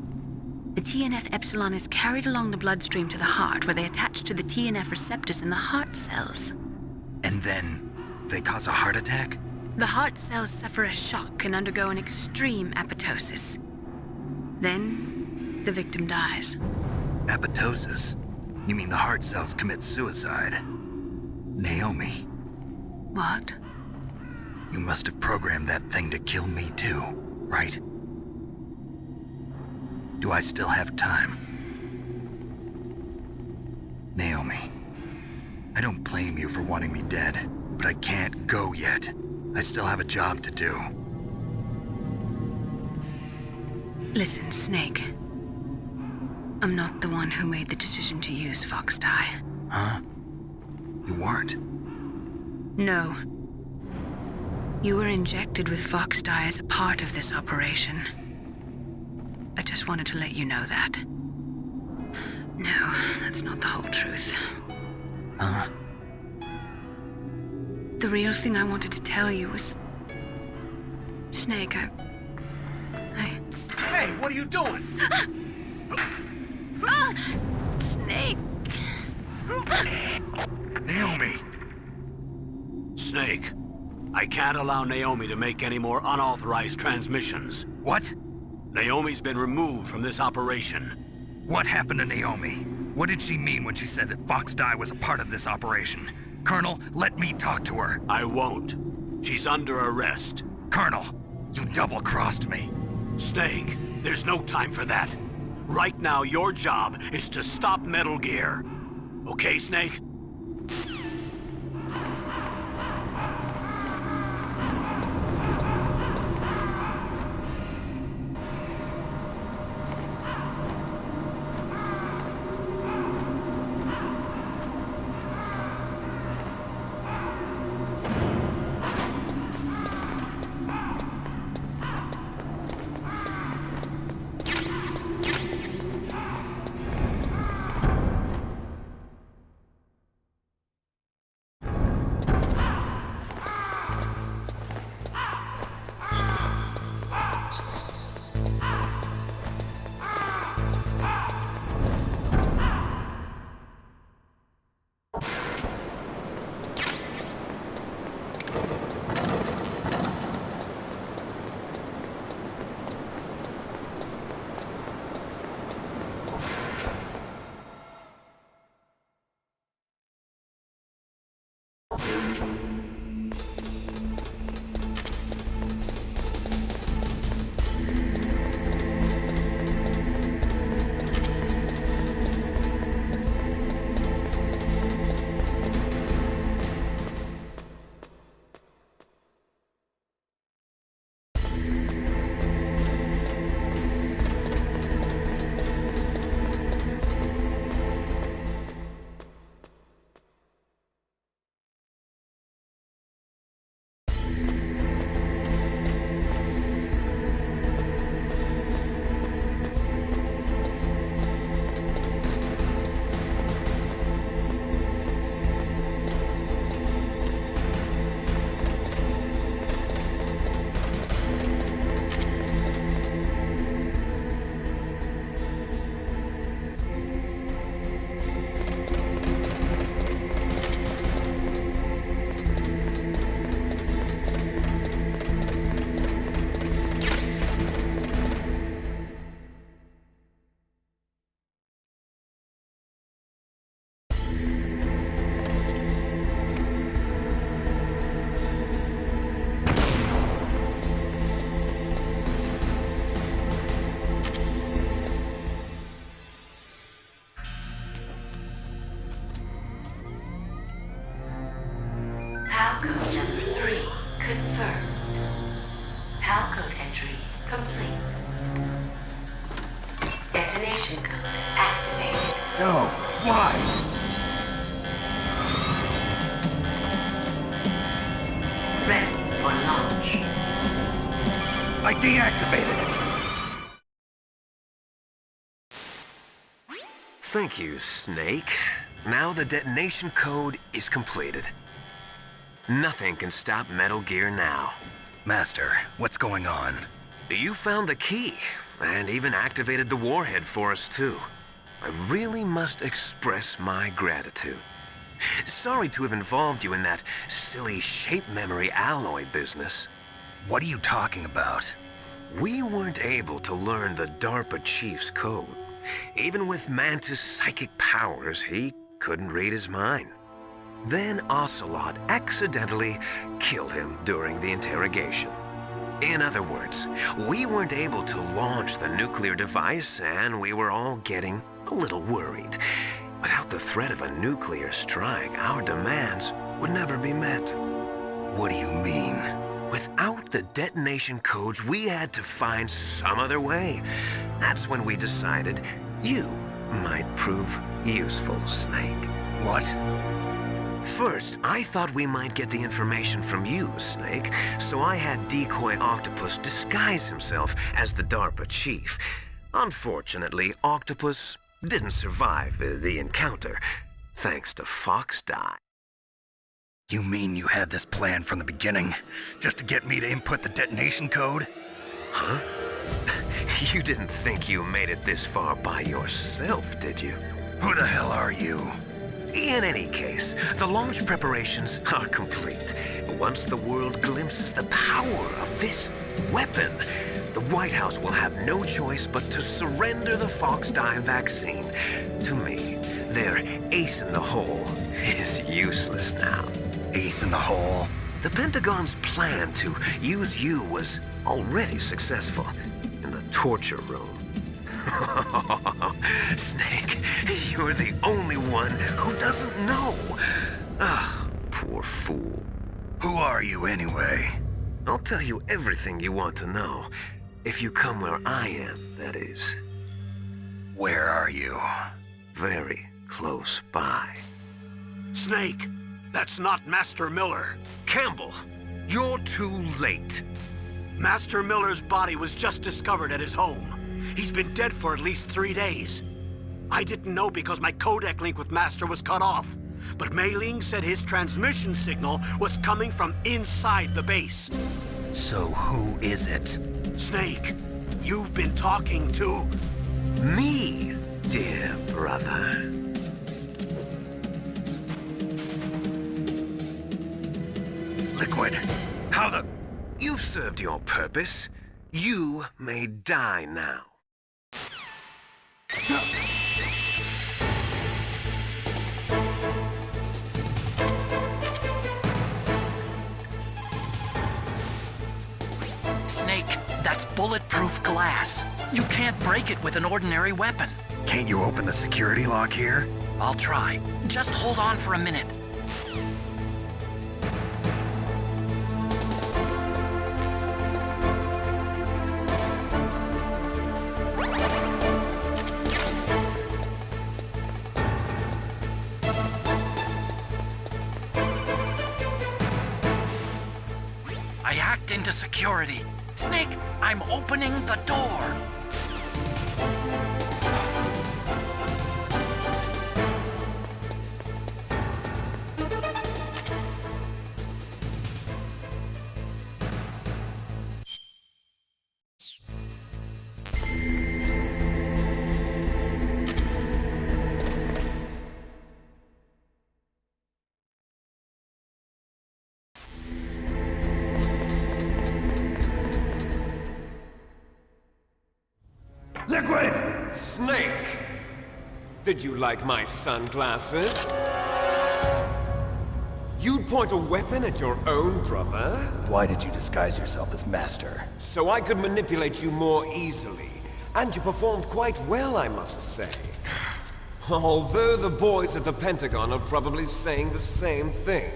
The TNF-epsilon is carried along the bloodstream to the heart, where they attach to the TNF receptors in the heart cells. And then they cause a heart attack? The heart cells suffer a shock and undergo an extreme apoptosis. Then, the victim dies. Apoptosis? You mean the heart cells commit suicide? Naomi. What? You must have programmed that thing to kill me too. right? Do I still have time? Naomi, I don't blame you for wanting me dead, but I can't go yet. I still have a job to do. Listen, Snake. I'm not the one who made the decision to use Fox Dye. Huh? You weren't? No. You were injected with Fox Dye as a part of this operation. I just wanted to let you know that. No, that's not the whole truth. Huh? The real thing I wanted to tell you was... Snake, I... Hey, what are you doing? Snake! Naomi! Snake, I can't allow Naomi to make any more unauthorized transmissions. What? Naomi's been removed from this operation. What happened to Naomi? What did she mean when she said that Fox Dye was a part of this operation? Colonel, let me talk to her. I won't. She's under arrest. Colonel, you double-crossed me. Snake, there's no time for that. Right now, your job is to stop Metal Gear. Okay, Snake? Code number 3 confirmed. PAL code entry complete. Detonation code activated. No, why? Ready for launch. I deactivated it. Thank you, Snake. Now the detonation code is completed. Nothing can stop Metal Gear now. Master, what's going on? You found the key, and even activated the warhead for us, too. I really must express my gratitude. Sorry to have involved you in that silly shape memory alloy business. What are you talking about? We weren't able to learn the DARPA chief's code. Even with Mantis' psychic powers, he couldn't read his mind. Then Ocelot accidentally killed him during the interrogation. In other words, we weren't able to launch the nuclear device, and we were all getting a little worried. Without the threat of a nuclear strike, our demands would never be met. What do you mean? Without the detonation codes, we had to find some other way. That's when we decided you might prove useful, Snake. What? First, I thought we might get the information from you, Snake, so I had Decoy Octopus disguise himself as the DARPA chief. Unfortunately, Octopus didn't survive the encounter, thanks to Fox Die. You mean you had this plan from the beginning, just to get me to input the detonation code? Huh? You didn't think you made it this far by yourself, did you? Who the hell are you? In any case, the launch preparations are complete. Once the world glimpses the power of this weapon, the White House will have no choice but to surrender the Fox Die vaccine. To me, their ace in the hole is useless now. Ace in the hole? The Pentagon's plan to use you was already successful in the torture room. Snake, you're the only one who doesn't know. Ah, poor fool. Who are you anyway? I'll tell you everything you want to know. If you come where I am, that is. Where are you? Very close by. Snake, that's not Master Miller. Campbell, you're too late. Master Miller's body was just discovered at his home. He's been dead for at least 3 days. I didn't know because my codec link with Master was cut off. But Mei Ling said his transmission signal was coming from inside the base. So who is it? Snake, you've been talking to... me, dear brother. Liquid, how the... You've served your purpose. You may die now. Snake, that's bulletproof glass. You can't break it with an ordinary weapon. Can't you open the security lock here? I'll try. Just hold on for a minute. I hacked into security. Snake, I'm opening the door. Liquid! Snake! Did you like my sunglasses? You'd point a weapon at your own brother? Why did you disguise yourself as Master? So I could manipulate you more easily. And you performed quite well, I must say. Although the boys at the Pentagon are probably saying the same thing.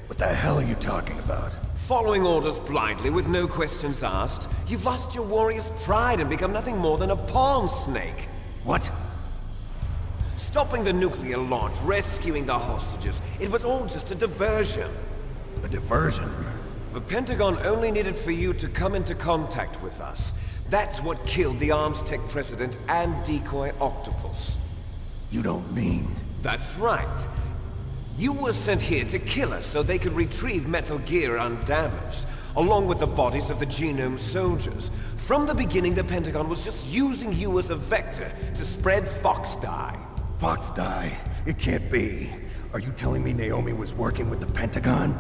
What the hell are you talking about? Following orders blindly with no questions asked, you've lost your warrior's pride and become nothing more than a pawn, Snake. What? Stopping the nuclear launch, rescuing the hostages, it was all just a diversion. A diversion? The Pentagon only needed for you to come into contact with us. That's what killed the Arms Tech president and Decoy Octopus. You don't mean... That's right. You were sent here to kill us so they could retrieve Metal Gear undamaged, along with the bodies of the Genome soldiers. From the beginning, the Pentagon was just using you as a vector to spread Fox Die. Fox Die? It can't be. Are you telling me Naomi was working with the Pentagon?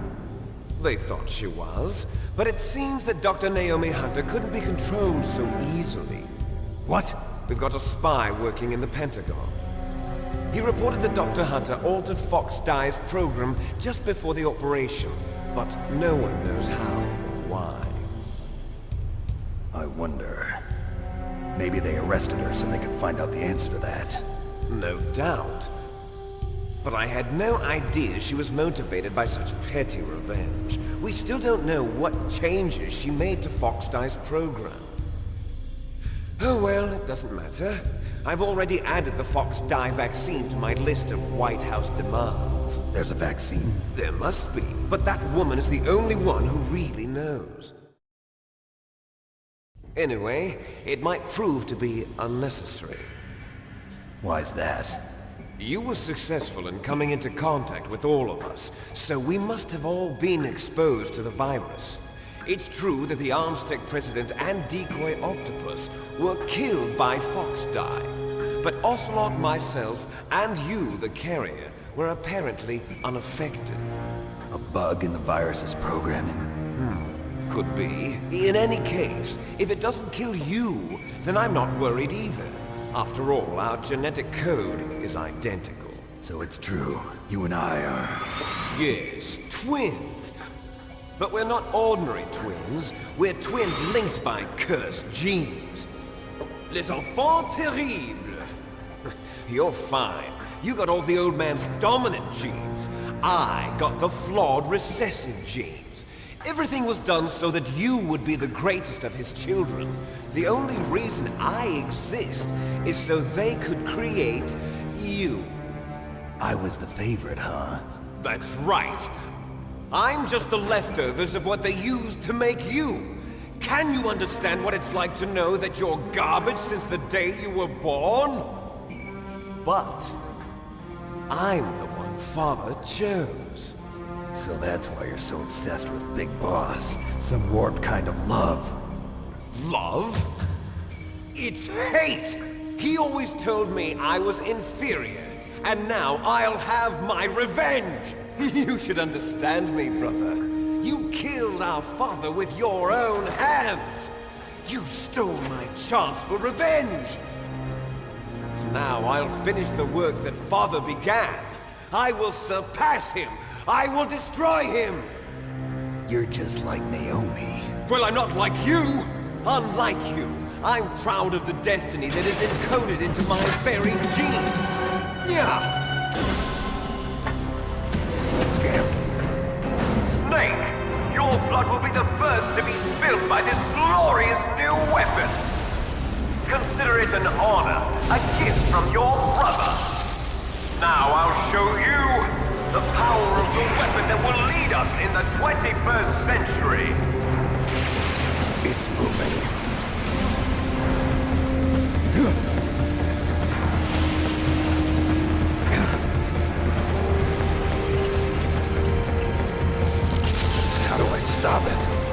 They thought she was, but it seems that Dr. Naomi Hunter couldn't be controlled so easily. What? We've got a spy working in the Pentagon. He reported that Dr. Hunter altered Fox Die's program just before the operation, but no one knows how or why. wonder... Maybe they arrested her so they could find out the answer to that. No doubt. But I had no idea she was motivated by such petty revenge. We still don't know what changes she made to Fox-Die's program. Oh well, it doesn't matter. I've already added the Fox-Die vaccine to my list of White House demands. There's a vaccine? There must be, but that woman is the only one who really knows. Anyway, it might prove to be unnecessary. Why's that? You were successful in coming into contact with all of us, so we must have all been exposed to the virus. It's true that the Armstech President and Decoy Octopus were killed by Fox-Die, but Ocelot, myself, and you, the carrier, were apparently unaffected. A bug in the virus's programming? Could be. In any case, if it doesn't kill you, then I'm not worried either. After all, our genetic code is identical. So it's true. You and I are... Yes, twins. But we're not ordinary twins. We're twins linked by cursed genes. Les enfants terribles. You're fine. You got all the old man's dominant genes. I got the flawed recessive genes. Everything was done so that you would be the greatest of his children. The only reason I exist is so they could create you. I was the favorite, huh? That's right. I'm just the leftovers of what they used to make you. Can you understand what it's like to know that you're garbage since the day you were born? But I'm the one Father chose. So that's why you're so obsessed with Big Boss. Some warped kind of love. Love? It's hate! He always told me I was inferior, and now I'll have my revenge! You should understand me, brother. You killed our father with your own hands! You stole my chance for revenge! Now I'll finish the work that Father began. I will surpass him! I will destroy him! You're just like Naomi. Well, I'm not like you! Unlike you, I'm proud of the destiny that is encoded into my very genes! Yeah! Snake, your blood will be the first to be spilled by this glorious new weapon! Consider it an honor, a gift from your brother! Now I'll show you the power of the weapon that will lead us in the 21st century! It's moving. How do I stop it?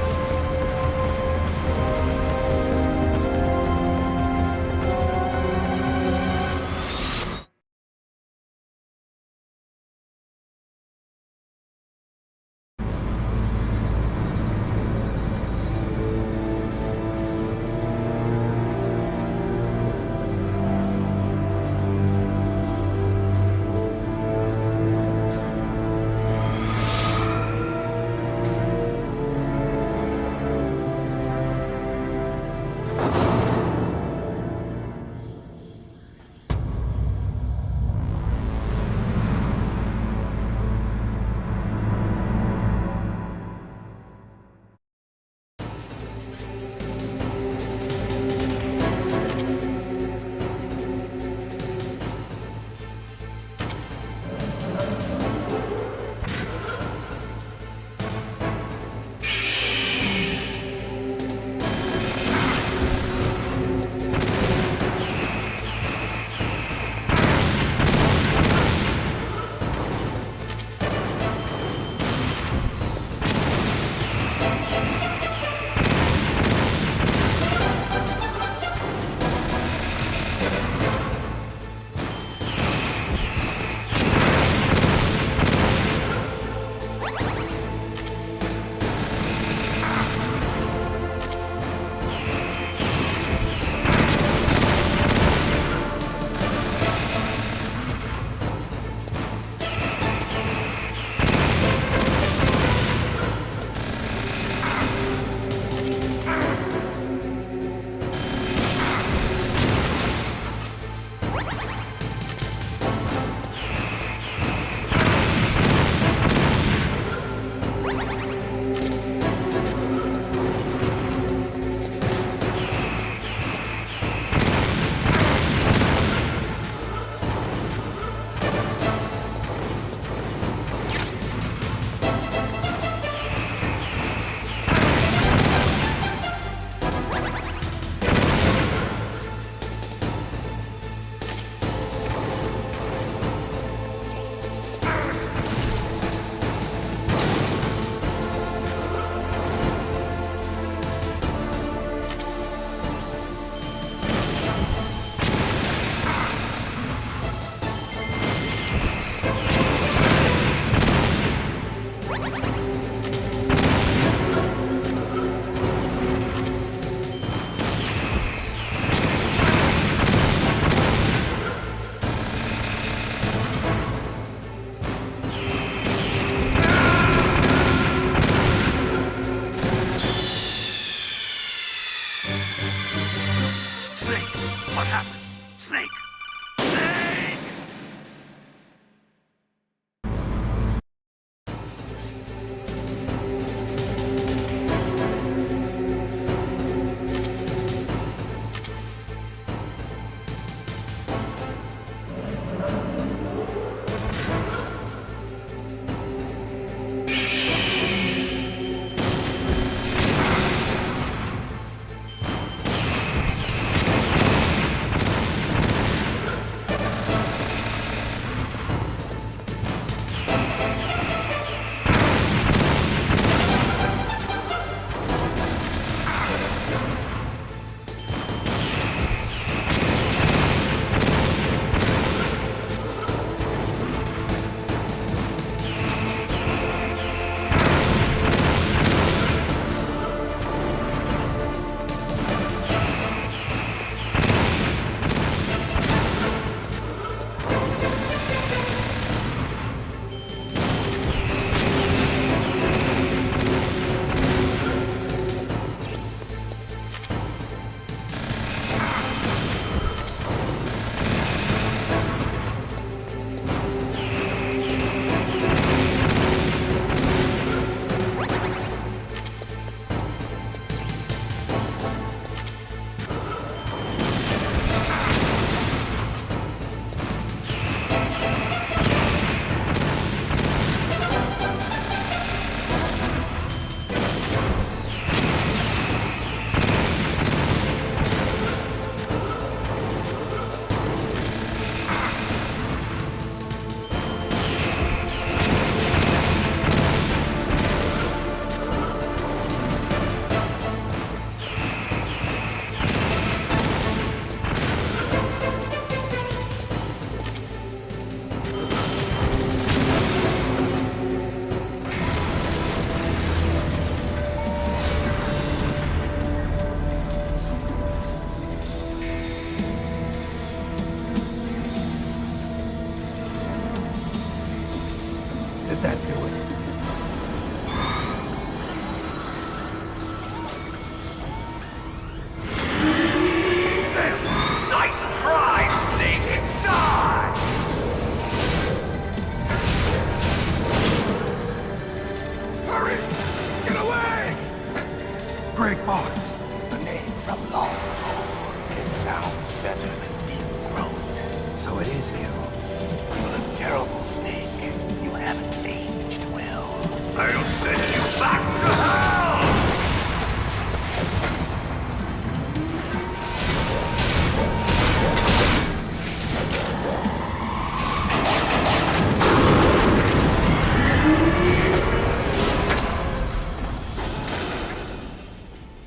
So it is you. You look terrible, Snake. You haven't aged well. I'll send you back to hell!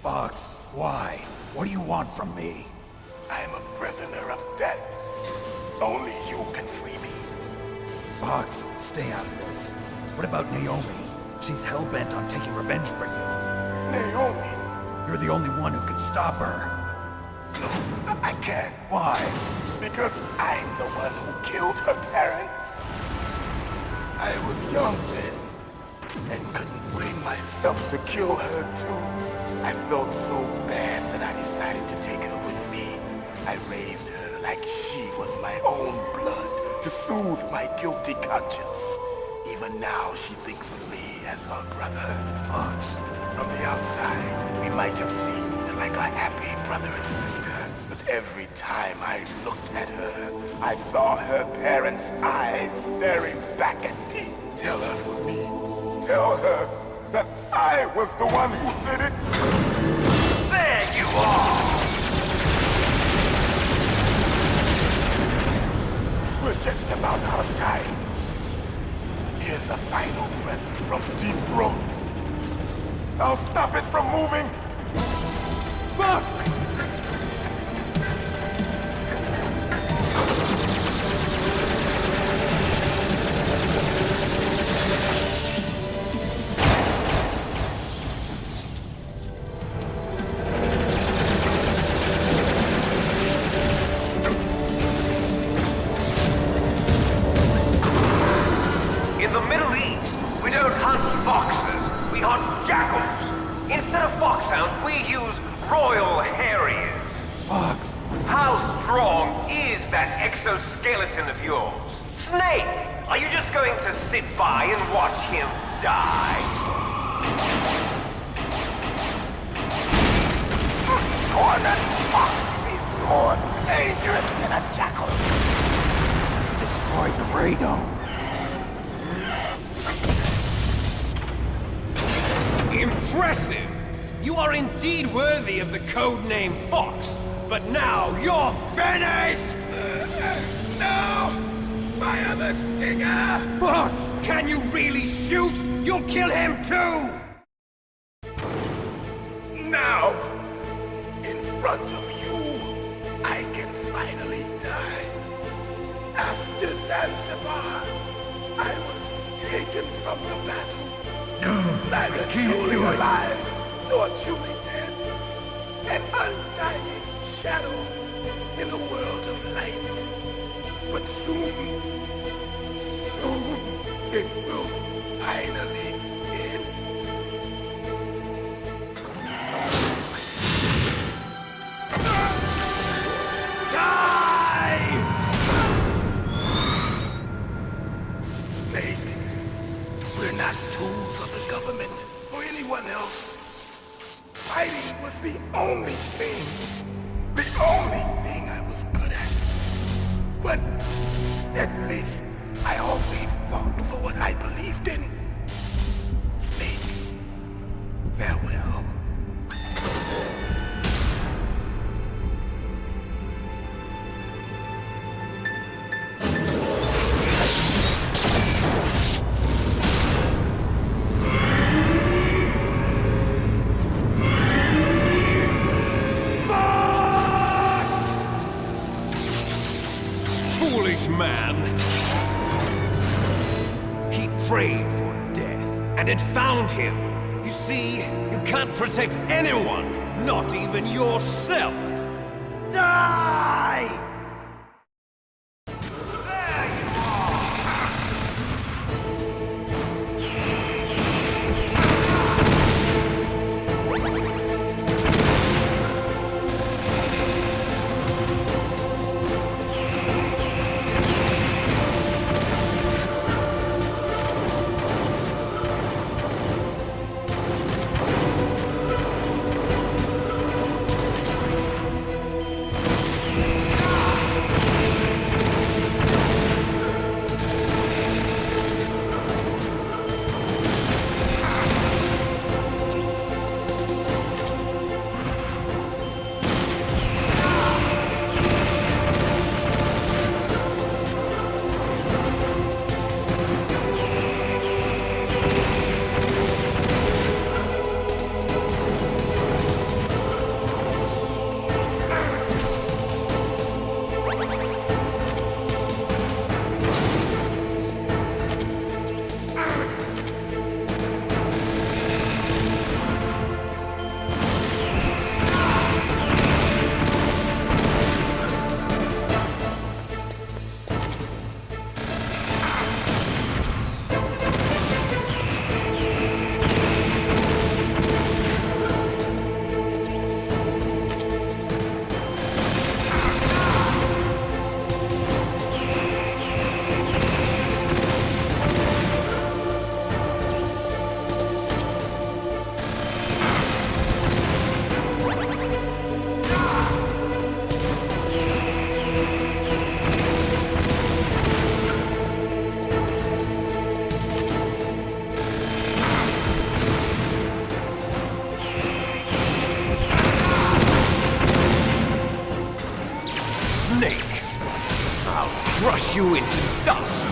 Fox, why? What do you want from me? I'm a prisoner of death. Only you can free me. Fox, stay out of this. What about Naomi? She's hell-bent on taking revenge for you. Naomi? You're the only one who can stop her. No, I can't. Why? Because I'm the one who killed her parents. I was young then, and couldn't bring myself to kill her too. I felt so bad that I decided to take her with me. I raised her like she was my own blood to soothe my guilty conscience. Even now, she thinks of me as her brother. Fox. From the outside, we might have seemed like a happy brother and sister, but every time I looked at her, I saw her parents' eyes staring back at me. Tell her for me. Tell her that I was the one who did it. There you are! We're just about out of time. Here's a final present from Deep Throat. I'll stop it from moving. Fox! In the Middle East, we don't hunt foxes, we hunt jackals. Instead of foxhounds, we use Royal Harriers. Fox! How strong is that exoskeleton of yours? Snake, are you just going to sit by and watch him die? Cornered fox is more dangerous than a jackal. Destroyed the radome. Impressive! You are indeed worthy of the codename Fox, but now you're finished! No! Fire the stinger! Fox! Can you really shoot? You'll kill him too! Now, in front of you, I can finally die. After Zanzibar, I was taken from the battle. Neither truly alive, nor truly dead. An undying shadow in a world of light. But soon it will finally end. Die! Snake, we're not tools of the government or anyone else. Fighting was the only thing I was good at. But at least I always fought for what I believed in. Snake, farewell. Foolish man! He prayed for death, and it found him. You see, you can't protect anyone, not even yourself. Die! you into dust!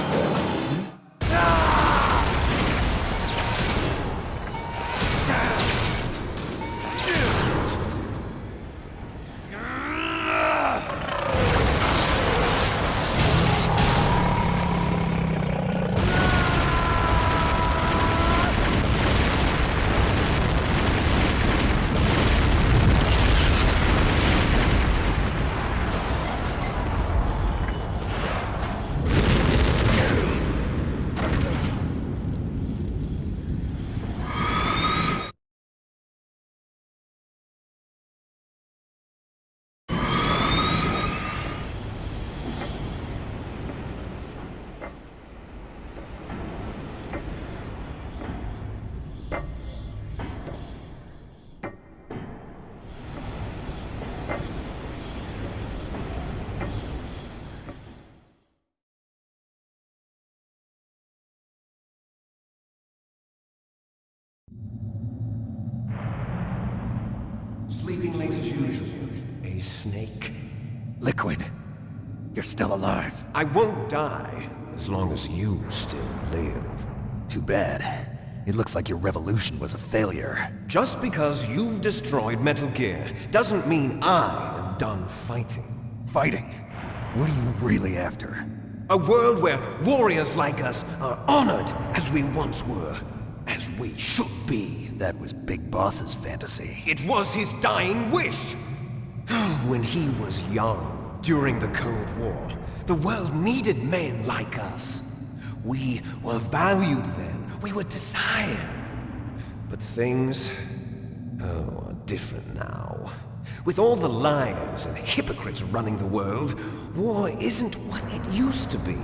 Sleeping late as usual, a snake. Liquid, you're still alive. I won't die as long as you still live. Too bad. It looks like your revolution was a failure. Just because you've destroyed Metal Gear doesn't mean I am done fighting. Fighting? What are you really after? A world where warriors like us are honored as we once were, as we should be. That was Big Boss's fantasy. It was his dying wish! When he was young, during the Cold War, the world needed men like us. We were valued then. We were desired. But things, are different now. With all the liars and hypocrites running the world, war isn't what it used to be.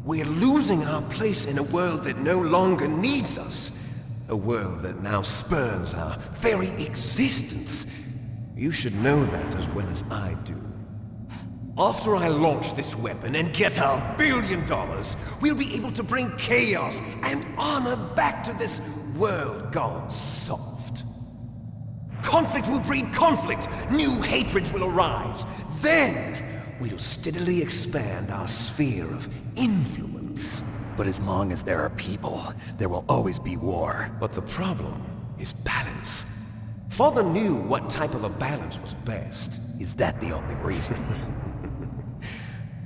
We're losing our place in a world that no longer needs us. A world that now spurns our very existence. You should know that as well as I do. After I launch this weapon and get our $1 billion, we'll be able to bring chaos and honor back to this world gone soft. Conflict will breed conflict. New hatreds will arise. Then, we'll steadily expand our sphere of influence. But as long as there are people, there will always be war. But the problem is balance. Father knew what type of a balance was best. Is that the only reason?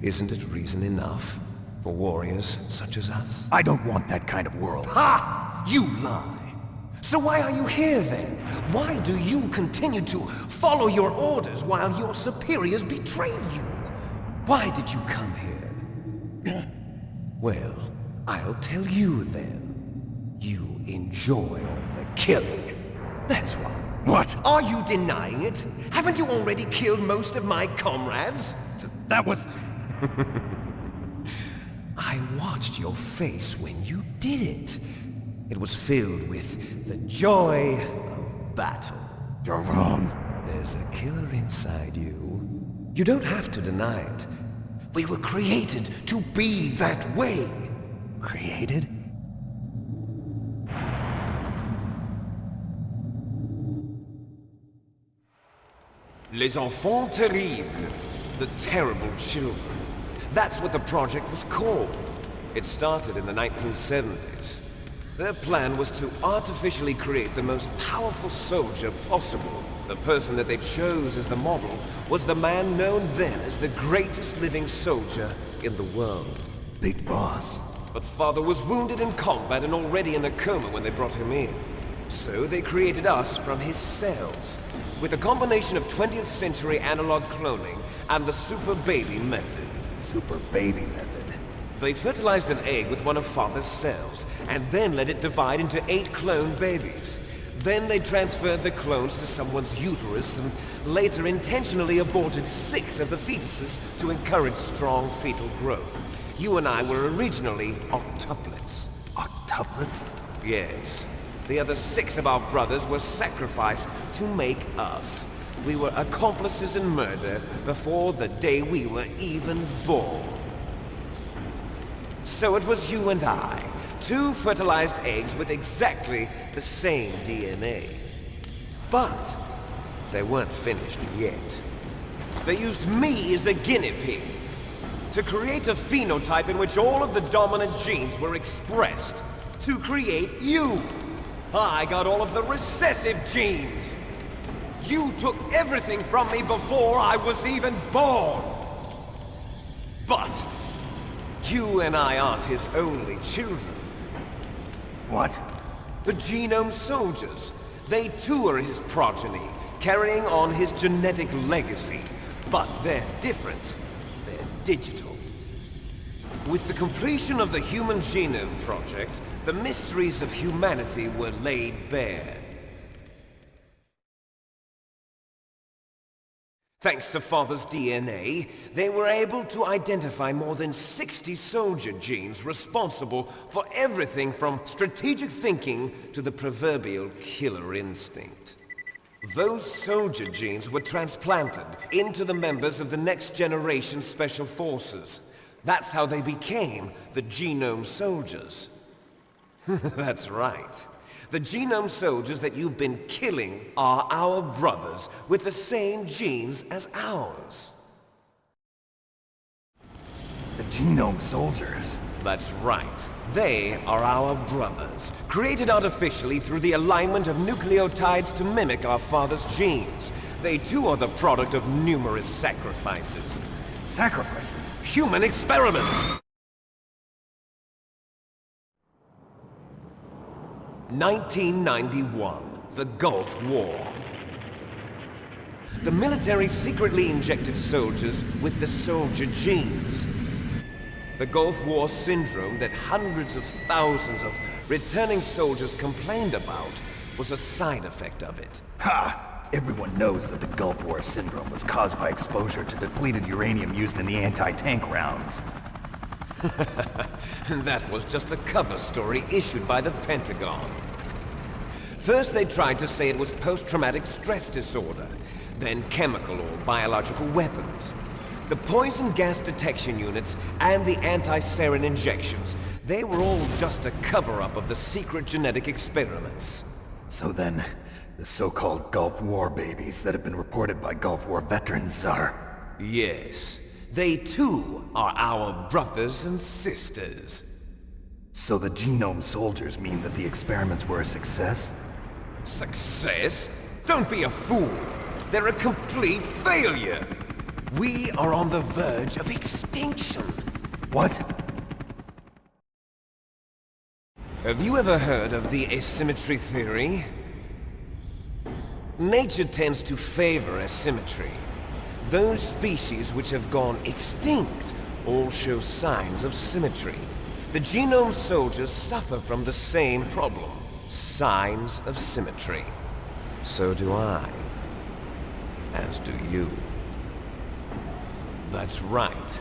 Isn't it reason enough for warriors such as us? I don't want that kind of world. Ha! You lie! So why are you here then? Why do you continue to follow your orders while your superiors betray you? Why did you come here? Well, I'll tell you then. You enjoy all the killing. That's why. What? Are you denying it? Haven't you already killed most of my comrades? That was... I watched your face when you did it. It was filled with the joy of battle. You're wrong. There's a killer inside you. You don't have to deny it. We were created to be that way. Created? Les enfants terribles. The terrible children. That's what the project was called. It started in the 1970s. Their plan was to artificially create the most powerful soldier possible. The person that they chose as the model was the man known then as the greatest living soldier in the world. Big Boss. But Father was wounded in combat and already in a coma when they brought him in. So they created us from his cells, with a combination of 20th century analog cloning and the super baby method. Super baby method? They fertilized an egg with one of Father's cells, and then let it divide into 8 clone babies. Then they transferred the clones to someone's uterus and later intentionally aborted 6 of the fetuses to encourage strong fetal growth. You and I were originally octuplets. Octuplets? Yes. The other 6 of our brothers were sacrificed to make us. We were accomplices in murder before the day we were even born. So it was you and I, 2 fertilized eggs with exactly the same DNA. But they weren't finished yet. They used me as a guinea pig. To create a phenotype in which all of the dominant genes were expressed. To create you. I got all of the recessive genes. You took everything from me before I was even born. But you and I aren't his only children. What? The Genome Soldiers. They too are his progeny, carrying on his genetic legacy. But they're different. They're digital. With the completion of the Human Genome Project, the mysteries of humanity were laid bare. Thanks to Father's DNA, they were able to identify more than 60 soldier genes responsible for everything from strategic thinking to the proverbial killer instinct. Those soldier genes were transplanted into the members of the next generation Special Forces. That's how they became the Genome Soldiers. That's right. The Genome Soldiers that you've been killing are our brothers with the same genes as ours. The Genome Soldiers? That's right. They are our brothers, created artificially through the alignment of nucleotides to mimic our father's genes. They too are the product of numerous sacrifices. Sacrifices? Human experiments! 1991, the Gulf War. The military secretly injected soldiers with the soldier genes. The Gulf War syndrome that hundreds of thousands of returning soldiers complained about was a side effect of it. Ha! Everyone knows that the Gulf War syndrome was caused by exposure to depleted uranium used in the anti-tank rounds. That was just a cover story issued by the Pentagon. First they tried to say it was post-traumatic stress disorder, then chemical or biological weapons. The poison gas detection units and the anti-sarin injections, they were all just a cover-up of the secret genetic experiments. So then, the so-called Gulf War babies that have been reported by Gulf War veterans are... Yes. They too are our brothers and sisters. So the Genome Soldiers mean that the experiments were a success? Success? Don't be a fool. They're a complete failure. We are on the verge of extinction. What? Have you ever heard of the asymmetry theory? Nature tends to favor asymmetry. Those species which have gone extinct all show signs of symmetry. The Genome Soldiers suffer from the same problem. Signs of symmetry. So do I. As do you. That's right.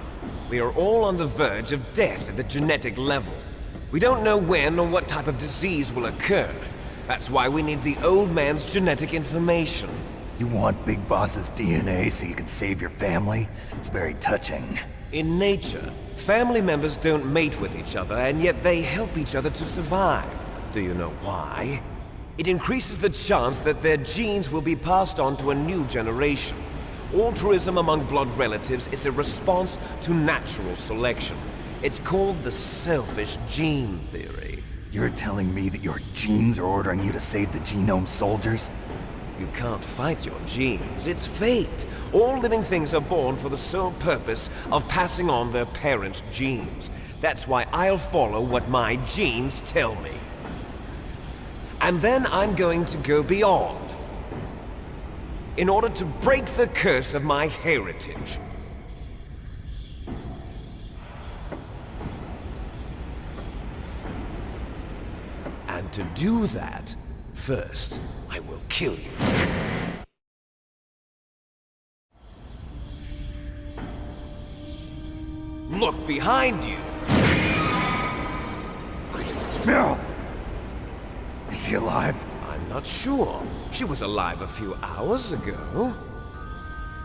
We are all on the verge of death at the genetic level. We don't know when or what type of disease will occur. That's why we need the old man's genetic information. You want Big Boss's DNA so you can save your family? It's very touching. In nature, family members don't mate with each other, and yet they help each other to survive. Do you know why? It increases the chance that their genes will be passed on to a new generation. Altruism among blood relatives is a response to natural selection. It's called the selfish gene theory. You're telling me that your genes are ordering you to save the Genome Soldiers? You can't fight your genes. It's fate. All living things are born for the sole purpose of passing on their parents' genes. That's why I'll follow what my genes tell me. And then I'm going to go beyond. In order to break the curse of my heritage. And to do that, first, I will kill you. Look behind you! Meryl! Is she alive? I'm not sure. She was alive a few hours ago.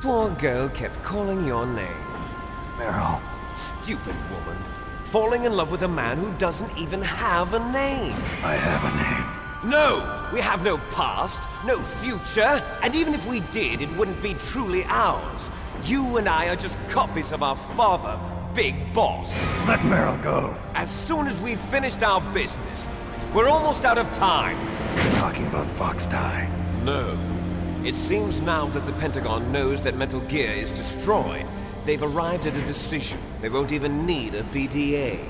Poor girl kept calling your name. Meryl. Stupid woman. Falling in love with a man who doesn't even have a name. I have a name. No! We have no past, no future, and even if we did, it wouldn't be truly ours. You and I are just copies of our father, big boss. Let Meryl go. As soon as we've finished our business, we're almost out of time. You're talking about Fox Die. No. It seems now that the Pentagon knows that Metal Gear is destroyed. They've arrived at a decision. They won't even need a BDA.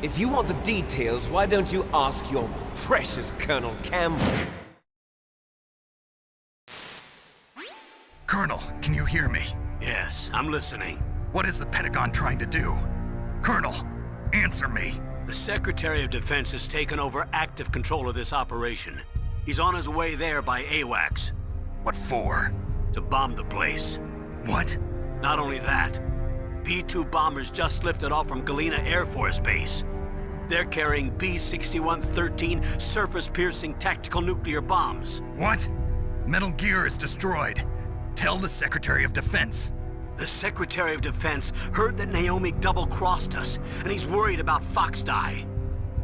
If you want the details, why don't you ask your precious Colonel Campbell? Colonel, can you hear me? Yes, I'm listening. What is the Pentagon trying to do? Colonel, answer me. The Secretary of Defense has taken over active control of this operation. He's on his way there by AWACS. What for? To bomb the place. What? Not only that, B-2 bombers just lifted off from Galena Air Force Base. They're carrying B-6113 surface-piercing tactical nuclear bombs. What? Metal Gear is destroyed. Tell the Secretary of Defense. The Secretary of Defense heard that Naomi double-crossed us, and he's worried about Fox Die.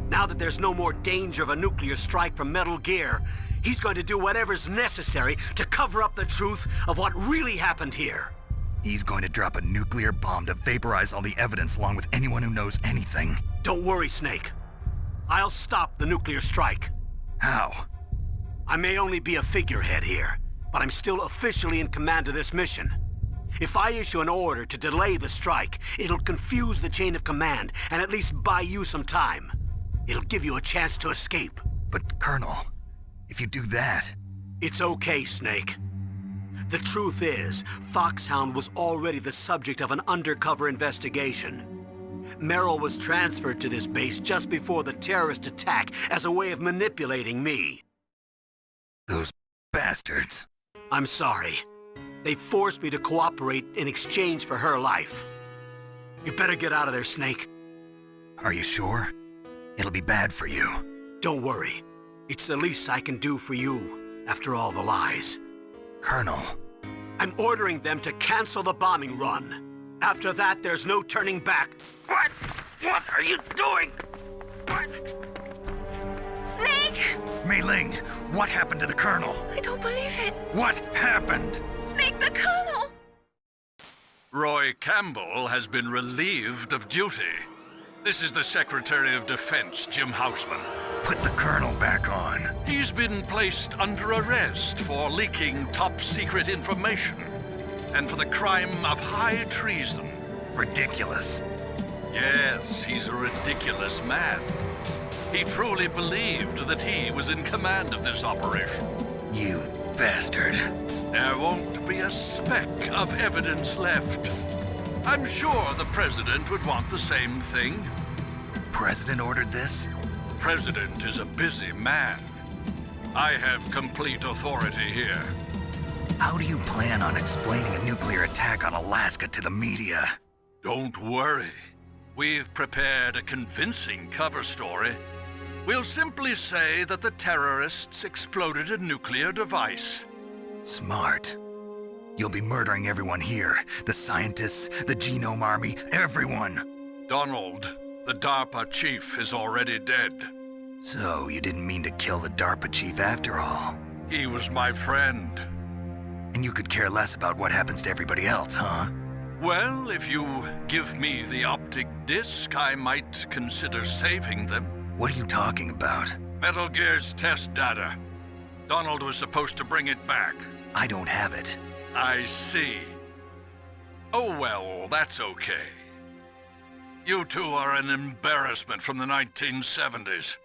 Now that there's no more danger of a nuclear strike from Metal Gear, he's going to do whatever's necessary to cover up the truth of what really happened here. He's going to drop a nuclear bomb to vaporize all the evidence along with anyone who knows anything. Don't worry, Snake. I'll stop the nuclear strike. How? I may only be a figurehead here, but I'm still officially in command of this mission. If I issue an order to delay the strike, it'll confuse the chain of command and at least buy you some time. It'll give you a chance to escape. But, Colonel, if you do that... It's okay, Snake. The truth is, Foxhound was already the subject of an undercover investigation. Meryl was transferred to this base just before the terrorist attack as a way of manipulating me. Those bastards. I'm sorry. They forced me to cooperate in exchange for her life. You better get out of there, Snake. Are you sure? It'll be bad for you. Don't worry. It's the least I can do for you, after all the lies. Colonel. I'm ordering them to cancel the bombing run. After that, there's no turning back. What? What are you doing? What? Snake! Mei Ling, what happened to the Colonel? I don't believe it. What happened? Snake, the Colonel! Roy Campbell has been relieved of duty. This is the Secretary of Defense, Jim Houseman. Put the Colonel back on. He's been placed under arrest for leaking top-secret information and for the crime of high treason. Ridiculous. Yes, he's a ridiculous man. He truly believed that he was in command of this operation. You bastard. There won't be a speck of evidence left. I'm sure the President would want the same thing. President ordered this? The President is a busy man. I have complete authority here. How do you plan on explaining a nuclear attack on Alaska to the media? Don't worry. We've prepared a convincing cover story. We'll simply say that the terrorists exploded a nuclear device. Smart. You'll be murdering everyone here. The scientists, the Genome Army, everyone. Donald, the DARPA chief, is already dead. So, you didn't mean to kill the DARPA chief after all? He was my friend. And you could care less about what happens to everybody else, huh? Well, if you give me the optic disc, I might consider saving them. What are you talking about? Metal Gear's test data. Donald was supposed to bring it back. I don't have it. I see. Oh well, that's okay. You two are an embarrassment from the 1970s.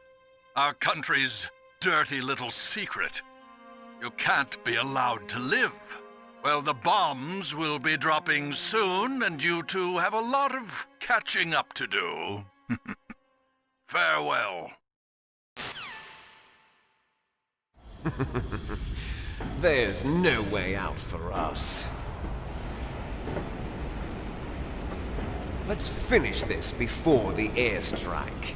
Our country's dirty little secret. You can't be allowed to live. Well, the bombs will be dropping soon, and you two have a lot of catching up to do. Farewell. There's no way out for us. Let's finish this before the airstrike.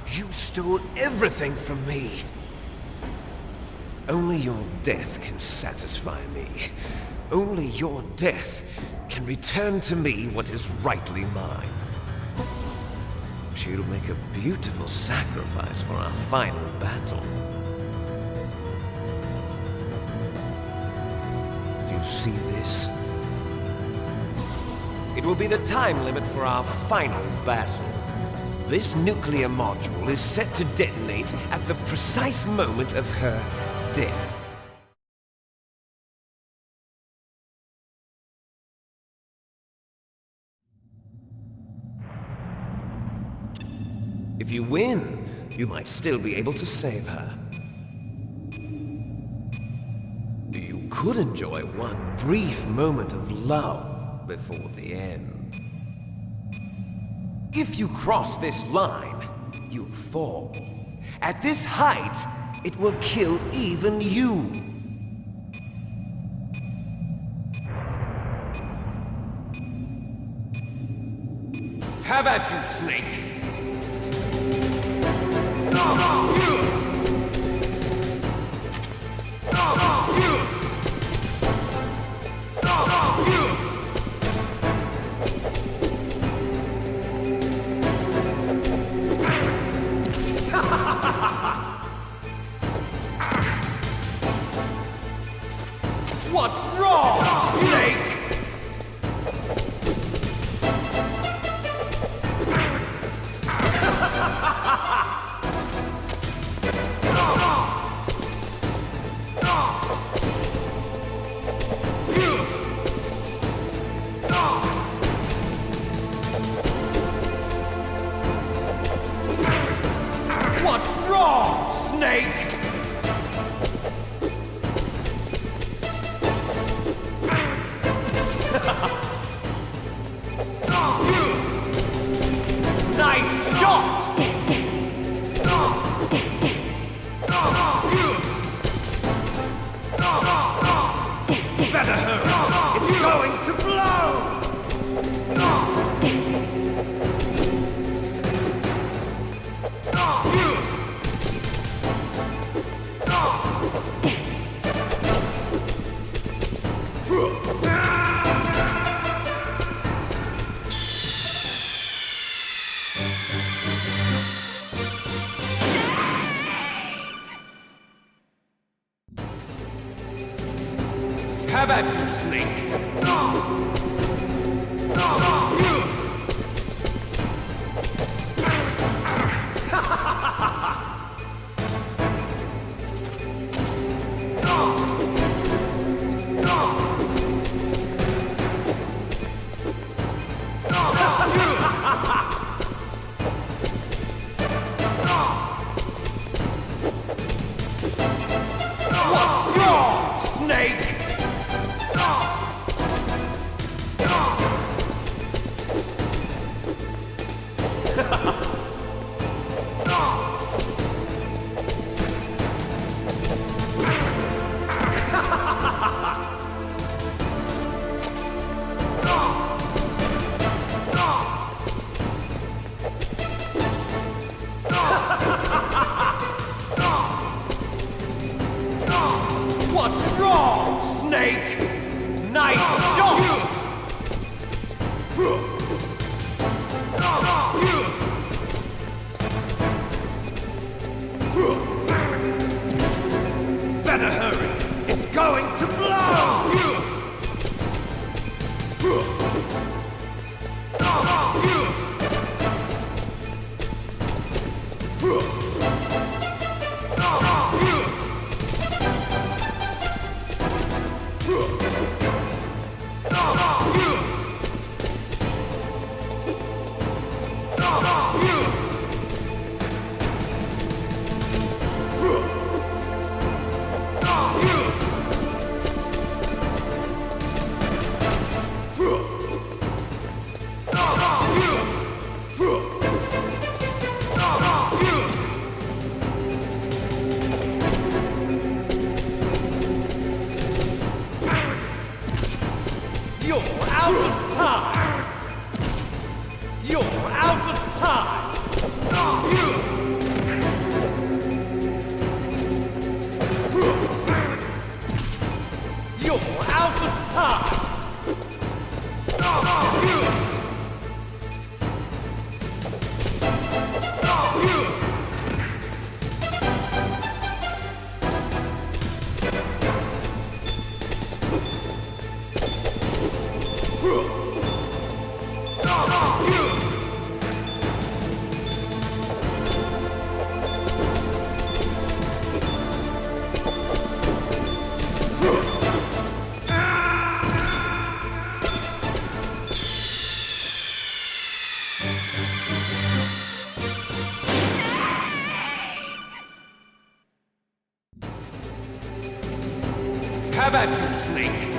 You stole everything from me. Only your death can satisfy me. Only your death can return to me what is rightly mine. She'll make a beautiful sacrifice for our final battle. see this? It will be the time limit for our final battle. This nuclear module is set to detonate at the precise moment of her death. If you win, you might still be able to save her. You could enjoy one brief moment of love before the end. If you cross this line, you fall. At this height, it will kill even you. Have at you, Snake! What's wrong, Snake? What's wrong, Snake? Nice shot! Better hurry! It's going to blow! Have at you, Snake! What's wrong, Snake? What's wrong, Snake? Nice shot! Better hurry! It's going to blow! You're out of time! You're out of time! You're out of time! Have at you, Snake!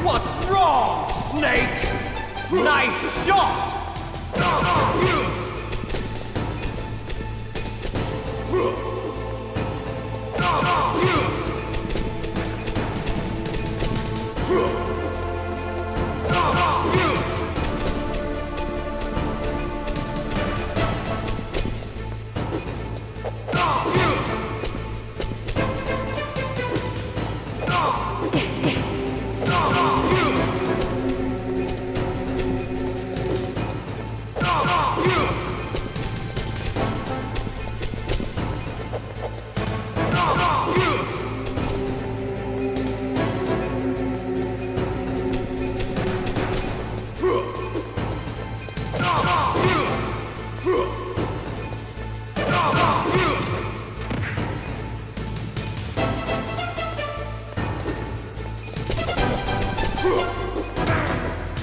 What's wrong, Snake? Nice shot!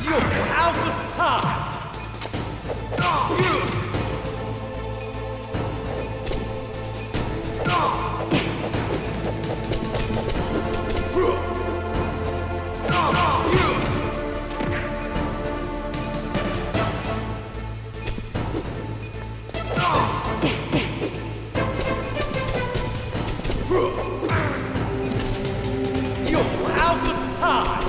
You're out of time! You're out of time!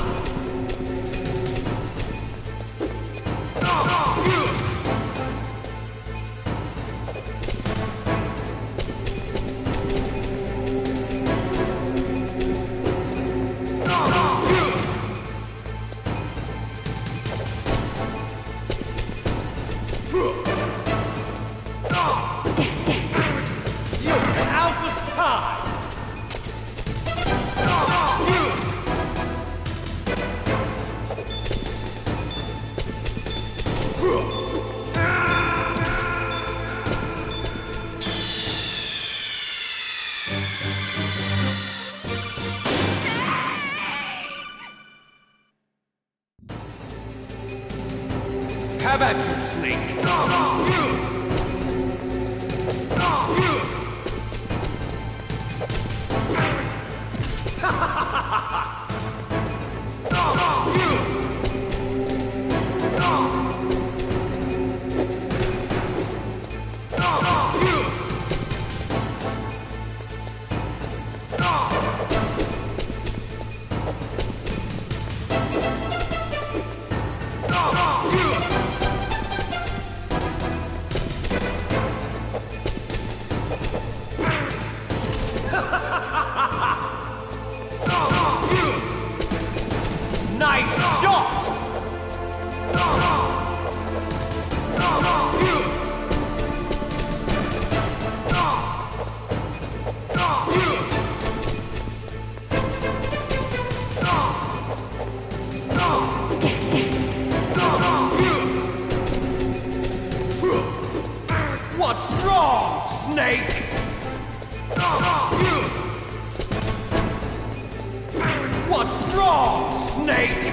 You're out of time! Have at you, Snake! Nice shot! What's wrong, Snake? What's wrong, Snake?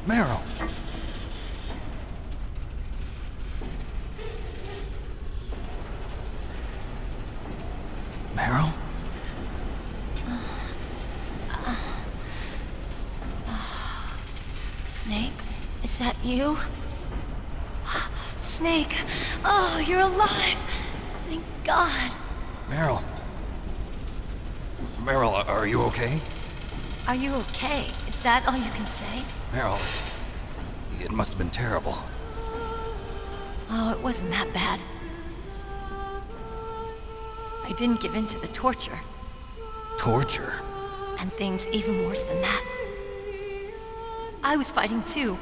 Meryl! Meryl? Snake? Is that you? Snake! Oh, you're alive! Thank God! Meryl? Meryl, are you okay? Are you okay? Is that all you can say? Meryl, it must have been terrible. Oh, it wasn't that bad. I didn't give in to the torture. Torture? And things even worse than that. I was fighting too.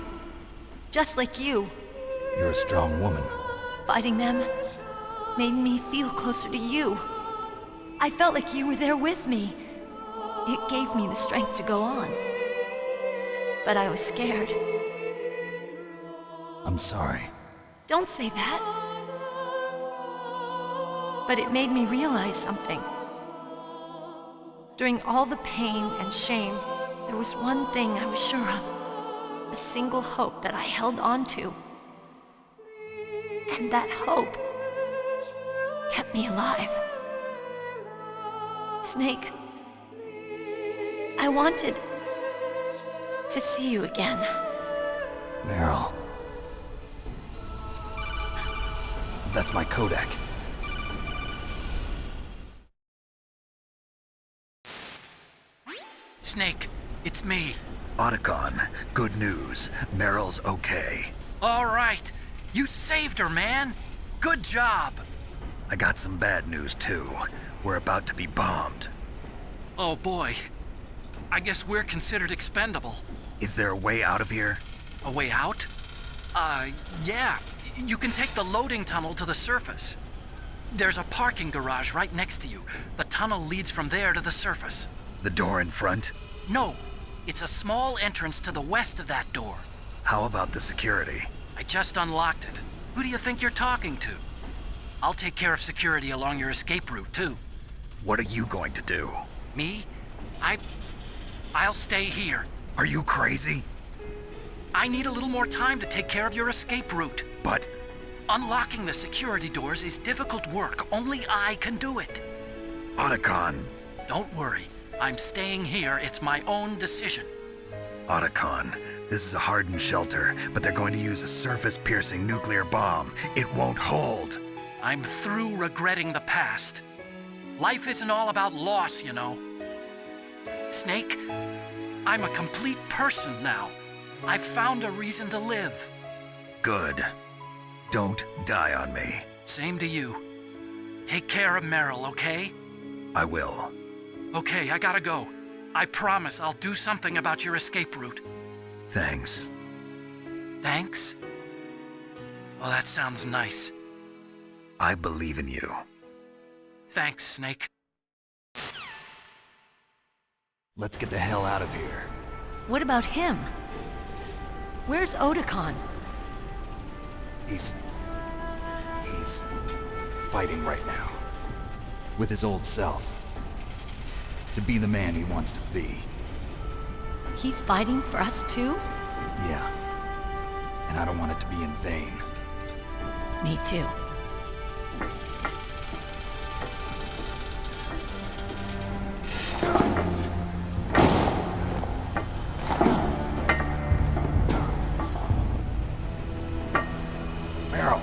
Just like you. You're a strong woman. Fighting them made me feel closer to you. I felt like you were there with me. It gave me the strength to go on. But I was scared. I'm sorry. Don't say that. But it made me realize something. During all the pain and shame, there was one thing I was sure of. A single hope that I held on to. And that hope kept me alive. Snake, I wanted to see you again. Meryl. That's my Kodak. Snake, it's me. Otacon, good news. Meryl's okay. All right. You saved her, man. Good job. I got some bad news, too. We're about to be bombed. Oh, boy. I guess we're considered expendable. Is there a way out of here? A way out? Yeah. You can take the loading tunnel to the surface. There's a parking garage right next to you. The tunnel leads from there to the surface. The door in front? No. It's a small entrance to the west of that door. How about the security? I just unlocked it. Who do you think you're talking to? I'll take care of security along your escape route, too. What are you going to do? Me? I'll stay here. Are you crazy? I need a little more time to take care of your escape route. But... unlocking the security doors is difficult work. Only I can do it. Otacon. Don't worry. I'm staying here. It's my own decision. Otacon, this is a hardened shelter, but they're going to use a surface-piercing nuclear bomb. It won't hold. I'm through regretting the past. Life isn't all about loss, you know. Snake, I'm a complete person now. I've found a reason to live. Good. Don't die on me. Same to you. Take care of Meryl, okay? I will. Okay, I gotta go. I promise I'll do something about your escape route. Thanks. Thanks? Well, that sounds nice. I believe in you. Thanks, Snake. Let's get the hell out of here. What about him? Where's Otacon? He's fighting right now. With his old self. To be the man he wants to be. He's fighting for us too? Yeah. And I don't want it to be in vain. Me too. Meryl.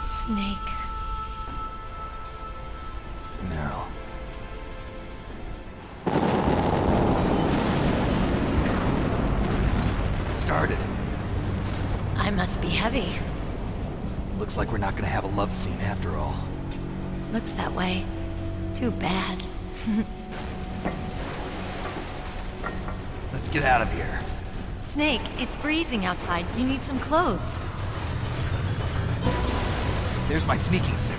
Snake. Meryl. It started. I must be heavy. Looks like we're not gonna have a love scene after all. Looks that way. Too bad. Let's get out of here. Snake, it's freezing outside. You need some clothes. There's my sneaking suit.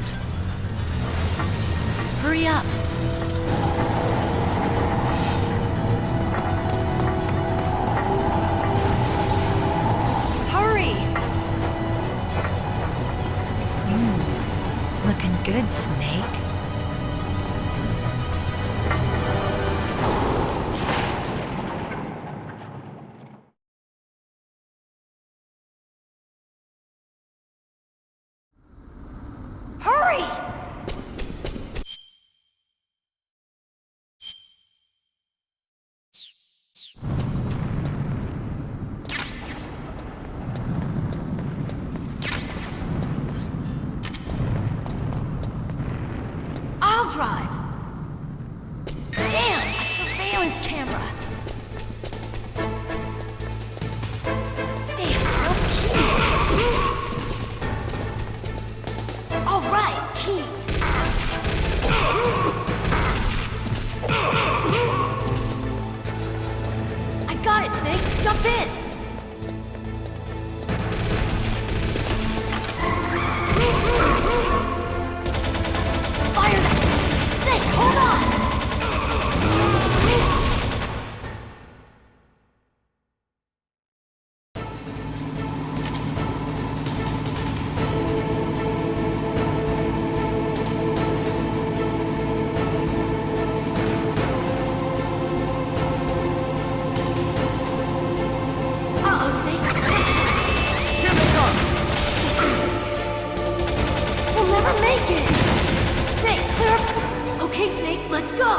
Hurry up. Hurry! Looking good, Snake. Hurry! I'll drive. Damn, a surveillance camera. Damn, no keys. All right, keys. I got it, Snake. Jump in. Fire that! Snake, hold on! Uh-oh, Snake. Here they come! We'll never make it! Snake, clear up! Okay, Snake, let's go!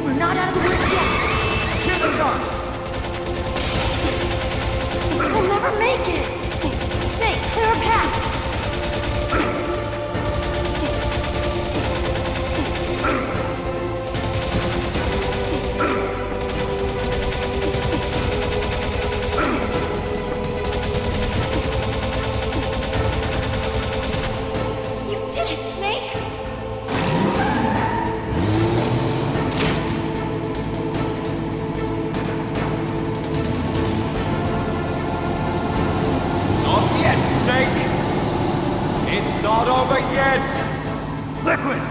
We're not out of the woods yet! Here they come! We'll never make it! Snake, clear a path! You did it, Snake! Not yet, Snake! It's not over yet! Liquid!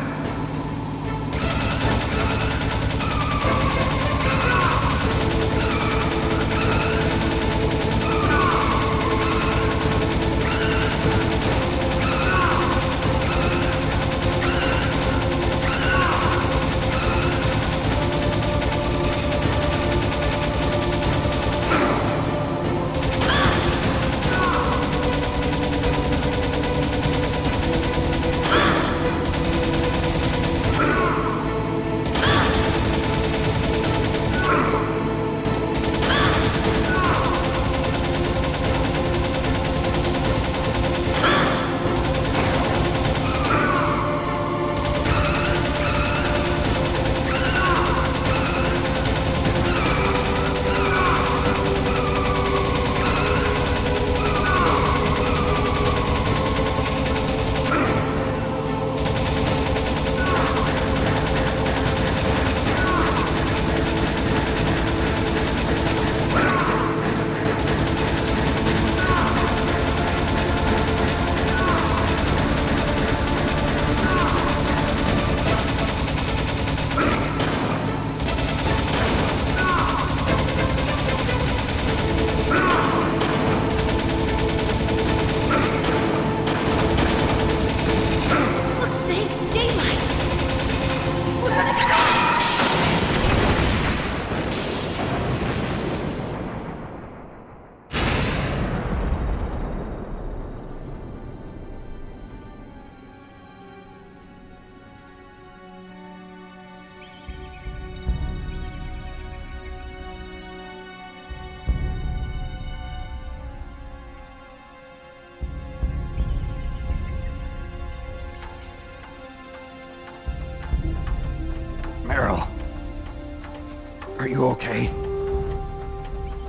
Are you okay?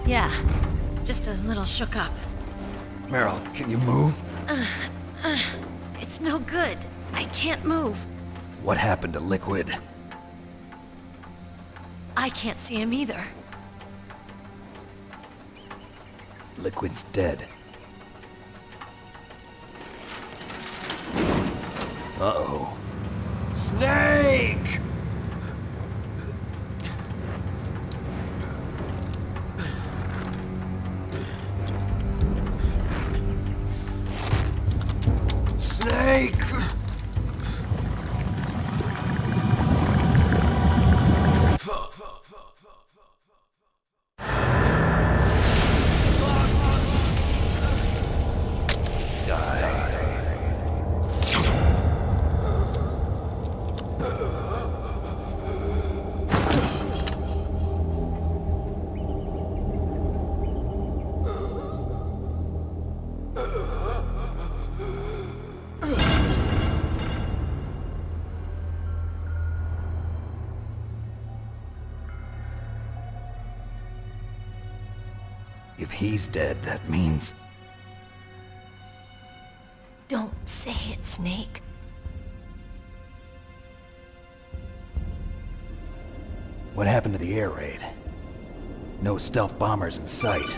Yeah, Just a little shook up. Meryl, can you move? It's no good. I can't move. What happened to Liquid? I can't see him either. Liquid's dead. Uh-oh. Snake! Snake! If he's dead, that means... Don't say it, Snake. What happened to the air raid? No stealth bombers in sight.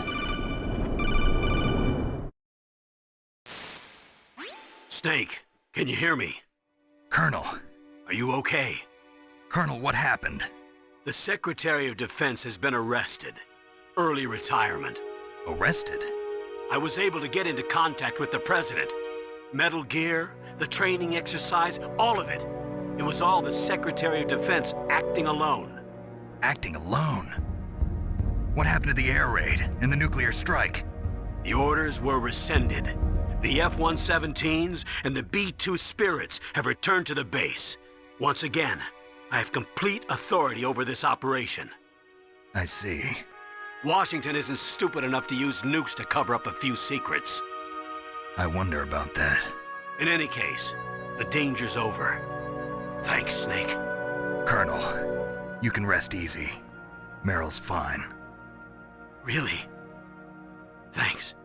Snake, can you hear me? Colonel. Are you okay? Colonel, what happened? The Secretary of Defense has been arrested. Early retirement. Arrested? I was able to get into contact with the President. Metal Gear, the training exercise, all of it. It was all the Secretary of Defense acting alone. Acting alone? What happened to the air raid and the nuclear strike? The orders were rescinded. The F-117s and the B-2 Spirits have returned to the base. Once again, I have complete authority over this operation. I see. Washington isn't stupid enough to use nukes to cover up a few secrets. I wonder about that. In any case, the danger's over. Thanks, Snake. Colonel, you can rest easy. Meryl's fine. Really? Thanks.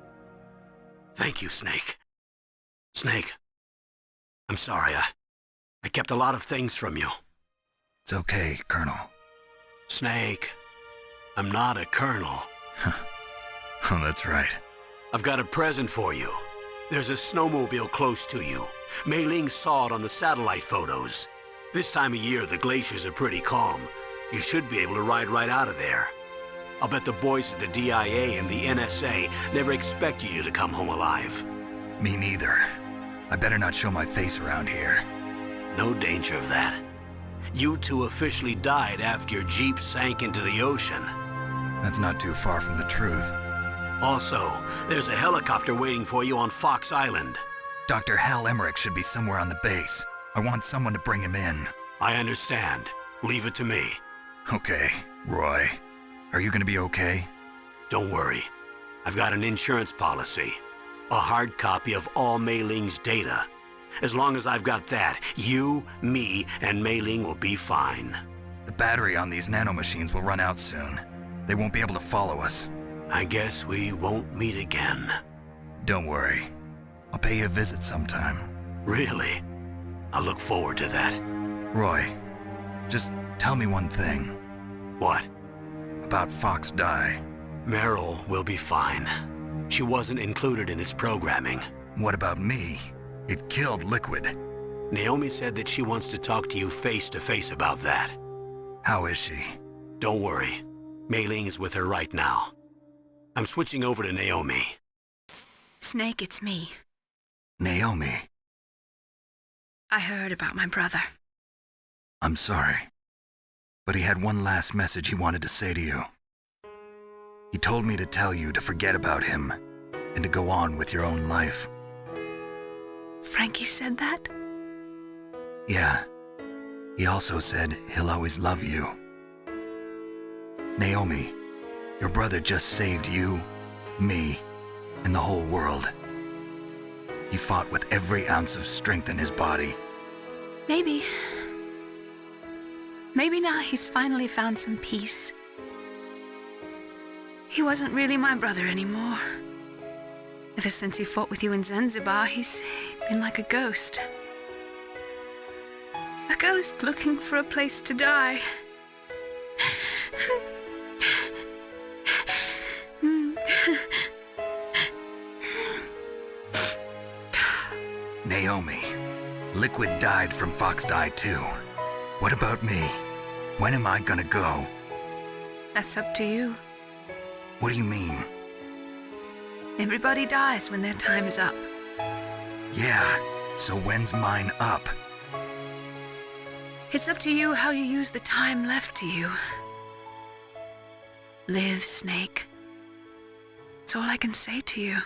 Thank you, Snake. Snake, I'm sorry. I kept a lot of things from you. It's okay, Colonel. Snake, I'm not a colonel. Oh, that's right. I've got a present for you. There's a snowmobile close to you. Mei Ling saw it on the satellite photos. This time of year, the glaciers are pretty calm. You should be able to ride right out of there. I'll bet the boys at the DIA and the NSA never expected you to come home alive. Me neither. I better not show my face around here. No danger of that. You two officially died after your Jeep sank into the ocean. That's not too far from the truth. Also, there's a helicopter waiting for you on Fox Island. Dr. Hal Emmerich should be somewhere on the base. I want someone to bring him in. I understand. Leave it to me. Okay, Roy. Are you gonna be okay? Don't worry. I've got an insurance policy. A hard copy of all Mei Ling's data. As long as I've got that, you, me, and Mei Ling will be fine. The battery on these nanomachines will run out soon. They won't be able to follow us. I guess we won't meet again. Don't worry. I'll pay you a visit sometime. Really? I look forward to that. Roy, just tell me one thing. What? About Fox Die. Meryl will be fine. She wasn't included in its programming. What about me? It killed Liquid. Naomi said that she wants to talk to you face to face about that. How is she? Don't worry. Mei Ling is with her right now. I'm switching over to Naomi. Snake, it's me. Naomi. I heard about my brother. I'm sorry. But he had one last message he wanted to say to you. He told me to tell you to forget about him and to go on with your own life. Frankie said that? Yeah. He also said he'll always love you. Naomi, your brother just saved you, me, and the whole world. He fought with every ounce of strength in his body. Maybe. Maybe now he's finally found some peace. He wasn't really my brother anymore. Ever since he fought with you in Zanzibar, he's been like a ghost. A ghost looking for a place to die. Naomi, Liquid died from Fox died too. What about me? When am I gonna go? That's up to you. What do you mean? Everybody dies when their time is up. Yeah, so when's mine up? It's up to you how you use the time left to you. Live, Snake. That's all I can say to you.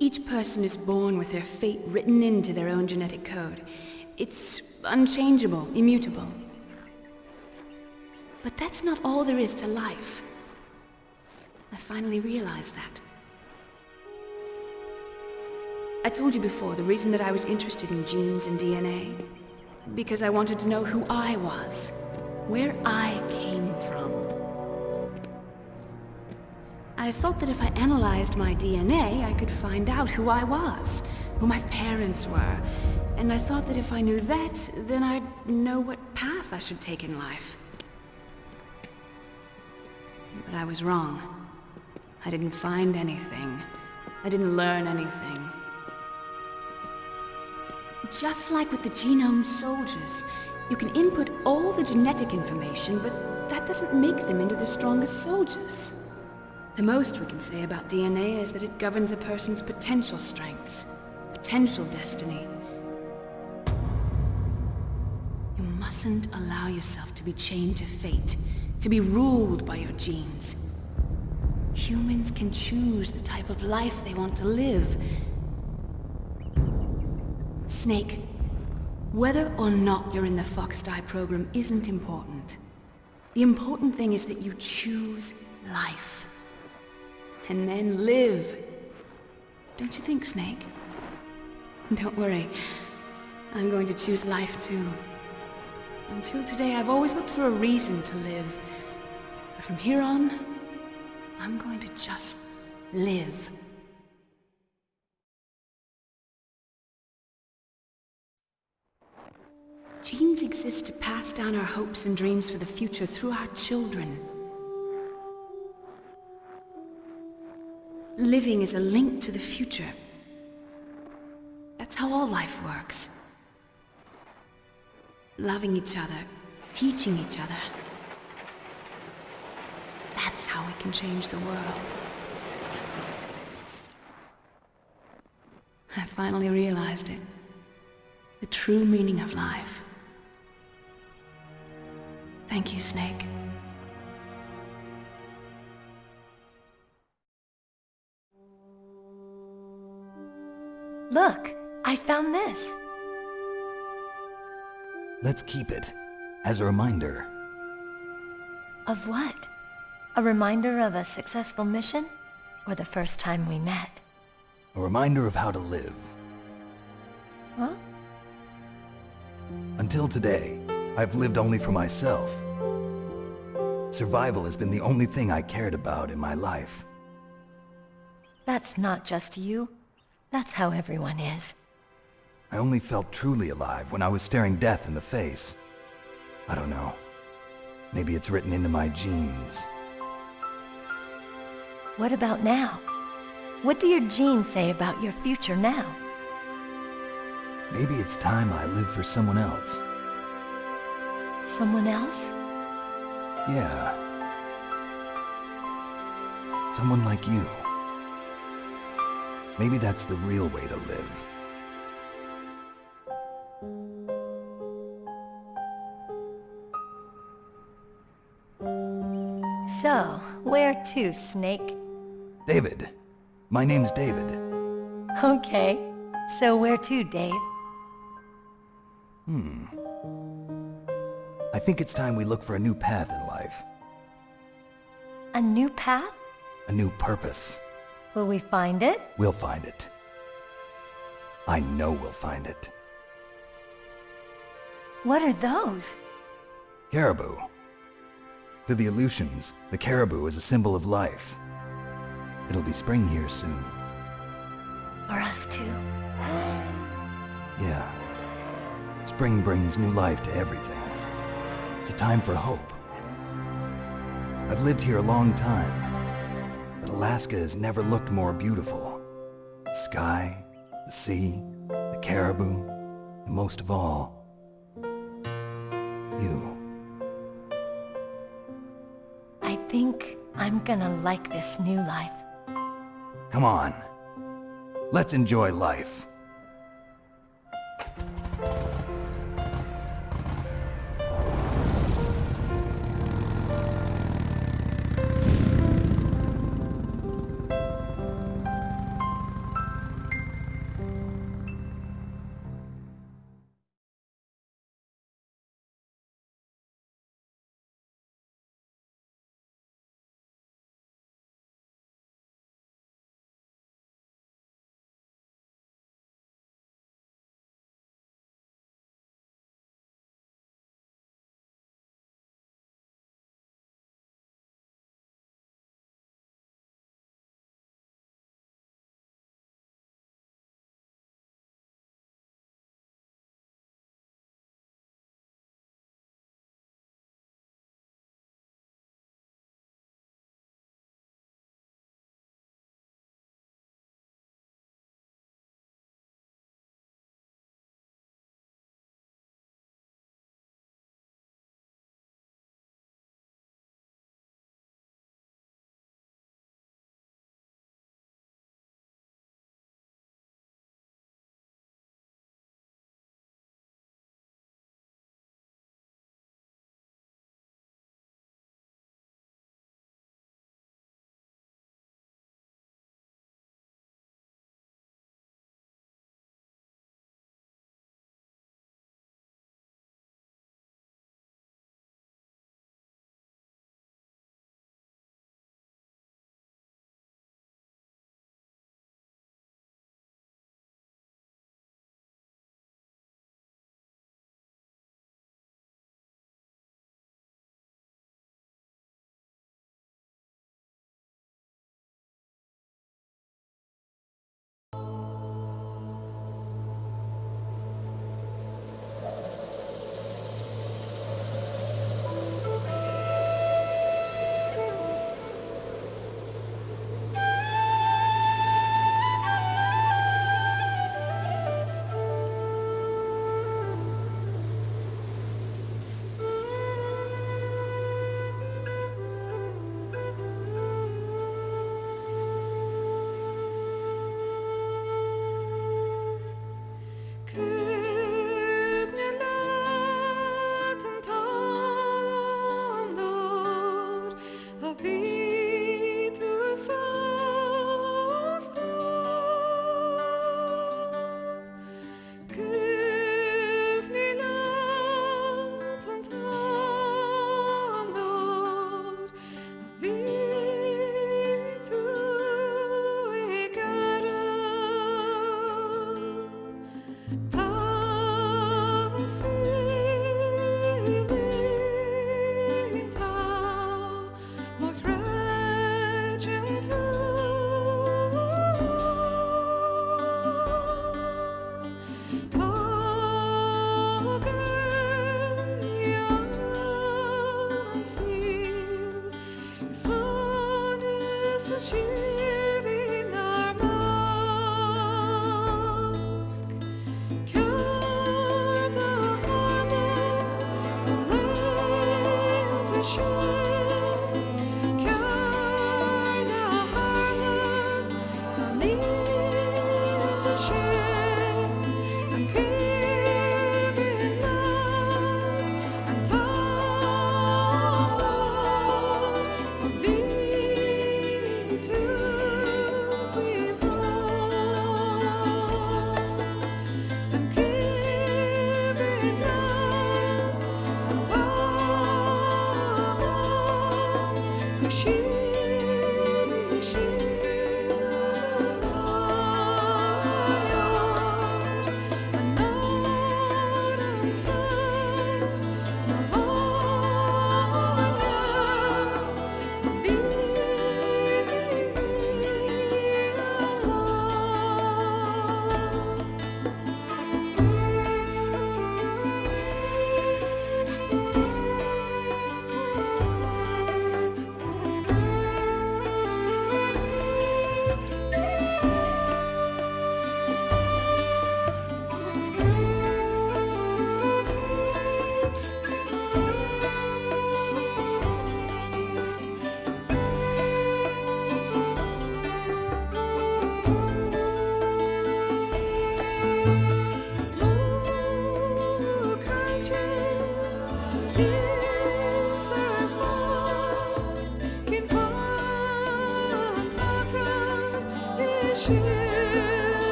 Each person is born with their fate written into their own genetic code. It's unchangeable, immutable. But that's not all there is to life. I finally realized that. I told you before the reason that I was interested in genes and DNA. Because I wanted to know who I was, where I came from. I thought that if I analyzed my DNA, I could find out who I was, who my parents were. And I thought that if I knew that, then I'd know what path I should take in life. But I was wrong. I didn't find anything. I didn't learn anything. Just like with the genome soldiers, you can input all the genetic information, but that doesn't make them into the strongest soldiers. The most we can say about DNA is that it governs a person's potential strengths, potential destiny. You mustn't allow yourself to be chained to fate, to be ruled by your genes. Humans can choose the type of life they want to live. Snake, whether or not you're in the Fox Die program isn't important. The important thing is that you choose life. And then live. Don't you think, Snake? Don't worry. I'm going to choose life too. Until today, I've always looked for a reason to live. But from here on, I'm going to just live. Genes exist to pass down our hopes and dreams for the future through our children. Living is a link to the future. That's how all life works. Loving each other, teaching each other. That's how we can change the world. I finally realized it. The true meaning of life. Thank you, Snake. Look, I found this. Let's keep it, as a reminder. Of what? A reminder of a successful mission? Or the first time we met? A reminder of how to live. Huh? Until today, I've lived only for myself. Survival has been the only thing I cared about in my life. That's not just you. That's how everyone is. I only felt truly alive when I was staring death in the face. I don't know. Maybe it's written into my genes. What about now? What do your genes say about your future now? Maybe it's time I live for someone else. Someone else? Yeah. Someone like you. Maybe that's the real way to live. So, where to, Snake? David. My name's David. Okay. So where to, Dave? I think it's time we look for a new path in life. A new path? A new purpose. Will we find it? We'll find it. I know we'll find it. What are those? Caribou. To the Aleutians, the caribou is a symbol of life. It'll be spring here soon. For us too. Yeah. Spring brings new life to everything. It's a time for hope. I've lived here a long time, but Alaska has never looked more beautiful. The sky, the sea, the caribou, and most of all, you. I think I'm gonna like this new life. Come on. Let's enjoy life.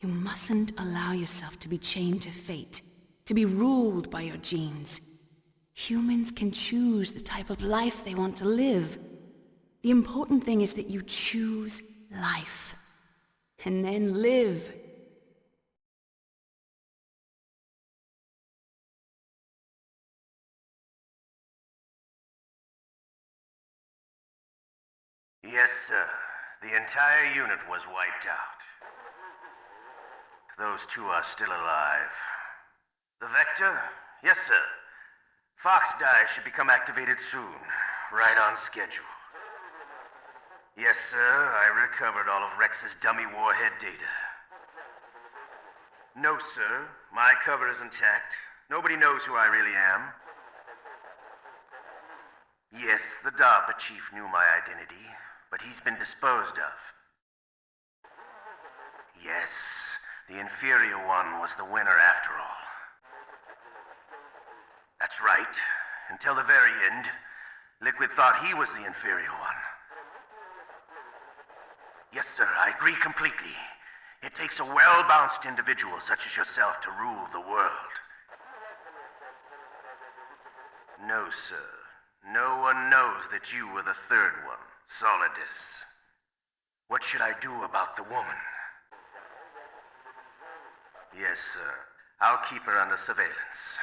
You mustn't allow yourself to be chained to fate, to be ruled by your genes. Humans can choose the type of life they want to live. The important thing is that you choose life. And then live. Yes, sir. The entire unit was wiped out. Those two are still alive. The Vector? Yes, sir. Fox Die should become activated soon. Right on schedule. Yes, sir. I recovered all of Rex's dummy warhead data. No, sir. My cover is intact. Nobody knows who I really am. Yes, the DARPA chief knew my identity, but he's been disposed of. Yes, the inferior one was the winner after all. That's right. Until the very end, Liquid thought he was the inferior one. Yes, sir, I agree completely. It takes a well-balanced individual such as yourself to rule the world. No, sir. No one knows that you were the third one, Solidus. What should I do about the woman? Yes, sir. I'll keep her under surveillance.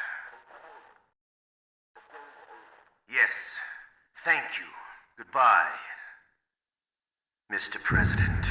Yes. Thank you. Goodbye, Mr. President.